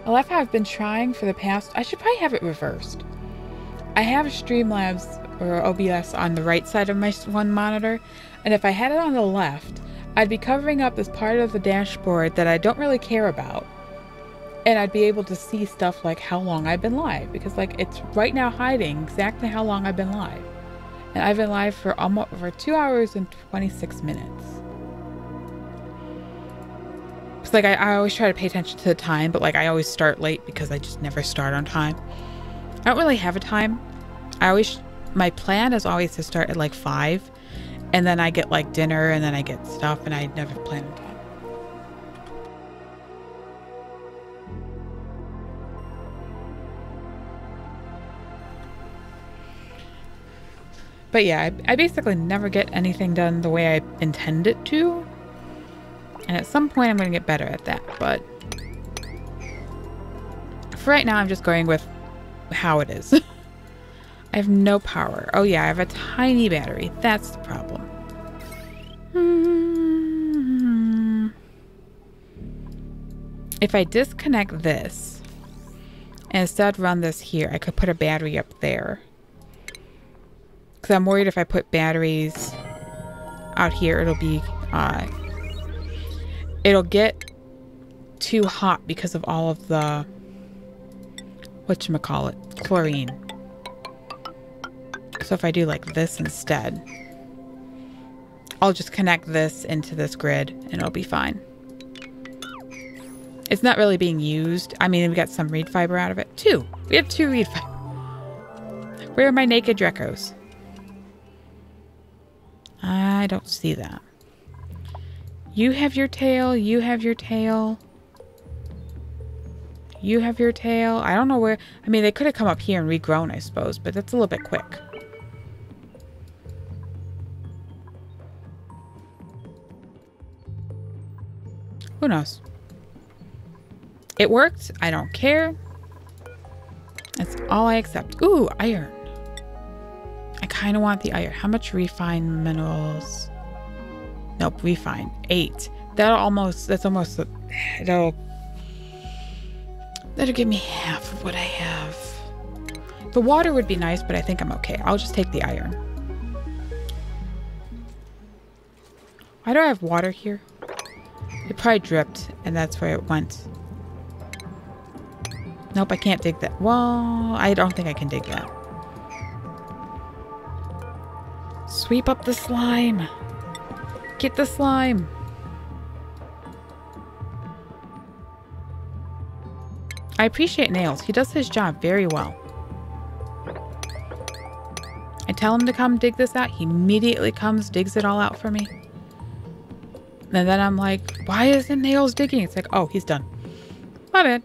I love how I've been trying for the past... I should probably have it reversed. I have Streamlabs or OBS on the right side of my one monitor, and if I had it on the left, I'd be covering up this part of the dashboard that I don't really care about, and I'd be able to see stuff like how long I've been live, because like it's right now hiding exactly how long I've been live, and I've been live for almost 2 hours and 26 minutes. It's like I always try to pay attention to the time, but like I always start late because I just never start on time. I don't really have a time. My plan is always to start at like 5, and then I get like dinner, and then I get stuff, and I never plan on time. But yeah, I basically never get anything done the way I intend it to. And at some point I'm going to get better at that. But for right now, I'm just going with how it is. I have no power. Oh yeah, I have a tiny battery. That's the problem. If I disconnect this and instead run this here, I could put a battery up there. Because I'm worried if I put batteries out here, it'll get too hot because of all of the, whatchamacallit, chlorine. So if I do like this instead, I'll just connect this into this grid and it'll be fine. It's not really being used. I mean, we got some reed fiber out of it. 2. We have 2 reed fiber. Where are my naked Drekos? I don't see that. You have your tail. You have your tail. You have your tail. I don't know where... I mean, they could have come up here and regrown, I suppose, but that's a little bit quick. Who knows? It worked. I don't care. That's all I accept. Ooh, iron. I kind of want the iron. How much refined minerals? Nope, refined. 8. That'll give me half of what I have. The water would be nice, but I think I'm okay. I'll just take the iron. Why do I have water here? It probably dripped, and that's where it went. Nope, I can't dig that. Well, I don't think I can dig that. Sweep up the slime. Get the slime. I appreciate Nails. He does his job very well. I tell him to come dig this out. He immediately comes, digs it all out for me. And then I'm like, why isn't Nails digging? It's like, oh, he's done. My bad.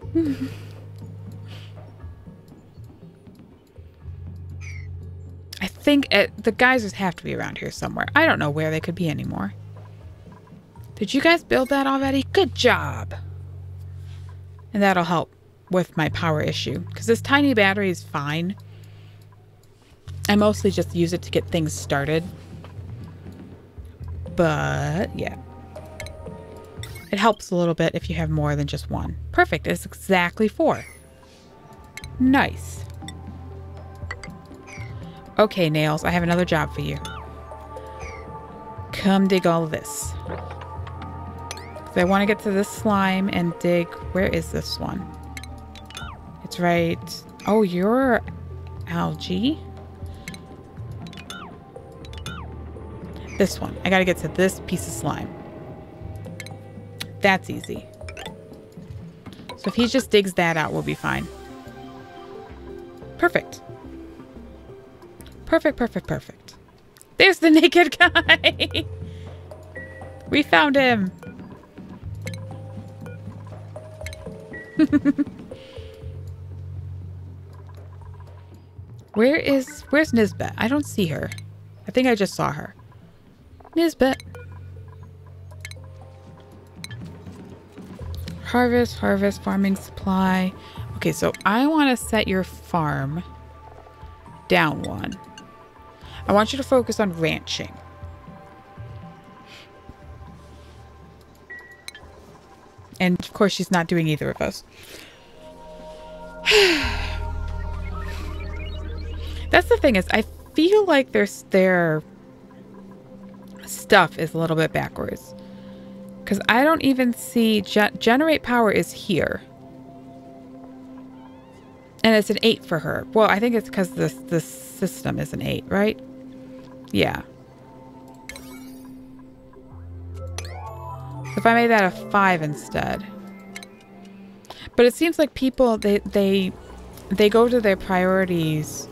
I think the geysers have to be around here somewhere. I don't know where they could be anymore. Did you guys build that already? Good job. And that'll help with my power issue. Because this tiny battery is fine. I mostly just use it to get things started. But, yeah. It helps a little bit if you have more than just one. Perfect. It's exactly 4. Nice. Okay, Nails. I have another job for you. Come dig all of this. So I want to get to this slime and dig... Where is this one? It's right... Oh, you're algae? This one. I gotta get to this piece of slime. That's easy. So if he just digs that out, we'll be fine. Perfect. Perfect, perfect, perfect. There's the naked guy. We found him. Where's Nisbet? I don't see her. I think I just saw her. Nisbet. Harvest, harvest, farming supply. Okay, so I want to set your farm down one. I want you to focus on ranching. And of course, she's not doing either of us. That's the thing is, I feel like their stuff is a little bit backwards. Because I don't even see... generate power is here. And it's an 8 for her. Well, I think it's because this system is an 8, right? Yeah. If I made that a 5 instead. But it seems like people, they go to their priorities,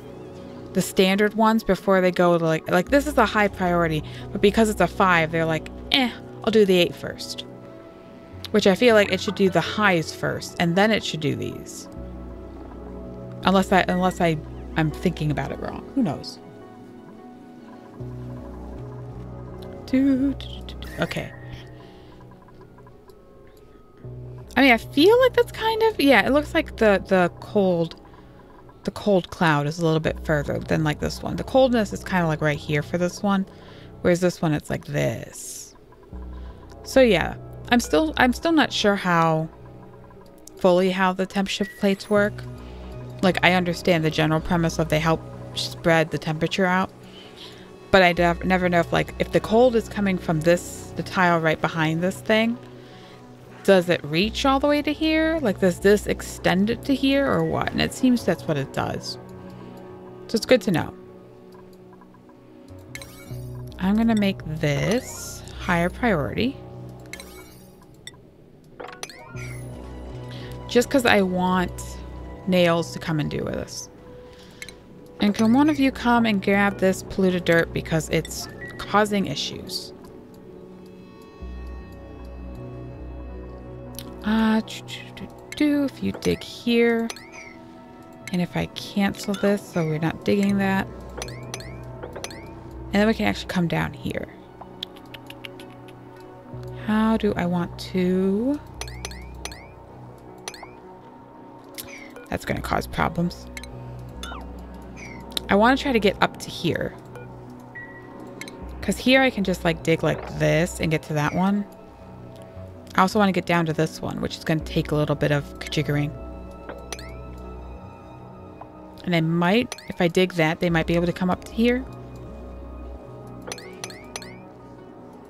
the standard ones, before they go to like this is a high priority, but because it's a 5, they're like, I'll do the 8 first. Which I feel like it should do the highs first, and then it should do these. Unless I'm thinking about it wrong. Who knows? Okay. I mean, I feel like that's kind of... Yeah, it looks like the cold cloud is a little bit further than like this one. The coldness is kind of like right here for this one. Whereas this one, it's like this. So yeah, I'm still not sure how the temp shift plates work. Like, I understand the general premise of they help spread the temperature out. But I never know if, like, if the cold is coming from the tile right behind this thing, does it reach all the way to here? Like, does this extend it to here or what? And it seems that's what it does. So it's good to know. I'm going to make this higher priority. Just because I want nails to come and do with this. And can one of you come and grab this polluted dirt because it's causing issues? If you dig here, and if I cancel this so we're not digging that, and then we can actually come down here. How do I want to... That's going to cause problems. I want to try to get up to here. Because here I can just like dig like this and get to that one. I also want to get down to this one, which is going to take a little bit of jiggering. And I might, if I dig that, they might be able to come up to here.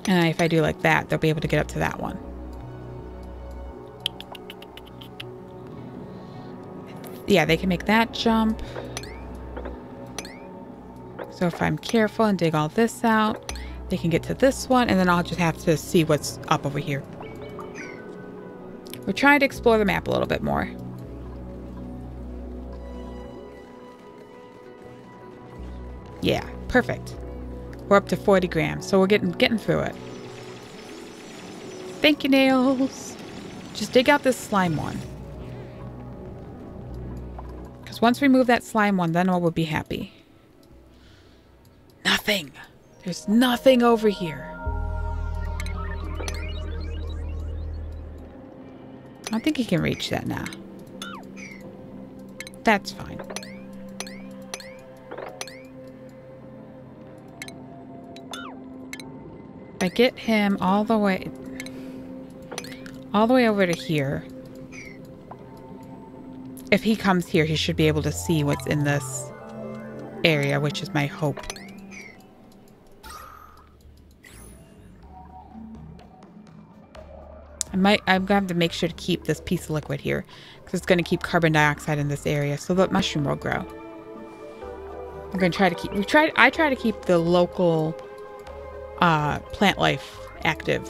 And if I do like that, they'll be able to get up to that one. Yeah, they can make that jump. So if I'm careful and dig all this out, they can get to this one, and then I'll just have to see what's up over here. We're trying to explore the map a little bit more. Yeah, perfect. We're up to 40 grams, so we're getting through it. Thank you, Nails. Just dig out this slime one. Because once we move that slime one, then all will be happy. Nothing. There's nothing over here. I don't think he can reach that now. That's fine. If I get him all the way over to here. If he comes here, he should be able to see what's in this area, which is my hope. I'm gonna have to make sure to keep this piece of liquid here because it's gonna keep carbon dioxide in this area so the mushroom will grow. I'm gonna try to keep, I try to keep the local plant life active.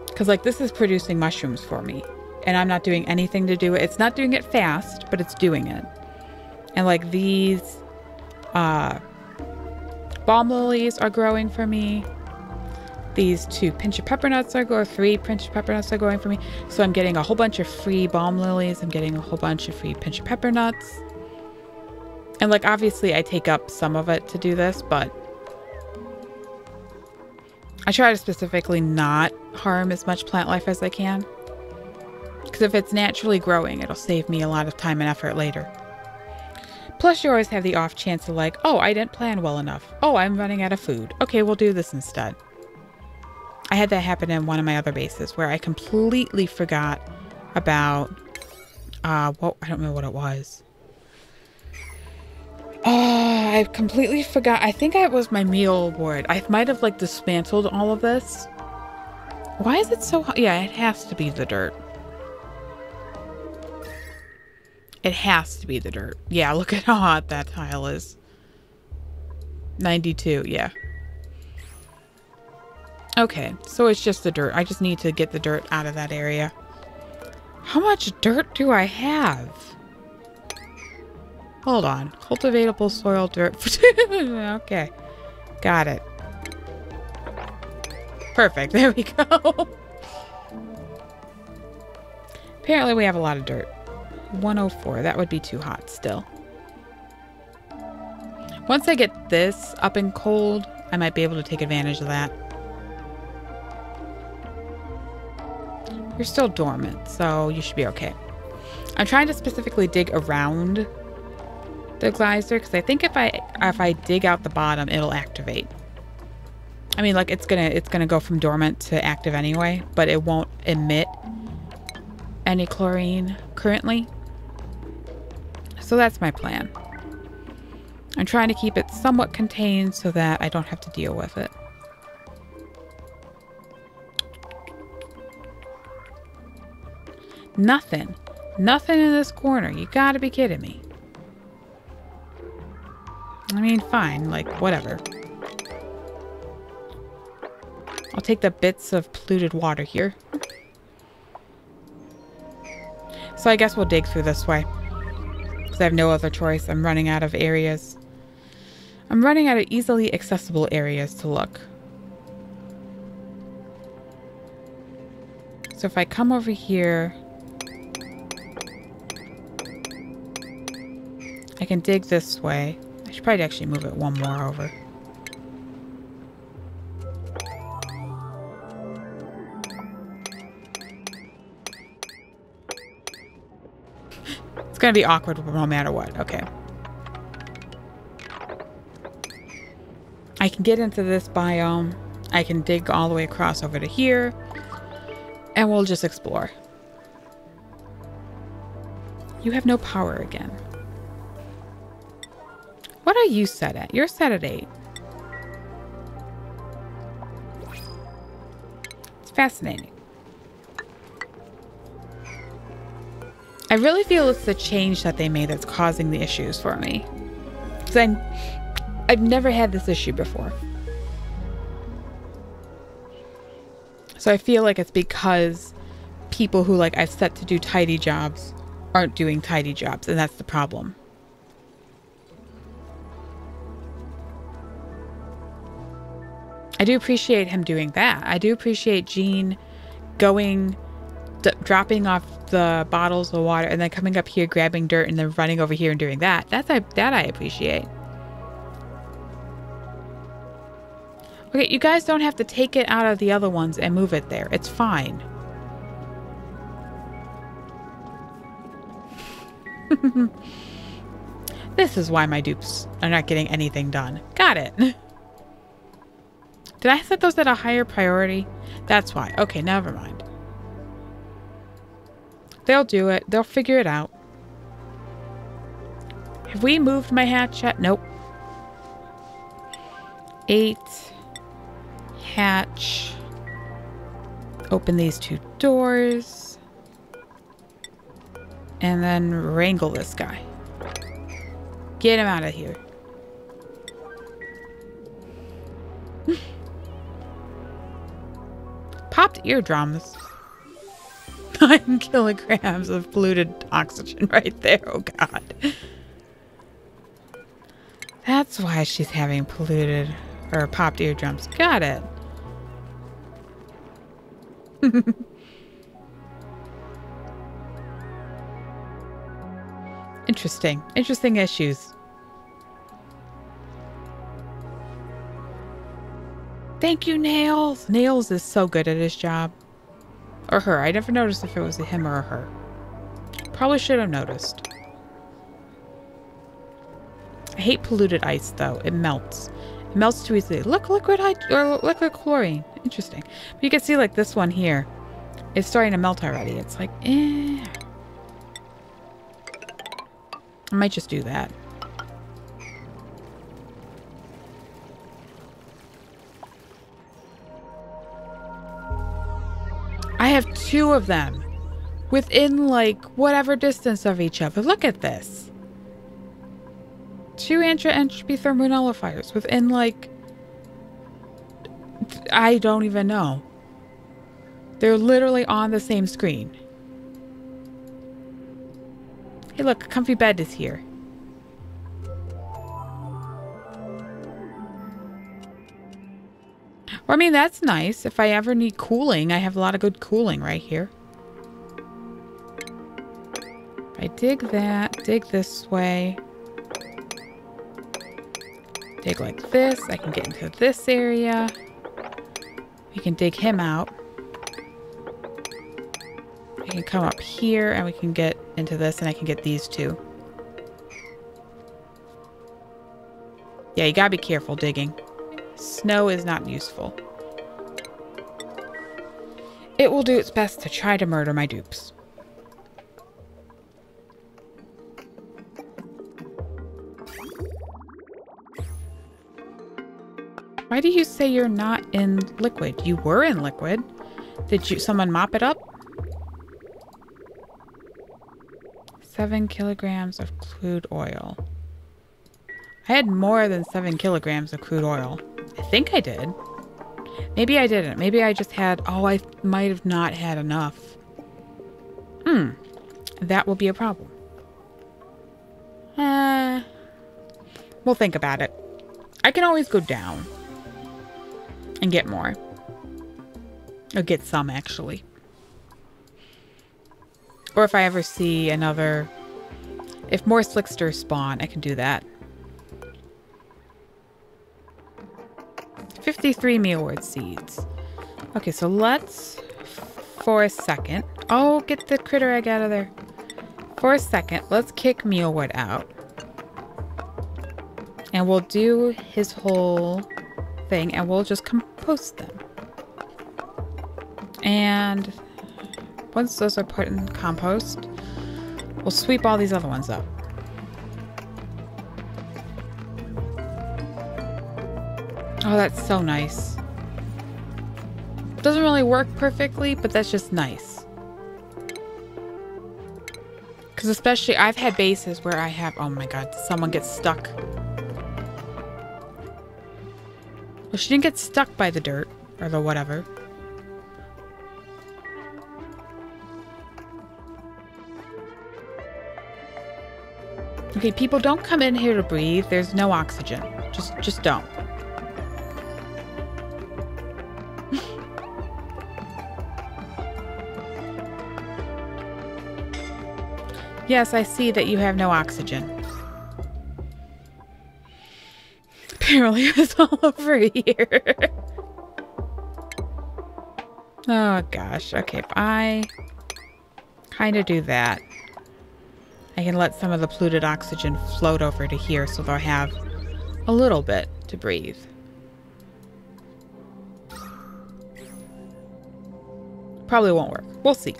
Because, like, this is producing mushrooms for me. And I'm not doing anything to do it. It's not doing it fast, but it's doing it. And, like, these balm lilies are growing for me. These 2 pinch of pepper nuts are growing, 3 pinch of pepper nuts are growing for me. So I'm getting a whole bunch of free balm lilies. I'm getting a whole bunch of free pinch of pepper nuts. And, like, obviously I take up some of it to do this, but I try to specifically not harm as much plant life as I can. Because if it's naturally growing, it'll save me a lot of time and effort later. Plus, you always have the off chance of like, oh, I didn't plan well enough. Oh, I'm running out of food. Okay, we'll do this instead. I had that happen in one of my other bases where I completely forgot about, I don't remember what it was. I completely forgot. I think it was my meal board. I might have like dismantled all of this. Why is it so hot? Yeah, it has to be the dirt. It has to be the dirt. Yeah, look at how hot that tile is. 92, yeah. Okay, so it's just the dirt. I just need to get the dirt out of that area. How much dirt do I have? Hold on. Cultivatable soil dirt. Okay. Got it. Perfect. There we go. Apparently we have a lot of dirt. 104. That would be too hot still. Once I get this up and cold, I might be able to take advantage of that. You're still dormant, so you should be okay. I'm trying to specifically dig around the geyser because I think if I dig out the bottom, it'll activate. I mean, like it's gonna go from dormant to active anyway, but it won't emit any chlorine currently. So that's my plan. I'm trying to keep it somewhat contained so that I don't have to deal with it. Nothing. Nothing in this corner. You gotta be kidding me. I mean, fine. Like, whatever. I'll take the bits of polluted water here. So I guess we'll dig through this way. Because I have no other choice. I'm running out of areas. I'm running out of easily accessible areas to look. So if I come over here, I can dig this way. I should probably actually move it one more over. It's going to be awkward no matter what. Okay. I can get into this biome. I can dig all the way across over to here. And we'll just explore. You have no power again. What are you set at? You're set at 8. It's fascinating. I really feel it's the change that they made that's causing the issues for me. Because I've never had this issue before. So I feel like it's because people who like I've set to do tidy jobs aren't doing tidy jobs, and that's the problem. I do appreciate him doing that. I do appreciate Gene going, dropping off the bottles of water and then coming up here, grabbing dirt and then running over here and doing that. That I appreciate. Okay, you guys don't have to take it out of the other ones and move it there. It's fine. This is why my dupes are not getting anything done. Got it. Did I set those at a higher priority? That's why. Okay, never mind. They'll do it. They'll figure it out. Have we moved my hatch yet? Nope. 8. Hatch. Open these 2 doors. And then wrangle this guy. Get him out of here. Popped eardrums. 9 kilograms of polluted oxygen right there. Oh, God. That's why she's having polluted or popped eardrums. Got it. Interesting. Interesting issues. Thank you, Nails. Nails is so good at his job. Or her. I never noticed if it was a him or a her. Probably should have noticed. I hate polluted ice, though. It melts. It melts too easily. Look, liquid chlorine. Interesting. But you can see, like, this one here. It's starting to melt already. It's like, eh. I might just do that. I have 2 of them within, like, whatever distance of each other. Look at this. 2 anti-entropy thermonullifiers within, like, I don't even know. They're literally on the same screen. Hey, look, a comfy bed is here. Well, I mean, that's nice. If I ever need cooling, I have a lot of good cooling right here. I dig that, dig this way. Dig like this. I can get into this area. We can dig him out. I can come up here and we can get into this and I can get these 2. Yeah, you gotta be careful digging. Snow is not useful. It will do its best to try to murder my dupes. Why do you say you're not in liquid? You were in liquid. Did someone mop it up? 7 kilograms of crude oil. I had more than 7 kilograms of crude oil. I think I did. Maybe I didn't. Maybe I just had... Oh, I might have not had enough. That will be a problem. We'll think about it. I can always go down. And get more. Or get some, actually. Or if I ever see another... If more slicksters spawn, I can do that. 53 mealworm seeds. Okay, so let's, for a second... Oh, get the critter egg out of there. For a second, let's kick mealwood out. And we'll do his whole thing, and we'll just compost them. And once those are put in compost, we'll sweep all these other ones up. Oh, that's so nice. Doesn't really work perfectly, but that's just nice. Because especially, I've had bases where I have... Oh my god, someone gets stuck. Well, she didn't get stuck by the dirt, or the whatever. Okay, people, don't come in here to breathe. There's no oxygen. Just don't. Yes, I see that you have no oxygen. Apparently it's all over here. Oh gosh. Okay, if I kind of do that, I can let some of the polluted oxygen float over to here so they'll have a little bit to breathe. Probably won't work. We'll see.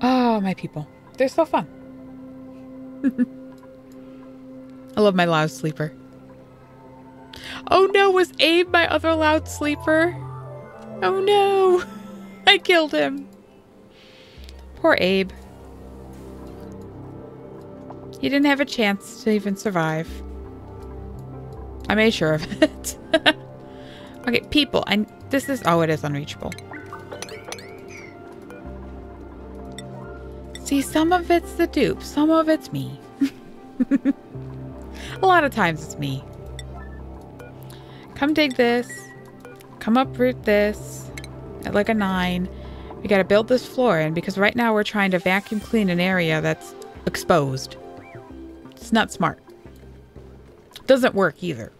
Oh, my people. They're so fun. I love my loud sleeper. Oh no, was Abe my other loud sleeper? Oh no. I killed him. Poor Abe. He didn't have a chance to even survive. I made sure of it. Okay, people. This is... Oh, it is unreachable. See, some of it's the dupe. Some of it's me. A lot of times it's me. Come dig this. Come uproot this. At like a 9. We gotta build this floor in because right now we're trying to vacuum clean an area that's exposed. It's not smart. Doesn't work either.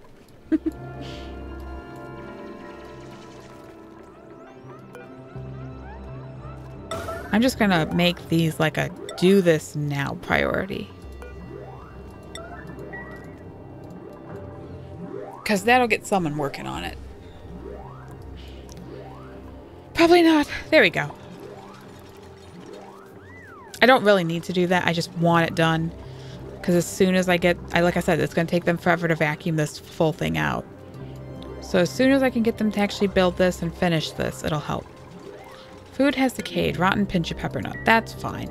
I'm just gonna make these like a do this now priority. Because that'll get someone working on it. Probably not. There we go. I don't really need to do that. I just want it done. Because as soon as like I said, it's going to take them forever to vacuum this full thing out. So as soon as I can get them to actually build this and finish this, it'll help. Food has decayed. Rotten pinch of pepper nut. That's fine.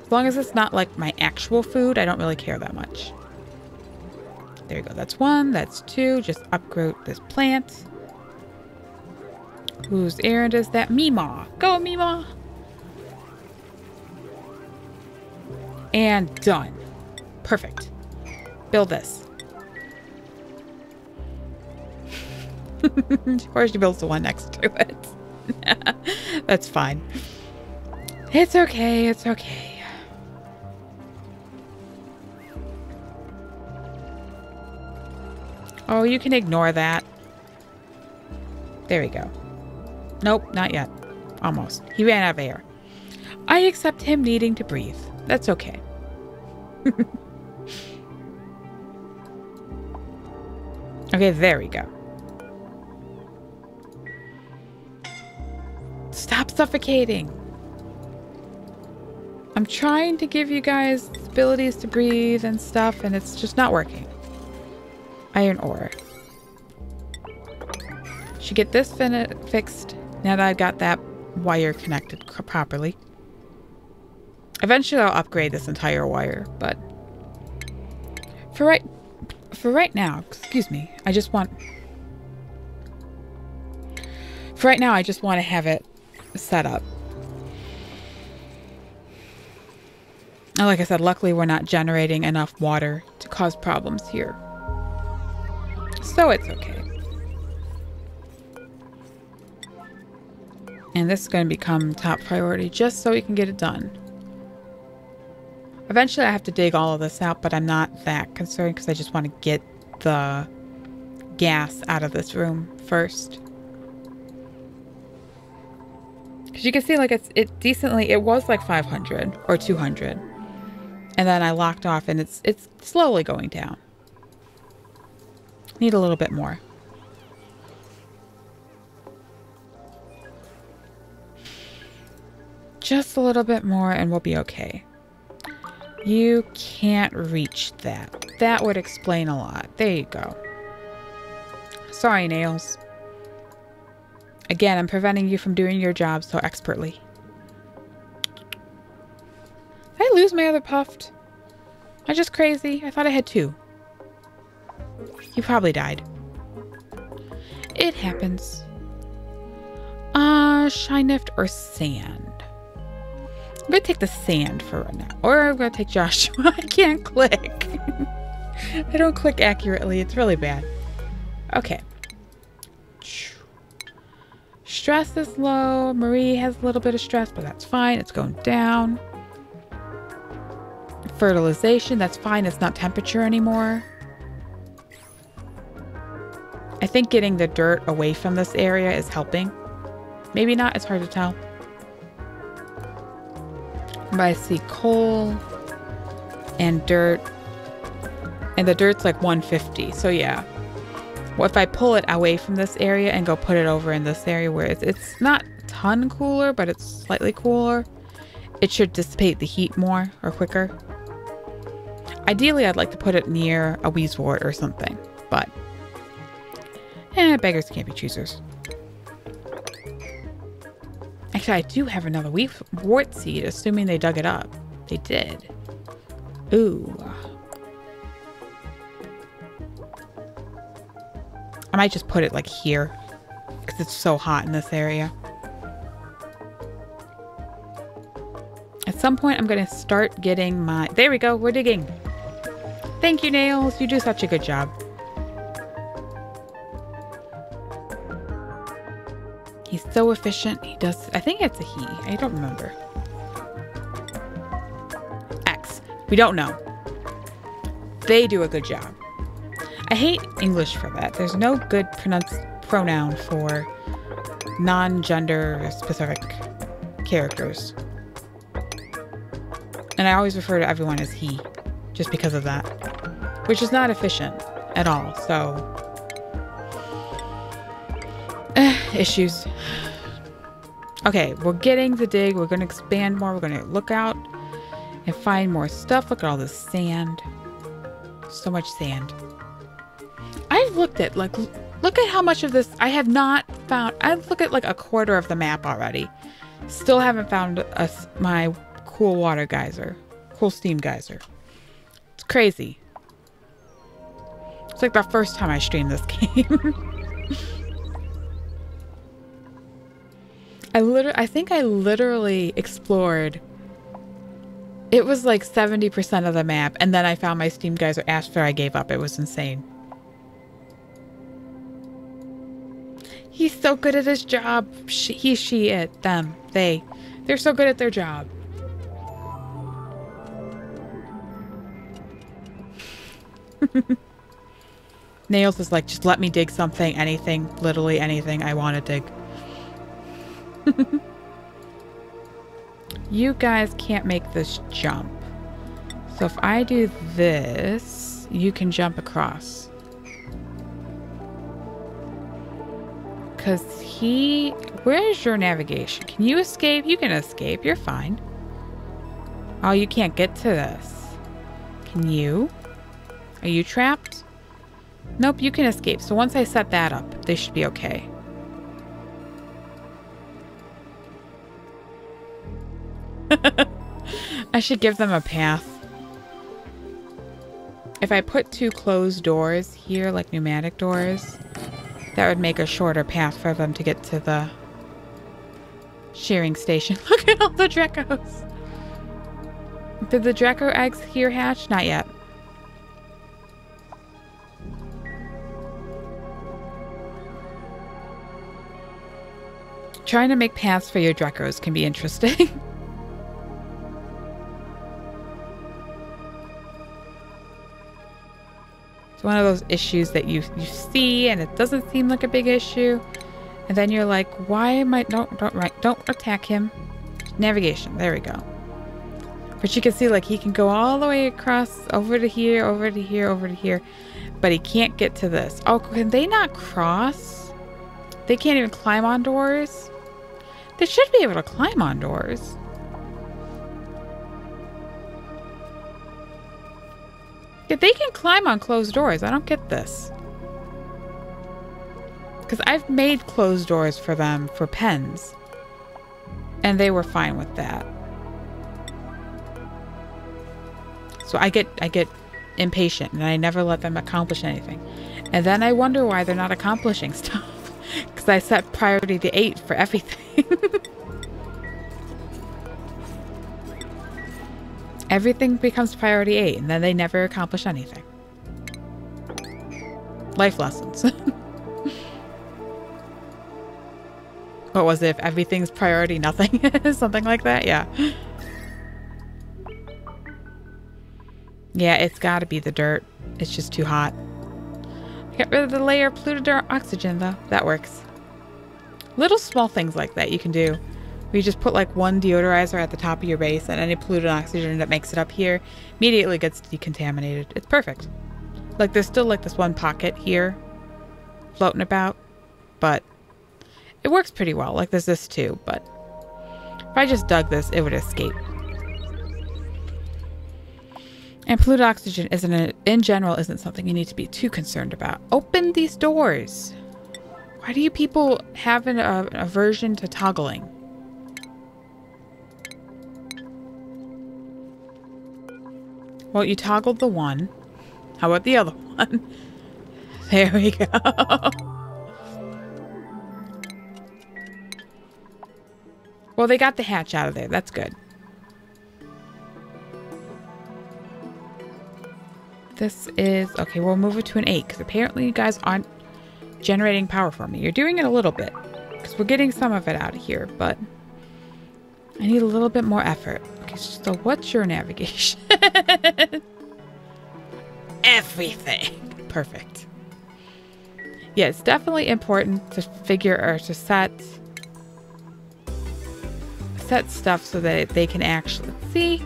As long as it's not like my actual food, I don't really care that much. There you go. That's 1. That's 2. Just upgrade this plant. Whose errand is that? Meemaw. Go, Meemaw. And done. Perfect. Build this. Of course she builds the one next to it. That's fine. It's okay. It's okay. Oh, you can ignore that. There we go. Nope, not yet. Almost. He ran out of air. I accept him needing to breathe. That's okay. Okay, there we go. Stop suffocating. I'm trying to give you guys abilities to breathe and stuff, and it's just not working. Iron ore. Should get this fixed now that I've got that wire connected properly. Eventually I'll upgrade this entire wire, but for right now, excuse me, I just want to have it set up. And like I said, luckily we're not generating enough water to cause problems here. So it's okay. And this is going to become top priority just so we can get it done. Eventually I have to dig all of this out, but I'm not that concerned because I just want to get the gas out of this room first. Because you can see like it was like 500 or 200. And then I locked off and it's slowly going down. Need a little bit more. Just a little bit more and we'll be okay. You can't reach that. That would explain a lot. There you go. Sorry, Nails. Again, I'm preventing you from doing your job so expertly. Did I lose my other puffed? Am I just crazy? I thought I had 2. You probably died. It happens. Shinift or sand? I'm going to take the sand for right now. Or I'm going to take Joshua. I can't click. I don't click accurately. It's really bad. Okay. Stress is low. Marie has a little bit of stress, but that's fine. It's going down. Fertilization, that's fine. It's not temperature anymore. I think getting the dirt away from this area is helping. Maybe not. It's hard to tell. But I see coal and dirt. And the dirt's like 150. So yeah. Well, if I pull it away from this area and go put it over in this area where it's not a ton cooler, but it's slightly cooler, it should dissipate the heat more or quicker. Ideally, I'd like to put it near a Weezewort or something, but beggars can't be choosers. Actually, I do have another Weezewort seed, assuming they dug it up. They did. Ooh. I might just put it like here because it's so hot in this area. At some point, I'm going to start getting my... There we go. We're digging. Thank you, Nails. You do such a good job. He's so efficient. He does... I think it's a he. I don't remember. X. We don't know. They do a good job. I hate English for that. There's no good pronoun for non-gender specific characters. And I always refer to everyone as he, just because of that. Which is not efficient at all, so... issues. Okay, we're getting the dig. We're going to expand more. We're going to look out and find more stuff. Look at all this sand. So much sand. I've looked at, like, look at how much of this I have not found. I've looked at, like, a quarter of the map already. Still haven't found my cool water geyser. Cool steam geyser. It's crazy. It's like the first time I streamed this game. I think I literally explored. It was like 70% of the map, and then I found my steam geyser after I gave up. It was insane. He's so good at his job. He, she, it, them, they. They're so good at their job. Nails is like, just let me dig something, anything, literally anything I want to dig. You guys can't make this jump. So if I do this, you can jump across. Because where's your navigation? Can you escape? You can escape. You're fine. Oh, you can't get to this. Can you? Are you trapped? Nope, you can escape. So once I set that up, they should be okay. I should give them a path. If I put 2 closed doors here, like pneumatic doors, that would make a shorter path for them to get to the shearing station. Look at all the Drekos. Did the Dreco eggs here hatch? Not yet. Trying to make paths for your Drekos can be interesting. It's one of those issues that you see and it doesn't seem like a big issue. And then you're like, why am I... Don't attack him. Navigation. There we go. But you can see, like, he can go all the way across, over to here, over to here, over to here. But he can't get to this. Oh, can they not cross? They can't even climb on doors? They should be able to climb on doors. If they can climb on closed doors, I don't get this. Because I've made closed doors for them for pens. And they were fine with that. So I get impatient and I never let them accomplish anything. And then I wonder why they're not accomplishing stuff. Because I set priority to 8 for everything. Everything becomes priority 8 and then they never accomplish anything. Life lessons. What was it? If everything's priority, nothing? Something like that? Yeah. Yeah, it's gotta be the dirt. It's just too hot. Get rid of the layer of polluted oxygen, though. That works. Little small things like that you can do. Where you just put like one deodorizer at the top of your base and any polluted oxygen that makes it up here immediately gets decontaminated. It's perfect. Like there's still like this one pocket here floating about, but it works pretty well. Like there's this too, but if I just dug this, it would escape. And polluted oxygen in general isn't something you need to be too concerned about. Open these doors. Why do you people have an aversion to toggling? Well, you toggled the one. How about the other one? There we go. Well, they got the hatch out of there. That's good. This is... Okay, we'll move it to an 8, because apparently you guys aren't generating power for me. You're doing it a little bit, because we're getting some of it out of here, but I need a little bit more effort. Okay, so what's your navigation? Everything. Perfect. Yeah, it's definitely important to figure or to set stuff so that they can actually see.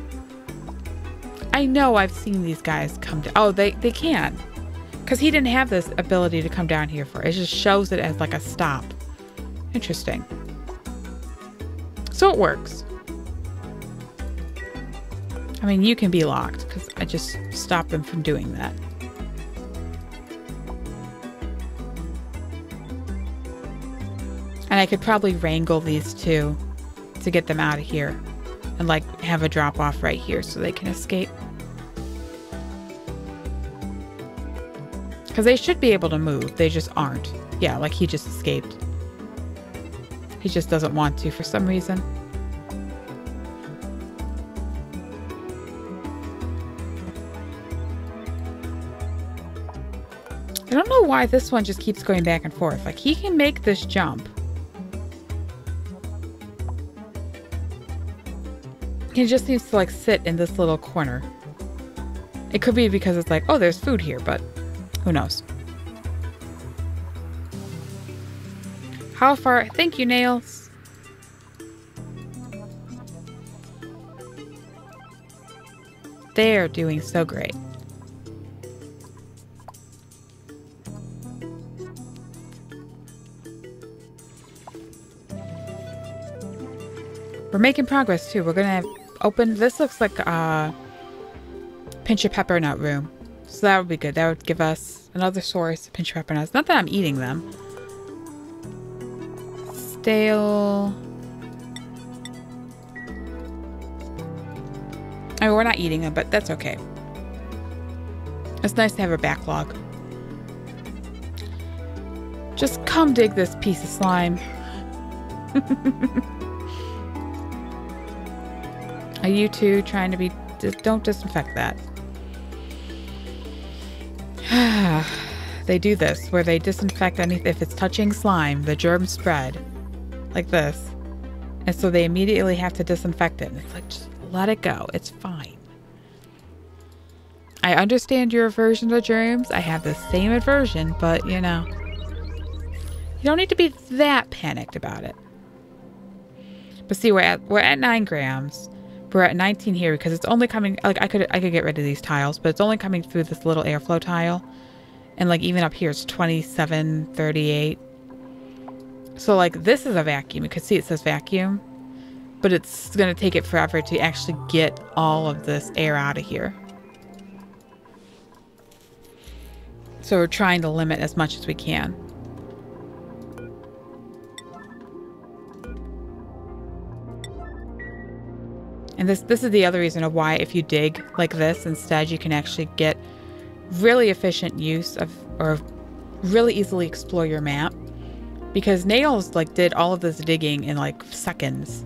I know I've seen these guys come down. Oh, they can. Because he didn't have this ability to come down here for it. It just shows it as like a stop. Interesting. So it works. I mean, you can be locked because I just stopped them from doing that. And I could probably wrangle these two to get them out of here and like have a drop off right here so they can escape. Because they should be able to move. They just aren't. Yeah, like he just escaped. He just doesn't want to for some reason. I don't know why this one just keeps going back and forth. Like, he can make this jump. He just seems to, like, sit in this little corner. It could be because it's like, oh, there's food here, but who knows? How far? Thank you, Nails. They're doing so great. We're making progress too. We're gonna open. This looks like a pinch of pepper nut room, so that would be good. That would give us another source of pinch of pepper nuts. Not that I'm eating them. Stale. I mean, we're not eating them, but that's okay. It's nice to have a backlog. Just come dig this piece of slime. Are you two trying to be... Don't disinfect that. They do this, where they disinfect anything. If it's touching slime, the germs spread. Like this. And so they immediately have to disinfect it. And it's like, just let it go. It's fine. I understand your aversion to germs. I have the same aversion, but, you know. You don't need to be that panicked about it. But see, we're at 9 grams. We're at 19 here because it's only coming, like I could get rid of these tiles, but it's only coming through this little airflow tile. And like even up here it's 27, 38. So like this is a vacuum. You can see it says vacuum, but it's going to take it forever to actually get all of this air out of here. So we're trying to limit as much as we can. And this is the other reason of why if you dig like this instead, you can actually get really efficient use of, or really easily explore your map. Because Nails like did all of this digging in like seconds.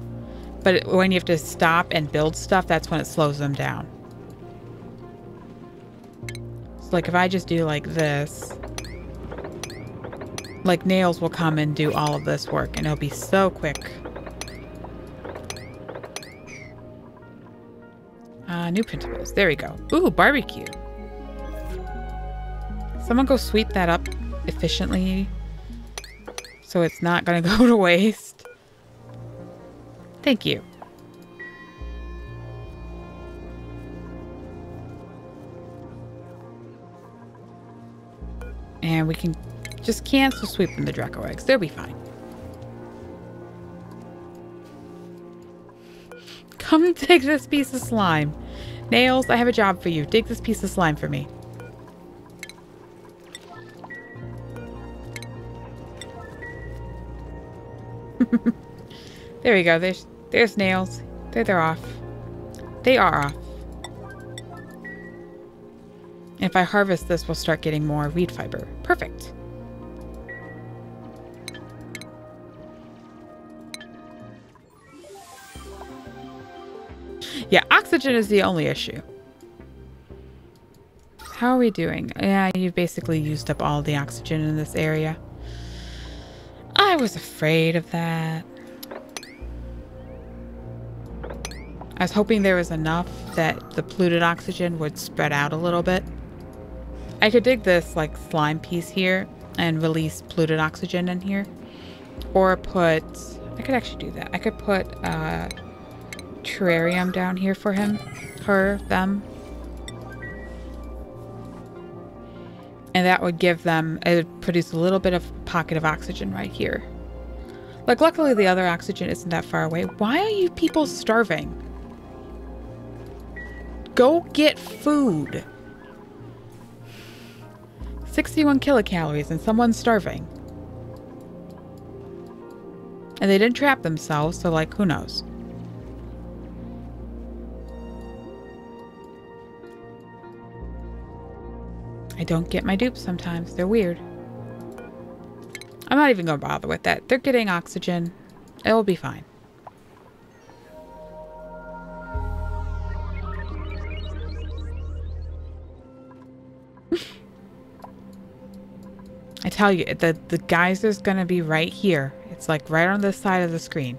But when you have to stop and build stuff, that's when it slows them down. So like if I just do like this, like Nails will come and do all of this work and it'll be so quick. New printables. There we go. Ooh, barbecue. Someone go sweep that up efficiently so it's not going to go to waste. Thank you. And we can just cancel sweeping the Draco eggs. They'll be fine. Come dig this piece of slime. Nails, I have a job for you. Dig this piece of slime for me. There we go. There's Nails. They're off. They are off. If I harvest this, we'll start getting more reed fiber. Perfect. Yeah, oxygen is the only issue. How are we doing? Yeah, you've basically used up all the oxygen in this area. I was afraid of that. I was hoping there was enough that the polluted oxygen would spread out a little bit. I could dig this like slime piece here and release polluted oxygen in here. Or put... I could actually do that. I could put a terrarium down here for him. Her, them. And that would give them... It would produce a little bit of pocket of oxygen right here. Like, luckily the other oxygen isn't that far away. Why are you people starving? Go get food. 61 kilocalories and someone's starving. And they didn't trap themselves, so like, who knows? I don't get my dupes sometimes. They're weird. I'm not even going to bother with that. They're getting oxygen. It'll be fine. I tell you, the geyser's gonna be right here. It's like right on this side of the screen.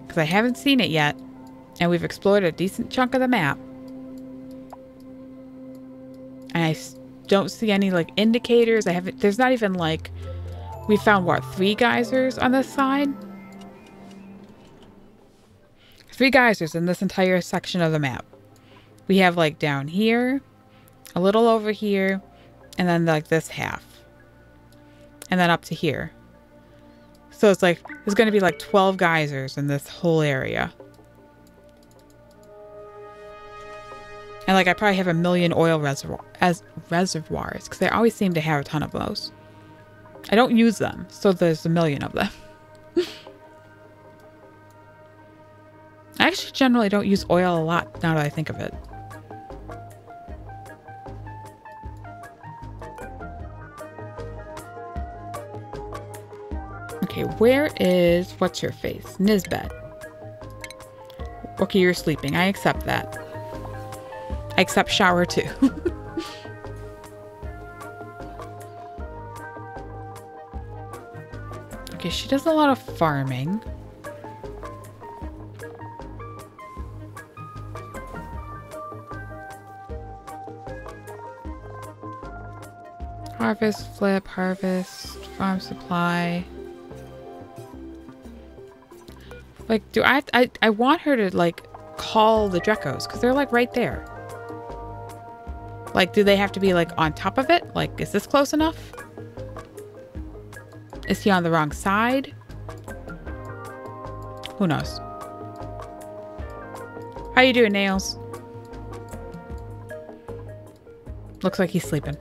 Because I haven't seen it yet. And we've explored a decent chunk of the map. And I don't see any like indicators. There's not even like... We found what, 3 geysers on this side? 3 geysers in this entire section of the map. We have like down here, a little over here, and then like this half. And then up to here. So it's like, there's going to be like 12 geysers in this whole area. And like, I probably have a million oil reservoirs, because they always seem to have a ton of those. I don't use them, so there's a million of them. I actually generally don't use oil a lot, now that I think of it. Okay, where is... What's your face? Nisbet. Okay, you're sleeping. I accept that. I accept shower too. Okay, she does a lot of farming. Harvest, flip, harvest, farm supply. Like, do I want her to, like, call the Drekos, because they're, like, right there. Like, do they have to be, like, on top of it? Like, is this close enough? Is he on the wrong side? Who knows? How you doing, Nails? Looks like he's sleeping.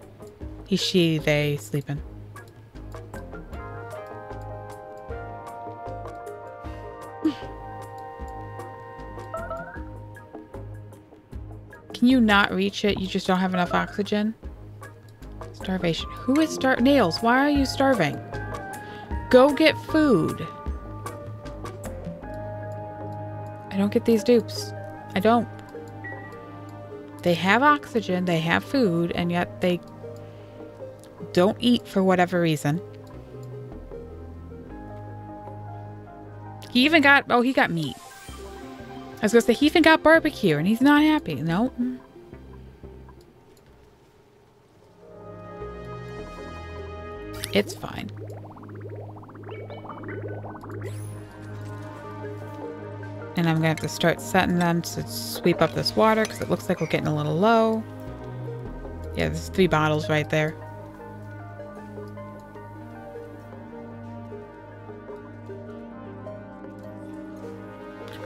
He, she, they sleeping. Can you not reach it? You just don't have enough oxygen? Starvation. Who is Nails, why are you starving? Go get food. I don't get these dupes. I don't. They have oxygen, they have food, and yet they don't eat for whatever reason. He even got... Oh, he got meat. I was gonna say, he even got barbecue, and he's not happy. No. It's fine. And I'm gonna have to start setting them to sweep up this water, because it looks like we're getting a little low. Yeah, there's 3 bottles right there.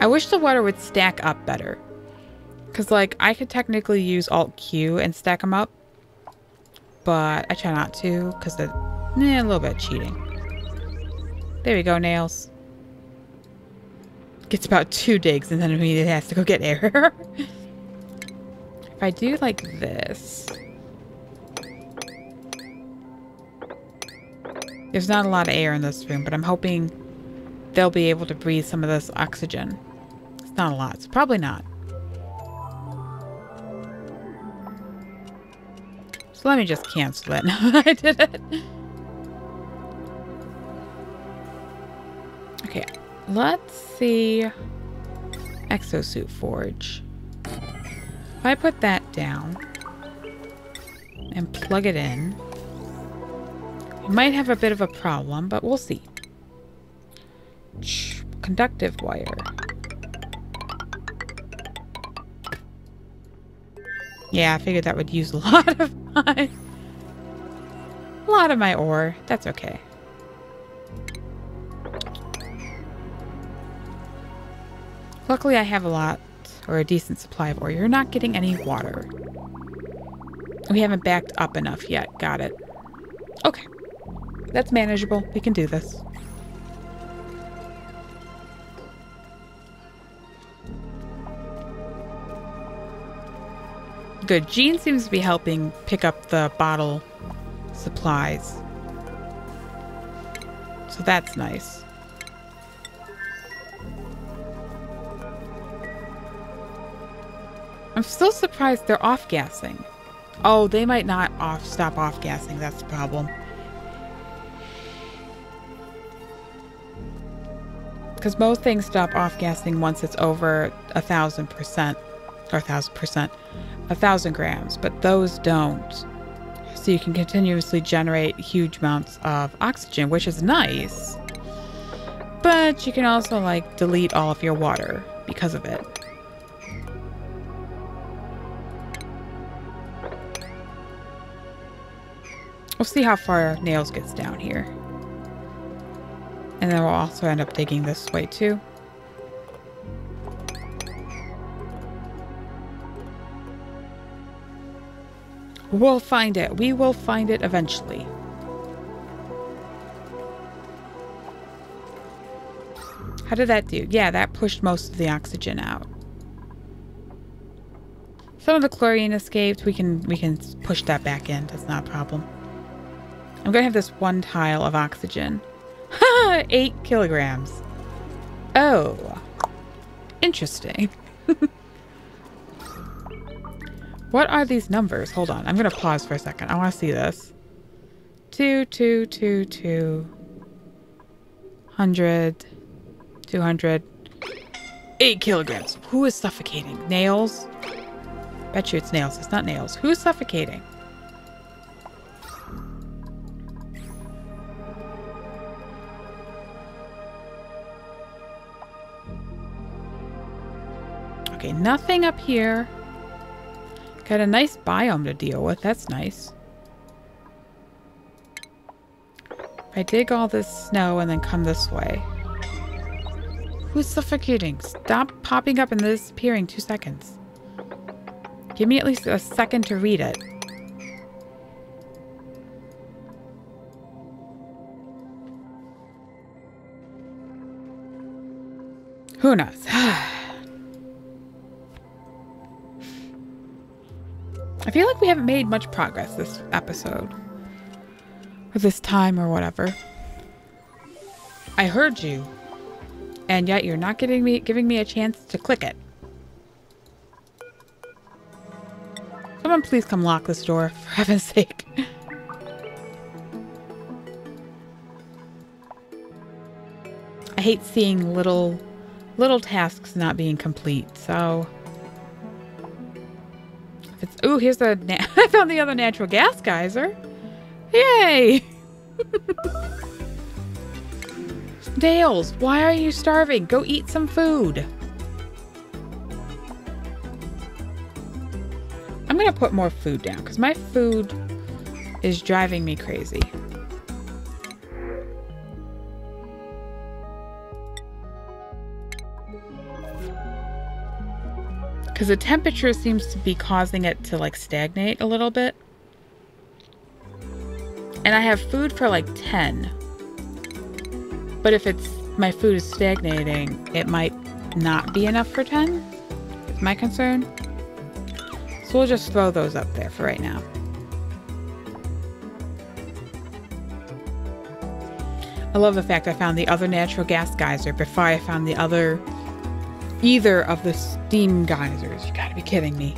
I wish the water would stack up better. Because, like, I could technically use Alt-Q and stack them up. But I try not to, because a little bit cheating. There we go, Nails. Gets about 2 digs and then immediately has to go get air. If I do like this, There's not a lot of air in this room, but I'm hoping they'll be able to breathe some of this oxygen. It's not a lot. It's probably not. So let me just cancel it. I did it. Okay, let's see. Exosuit forge. If I put that down and plug it in, we might have a bit of a problem, but we'll see. Conductive wire. Yeah, I figured that would use a lot of my ore. That's okay. Luckily, I have a lot, or a decent supply of ore. You're not getting any water. We haven't backed up enough yet. Got it. Okay. That's manageable. We can do this. Good. Jean seems to be helping pick up the bottle supplies. So that's nice. I'm still surprised they're off-gassing. Oh, they might not stop off-gassing. That's the problem. Because most things stop off-gassing once it's over 1,000%. Or 1,000%. 1,000 grams. But those don't. So you can continuously generate huge amounts of oxygen, which is nice. But you can also, like, delete all of your water because of it. We'll see how far Nails gets down here. And then we'll also end up digging this way too. We'll find it. We will find it eventually. How did that do? Yeah, that pushed most of the oxygen out. Some of the chlorine escaped. We can push that back in. That's not a problem. I'm going to have this one tile of oxygen. 8 kilograms. Oh. Interesting. What are these numbers? Hold on. I'm going to pause for a second. I want to see this. 2, 2, 2, 2. 100. 200. 8 kilograms. Who is suffocating? Nails? Bet you it's Nails. It's not Nails. Who's suffocating? Okay, nothing up here. Got a nice biome to deal with. That's nice. If I dig all this snow and then come this way. Who's suffocating? Stop popping up and disappearing 2 seconds. Give me at least a second to read it. Who knows? I feel like we haven't made much progress this episode. Or this time or whatever. I heard you. And yet you're not giving me a chance to click it. Someone please come lock this door, for heaven's sake. I hate seeing little tasks not being complete, so... Ooh, here's the... I found the other natural gas geyser. Yay! Dales, why are you starving? Go eat some food. I'm going to put more food down because my food is driving me crazy. Because the temperature seems to be causing it to like stagnate a little bit. And I have food for like 10. But if my food is stagnating, it might not be enough for 10. Is my concern. So we'll just throw those up there for right now. I love the fact I found the other natural gas geyser before I found the other... either of the steam geysers. You gotta be kidding me.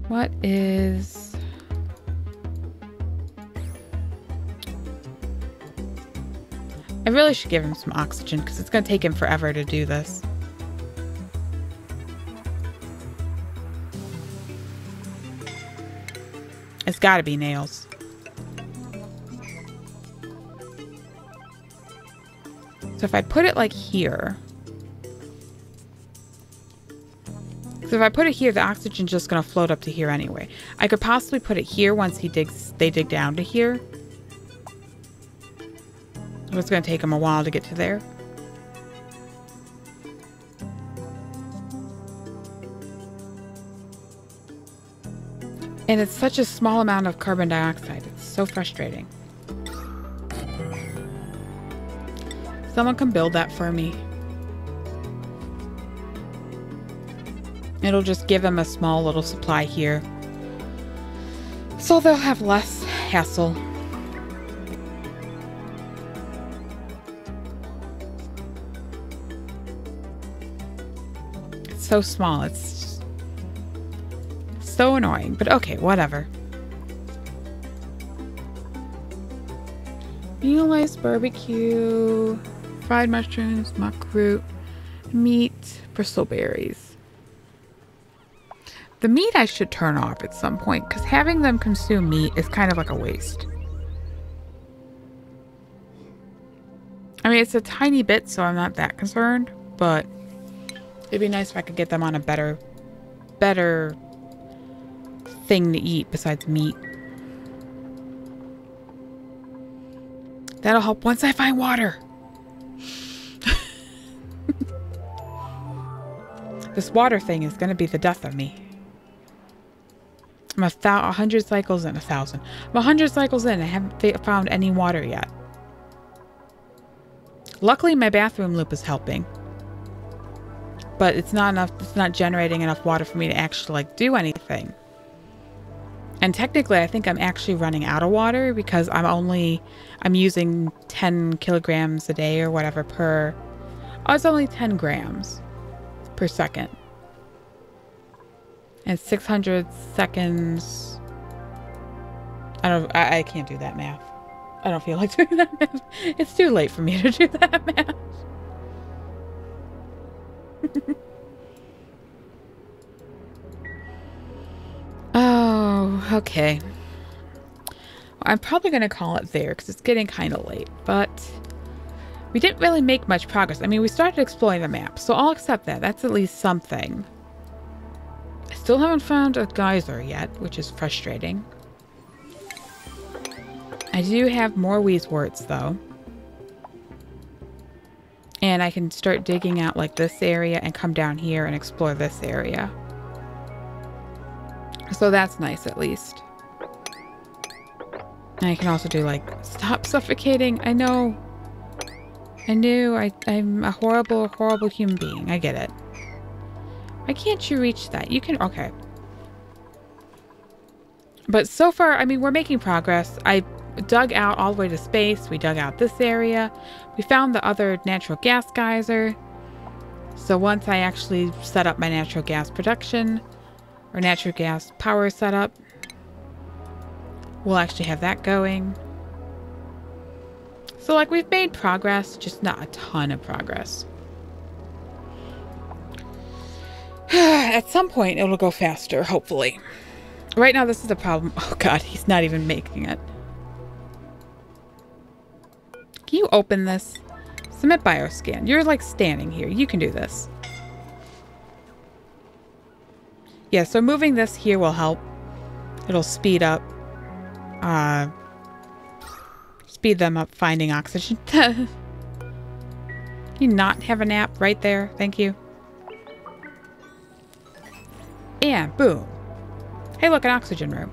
What is... I really should give him some oxygen because it's gonna take him forever to do this. It's gotta be nails. So if I put it like here. So if I put it here, the oxygen's just gonna float up to here anyway. I could possibly put it here once they dig down to here. So it's gonna take them a while to get to there. And it's such a small amount of carbon dioxide. It's so frustrating. Someone can build that for me. It'll just give them a small little supply here. So they'll have less hassle. It's so small. It's so annoying, but okay, whatever. Meal ice barbecue, fried mushrooms, muck root, meat, bristleberries. The meat I should turn off at some point because having them consume meat is kind of like a waste. I mean, it's a tiny bit, so I'm not that concerned, but it'd be nice if I could get them on a better thing to eat besides meat. That'll help once I find water. This water thing is going to be the death of me. I'm 100 cycles in, 1,000. I'm 100 cycles in. I haven't found any water yet. Luckily, my bathroom loop is helping. But it's not enough. It's not generating enough water for me to actually like do anything. And technically, I think I'm actually running out of water because I'm using 10 kilograms a day or whatever per... Oh, it's only 10 grams per second. And 600 seconds... I can't do that math. I don't feel like doing that math. It's too late for me to do that math. Oh, okay. Well, I'm probably going to call it there because it's getting kind of late, but we didn't really make much progress. I mean, we started exploring the map, so I'll accept that. That's at least something. I still haven't found a geyser yet, which is frustrating. I do have more Wheezeworts, though. And I can start digging out like this area and come down here and explore this area. So that's nice, at least. And I can also do like, stop suffocating. I know. I knew. I'm a horrible, horrible human being. I get it. Why can't you reach that? You can, okay. But so far, I mean, we're making progress. I dug out all the way to space. We dug out this area. We found the other natural gas geyser. So once I actually set up my natural gas production, or natural gas power setup, we'll actually have that going. So like we've made progress, just not a ton of progress. At some point it'll go faster, hopefully. Right now this is the problem. Oh god, he's not even making it. Can you open this? Submit bioscan. You're like standing here. You can do this. Yeah, so moving this here will help. It'll speed up. Speed them up finding oxygen. Can you not have a nap right there? Thank you. And boom. Hey, look, an oxygen room.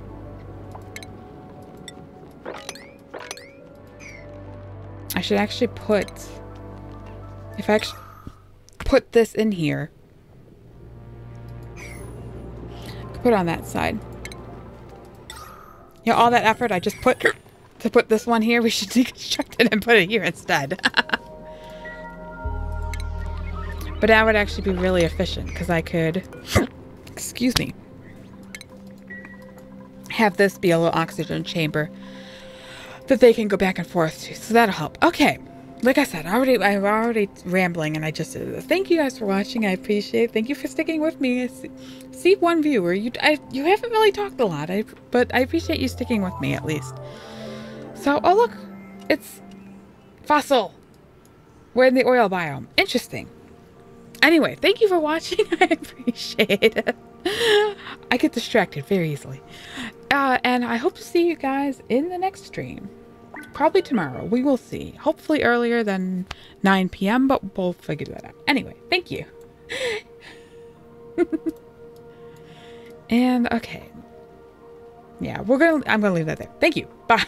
I should actually put... If I actually put this in here... Put it on that side. Yeah, all that effort I just put to put this one here. We should deconstruct it and put it here instead. But that would actually be really efficient because I could, excuse me, have this be a little oxygen chamber that they can go back and forth to. So that'll help. Okay. Like I said, I'm already rambling, and I just thank you guys for watching. I appreciate it. Thank you for sticking with me. See one viewer. You haven't really talked a lot, but I appreciate you sticking with me at least. So, oh look, it's fossil. We're in the oil biome. Interesting. Anyway, thank you for watching. I appreciate it. I get distracted very easily. And I hope to see you guys in the next stream. Probably tomorrow. We will see. Hopefully earlier than 9 p.m., but we'll figure that out. Anyway, thank you. And, okay. Yeah, I'm gonna leave that there. Thank you. Bye.